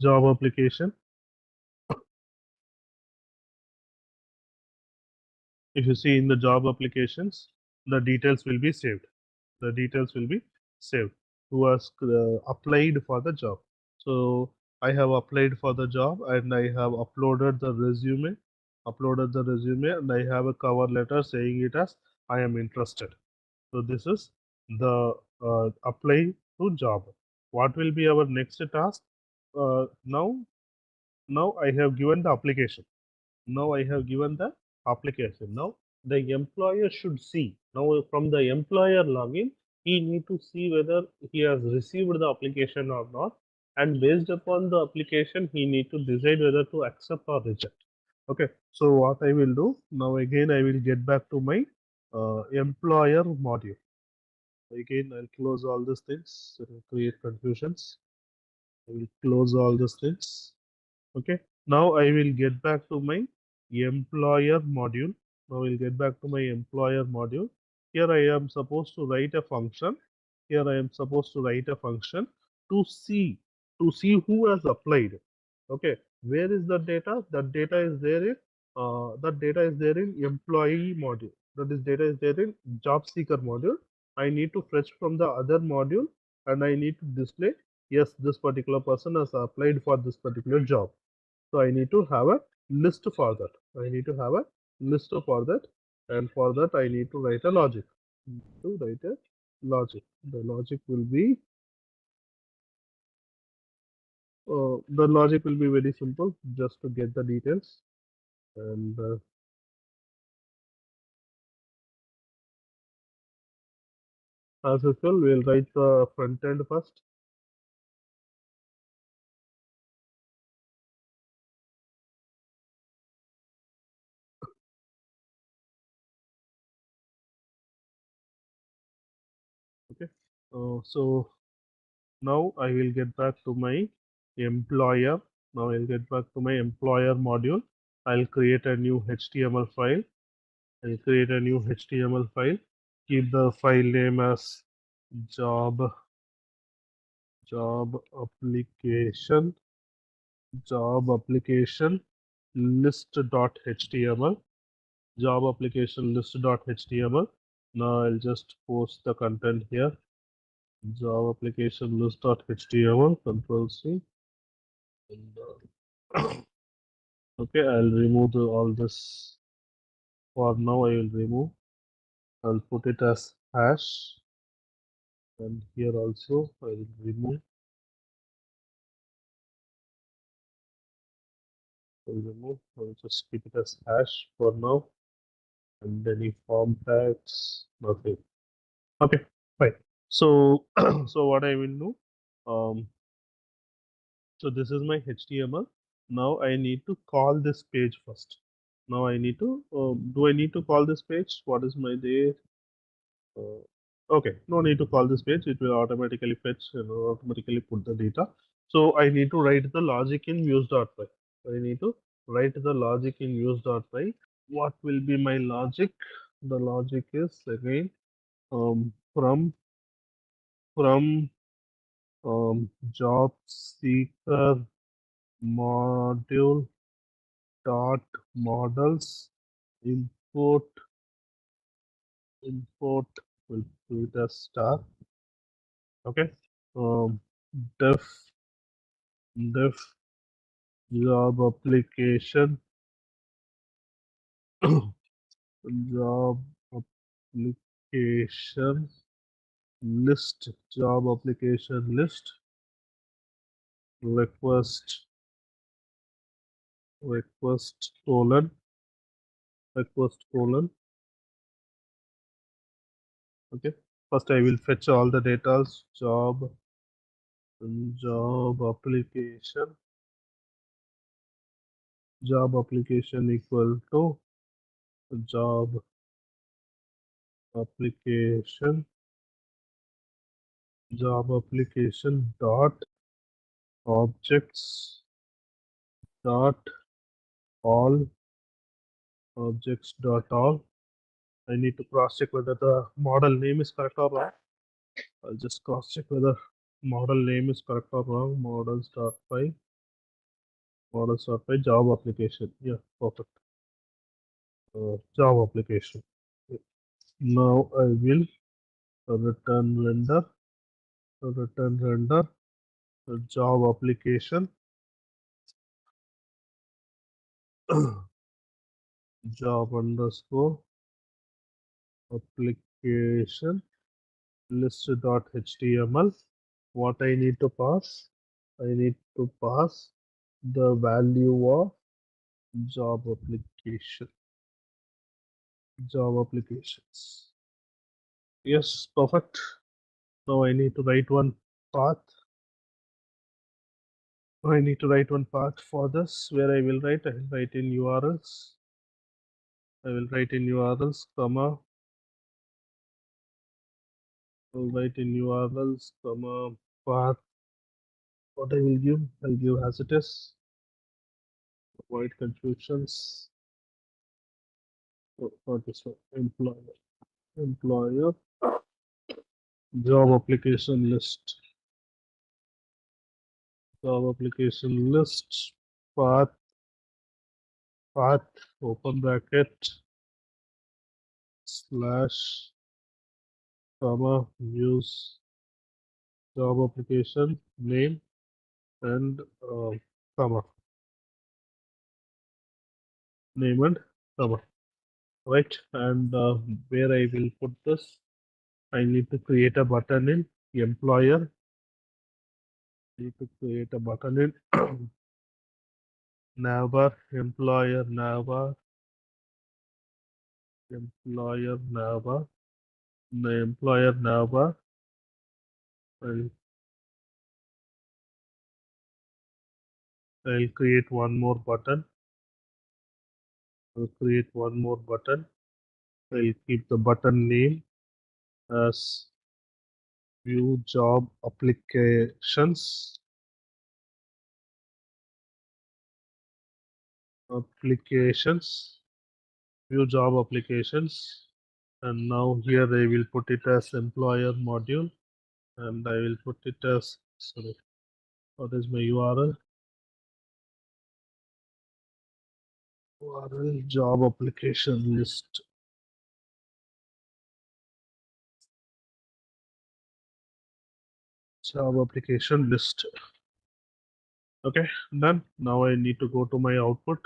job application. If you see in the job applications, the details will be saved. The details will be saved. Who has applied for the job? So I have applied for the job and I have uploaded the resume, and I have a cover letter saying it as I am interested. So this is the apply to job. What will be our next task now? Now I have given the application. Now I have given the application. Now the employer should see. Now from the employer login, he need to see whether he has received the application or not. And based upon the application, he need to decide whether to accept or reject. Okay. So what I will do now again, I will get back to my employer module. Again, I'll close all these things. It will create confusions. I will close all these things. Okay. Now I will get back to my employer module. Now I'll get back to my employer module. Here I am supposed to write a function. Here I am supposed to write a function to see who has applied. Okay. Where is the data? That data is there in employee module. That is data is there in job seeker module. I need to fetch from the other module and I need to display yes, this particular person has applied for this particular job. So I need to have a list for that. I need to have a list for that, and for that I need to write a logic. To write a logic. The logic will be very simple. Just to get the details, and as usual, we'll write the front end first. Okay. So now I will get back to my employer. Now I'll get back to my employer module. I'll create a new HTML file. I'll create a new HTML file. Keep the file name as job job application job application list.html job application list.html. Now I'll just post the content here. Job application list.html. Control C. And, okay, I'll remove all this. For now, I will remove. I'll put it as hash, and here also I will remove. I'll just keep it as hash for now. And any form tags, nothing. Okay, fine. So, so what I will do, so this is my HTML. Now I need to call this page first. Now I need to, do I need to call this page? What is my day? Okay, no need to call this page. It will automatically fetch and automatically put the data. So I need to write the logic in use.py. I need to write the logic in use.py. What will be my logic? The logic is again from job seeker module dot models import import will do it as star. Okay. Um, def def job application job application list job application list request request colon request colon. Okay, first I will fetch all the data. Job application equal to job application dot objects dot all objects.all. I need to cross check whether the model name is correct or wrong. I'll just cross check whether model name is correct or wrong. Models.py job application. Yeah, perfect. Job application. Now I will return render job application job underscore application list.html. What I need to pass? I need to pass the value of job applications. Yes, perfect. Now I need to write one path. I need to write one path for this where I will write in URLs. I will write in URLs, comma. I'll write in URLs, comma, path. What I will give? I'll give as it is. Avoid confusions. What is employer? Employer job application list. Job application list. Path. Path. Open bracket. Slash. Comma. Use job application name and comma. Name and comma. Right. And where I will put this, I need to create a button in employer. Need to create a button in navbar, employer navbar, employer navbar, the employer navbar. I'll, I'll create one more button. I'll create one more button. I'll keep the button name as view job applications. View job applications. And now here I will put it as employer module, and I will put it as, sorry, what is my URL? URL job application list. Job application list. Okay, done. Now I need to go to my output.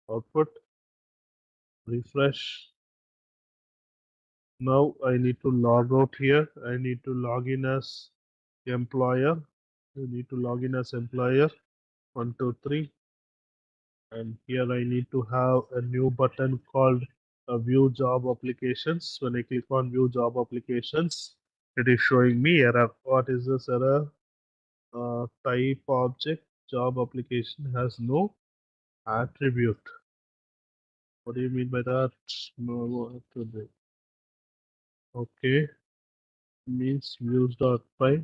Output, refresh. Now I need to log out here. I need to log in as employer. You need to log in as employer. 1, 2, 3. And here I need to have a new button called view job applications. When I click on view job applications, it is showing me error. What is this error? Type object job application has no attribute. What do you mean by that? No attribute. Okay, means views.py.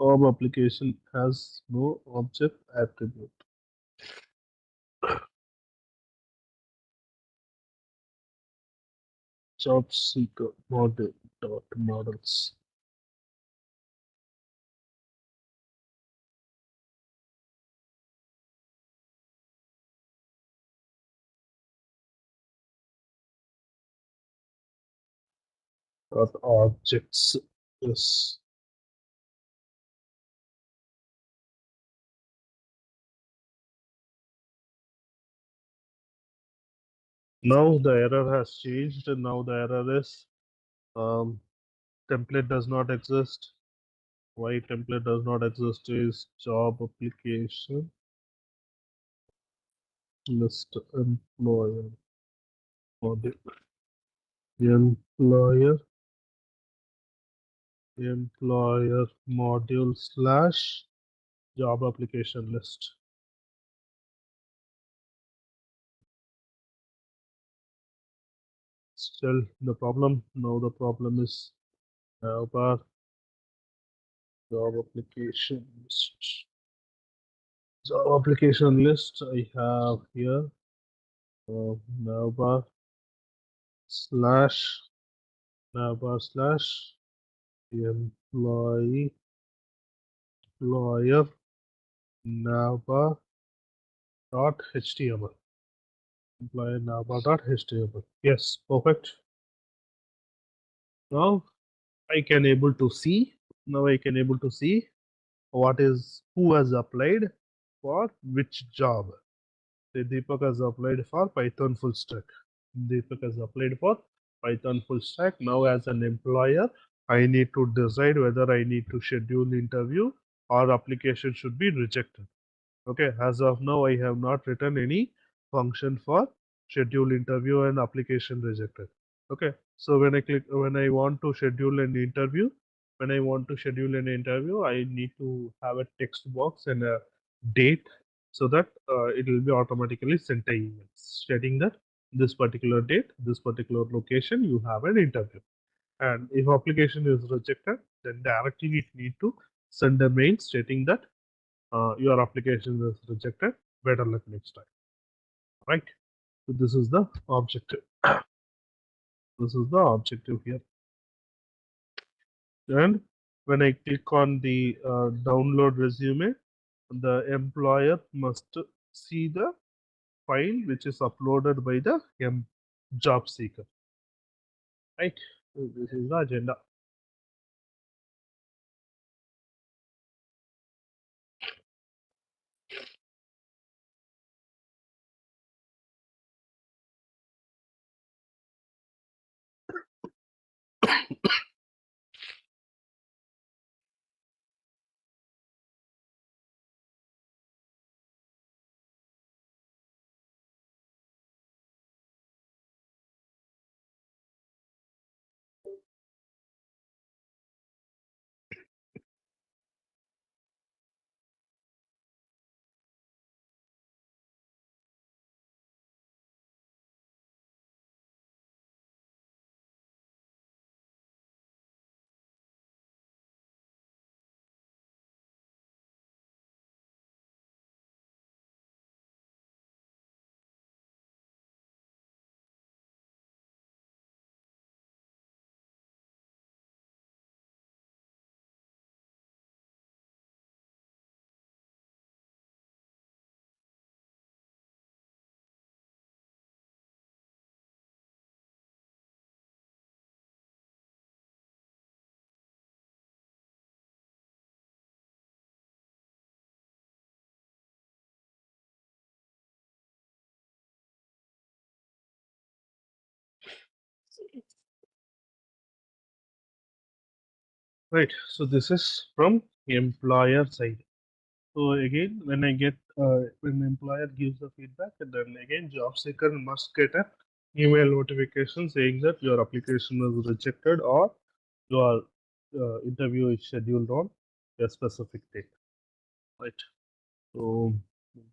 Job application has no object attribute. Job seeker model dot models. Dot objects. Yes. Now the error has changed, and now the error is template does not exist. Why template does not exist is job application list employer model. Employer module slash job application list. Still the problem. Now the problem is bar job application list. Job application list I have here. Navbar slash employee employer navbar dot html. Employer navbar dot html. Yes, perfect. Now I can able to see. Now I can able to see what is who has applied for which job. Say Deepak has applied for Python full stack. Deepak has applied for Python full stack. Now, as an employer, I need to decide whether I need to schedule interview or application should be rejected. Okay, as of now, I have not written any function for schedule interview and application rejected. Okay, so when I want to schedule an interview, I need to have a text box and a date so that it will be automatically sent a email stating that this particular date, this particular location, you have an interview. And if application is rejected, then directly it need to send a mail stating that your application is rejected. Better luck next time. Right. So this is the objective. This is the objective here. And when I click on the download resume, the employer must see the file which is uploaded by the job seeker. Right. So this is the agenda. Right. So this is from employer side. So again, when employer gives the feedback, and then again job seeker must get a email notification saying that your application is rejected or your interview is scheduled on a specific date. Right. So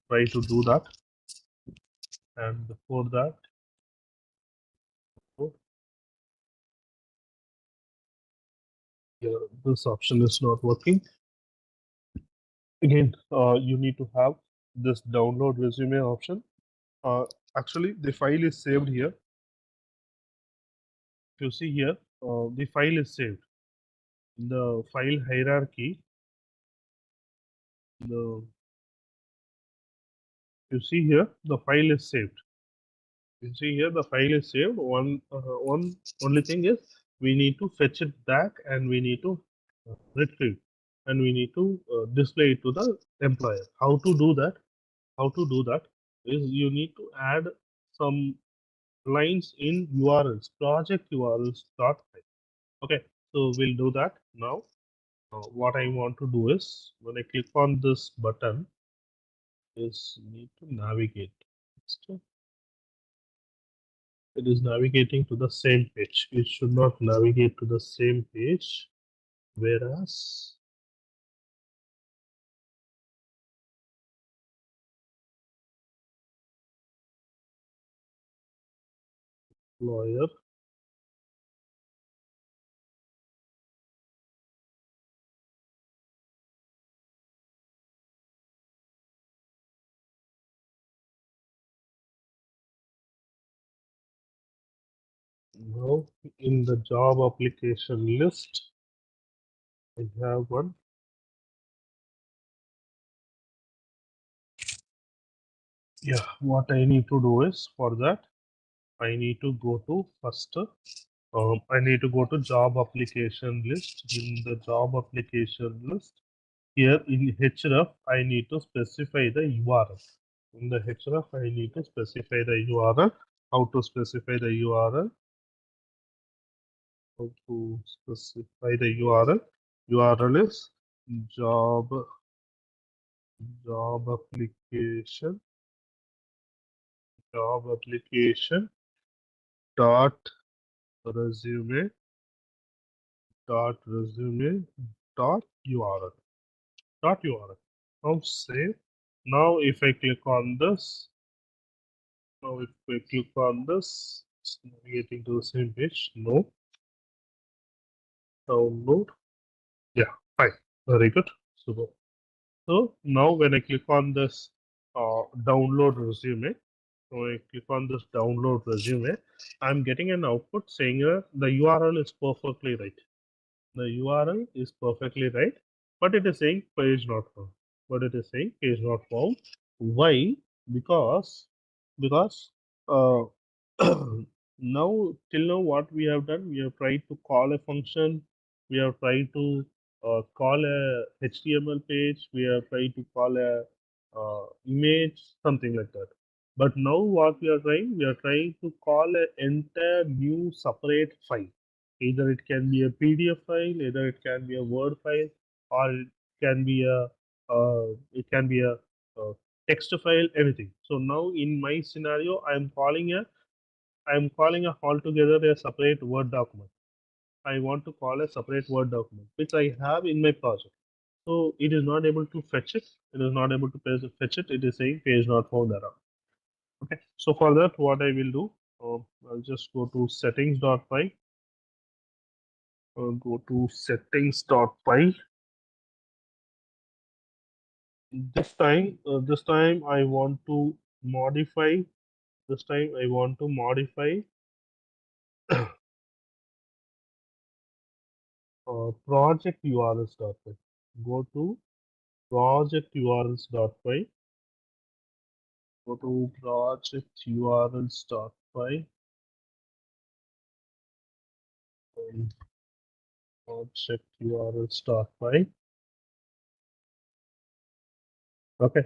try to do that, and before that, oh, yeah, this option is not working. Again, you need to have this download resume option. Uh, Actually, the file is saved here. If you see here, the file is saved. In the file hierarchy, the you see here the file is saved. You see here the file is saved. One only thing is we need to fetch it back and we need to retrieve and we need to display it to the employer. How to do that? How to do that is you need to add some lines in URLs, project URLs dot file. Okay, so we'll do that now. What I want to do is when I click on this button, is need to navigate. It is navigating to the same page. It should not navigate to the same page, whereas lawyer now in the job application list, I have one. Yeah, what I need to do is for that, I need to go to first. I need to go to job application list. In the job application list, here in href, I need to specify the URL. In the href, I need to specify the URL. How to specify the URL? How to specify the URL? URL is job job application job application dot resume resume URL URL. Now save. Now if I click on this, now if I click on this, it's navigating to the same page. No, download. Yeah, fine. Very good. Super. So now when I click on this download resume, so I click on this download resume, I'm getting an output saying the URL is perfectly right. The URL is perfectly right, but it is saying page not found. But it is saying page not found. Why? Because uh, now till now what we have done, we have tried to call a function, we have tried to call a HTML page, we have tried to call a image, something like that. But now what we are trying to call an entire new separate file. Either it can be a PDF file, either it can be a Word file, or can be a it can be a text file, anything. So now in my scenario, I am calling a altogether a separate Word document. I want to call a separate Word document, which I have in my project. So it is not able to fetch it. It is not able to fetch it. It is saying page not found error. Okay. So for that, what I will do, I'll just go to settings.py. Go to settings.py. This time I want to modify. This time I want to modify project URLs.py. Go to project URLs.py. Go to project URLs.py. Project URLs.py. Okay.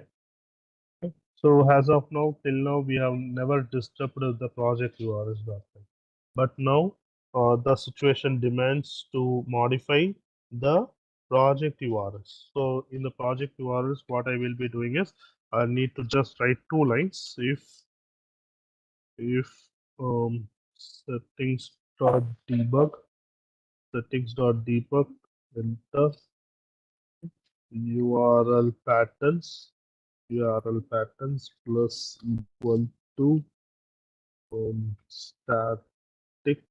So as of now, till now, we have never disturbed the project URLs.py. But now the situation demands to modify the project URLs. So in the project URLs, what I will be doing is I need to just write two lines. If settings.debug settings.debug enter URL patterns plus equal to static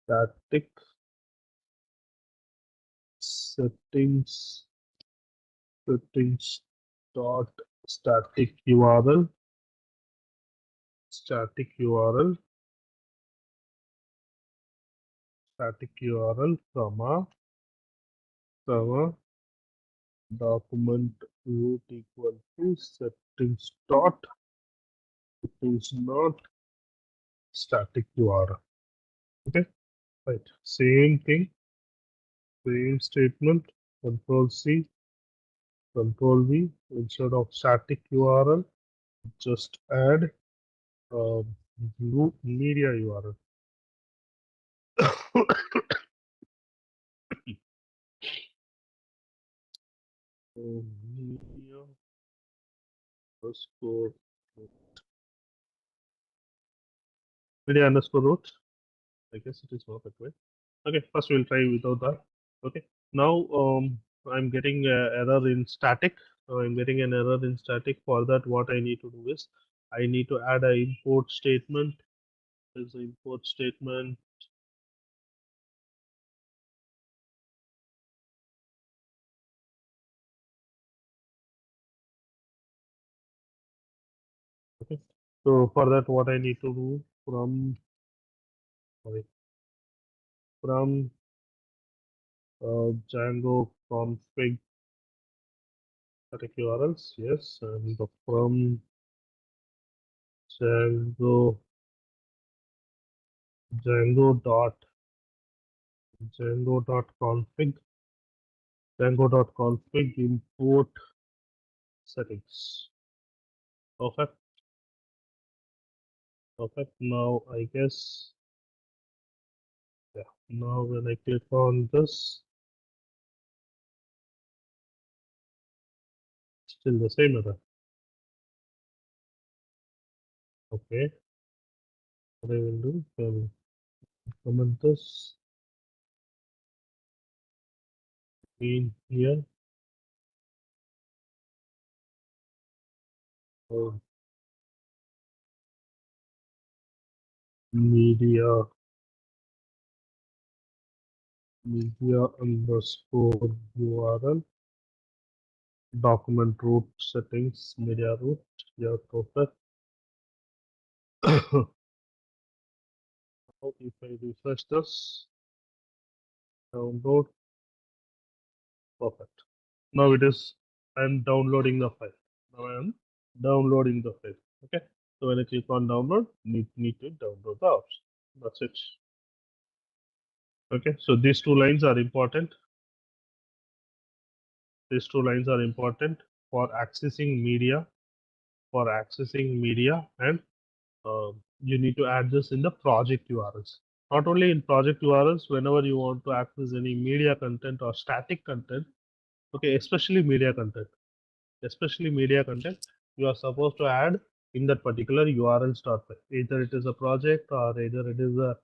static settings settings dot static URL comma document root equal to settings not static URL. Okay, right. Same thing, same statement. Control C, Control V. Instead of static URL, just add new media URL. Media underscore media underscore root. I guess it is not that way. Okay, first we'll try without that. Okay, now I'm getting error in static. I'm getting an error in static. For that, what I need to do is I need to add an import statement. There's an import statement. Okay, so for that, what I need to do sorry, from Django config static URLs, yes, and from Django Django dot Django dot config import settings. Perfect. Perfect. Now I guess, yeah. Now when I click on this, still the same error. Okay. What I will do, I will comment this in here. Oh, media underscore URL, document root settings, media root. Yeah, perfect. Now if I refresh this, download, perfect. Now it is, I'm downloading the file. Now I am downloading the file. Okay. So when I click on download, need to download the apps. That's it. Okay. So these two lines are important. These two lines are important for accessing media, and you need to add this in the project URLs. Not only in project URLs, whenever you want to access any media content or static content, okay, especially media content, you are supposed to add in that particular URL start file. Either it is a project or either it is a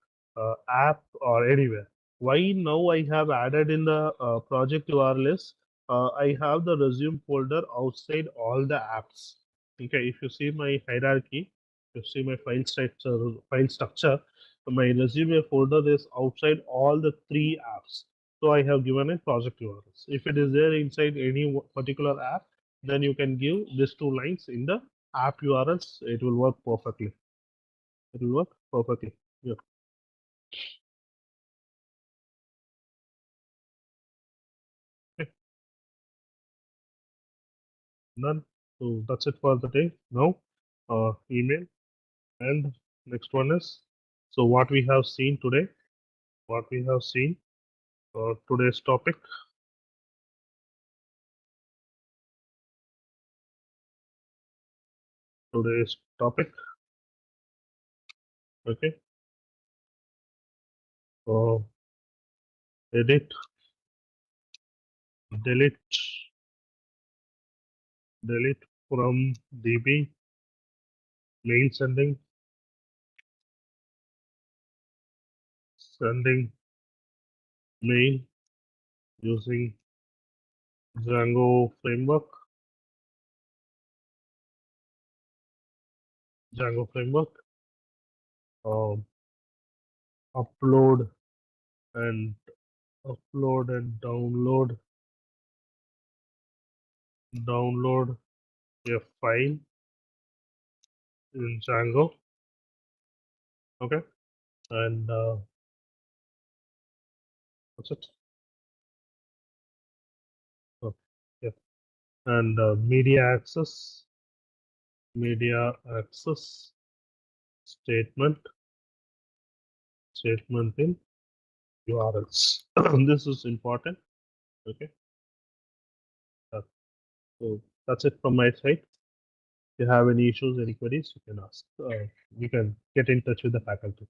app or anywhere. Why now I have added in the project URL is I have the resume folder outside all the apps. Okay, if you see my hierarchy, you see my file structure. My resume folder is outside all the three apps. So I have given a project URLs. If it is there inside any particular app, then you can give these two lines in the app URLs. It will work perfectly. It will work perfectly. Yeah. Okay. Done. So that's it for the day. Now, email, and next one is, so what we have seen today. What we have seen today's topic. Today's topic. Okay. Uh, edit, delete, delete from DB, mail sending mail using Django framework. Django framework. Um, upload and download a file in Django. Okay, and that's it. Oh, yeah, and media access statement in URLs. This is important. Okay, uh, so that's it from my side. If you have any issues, any queries, you can ask. You can get in touch with the faculty.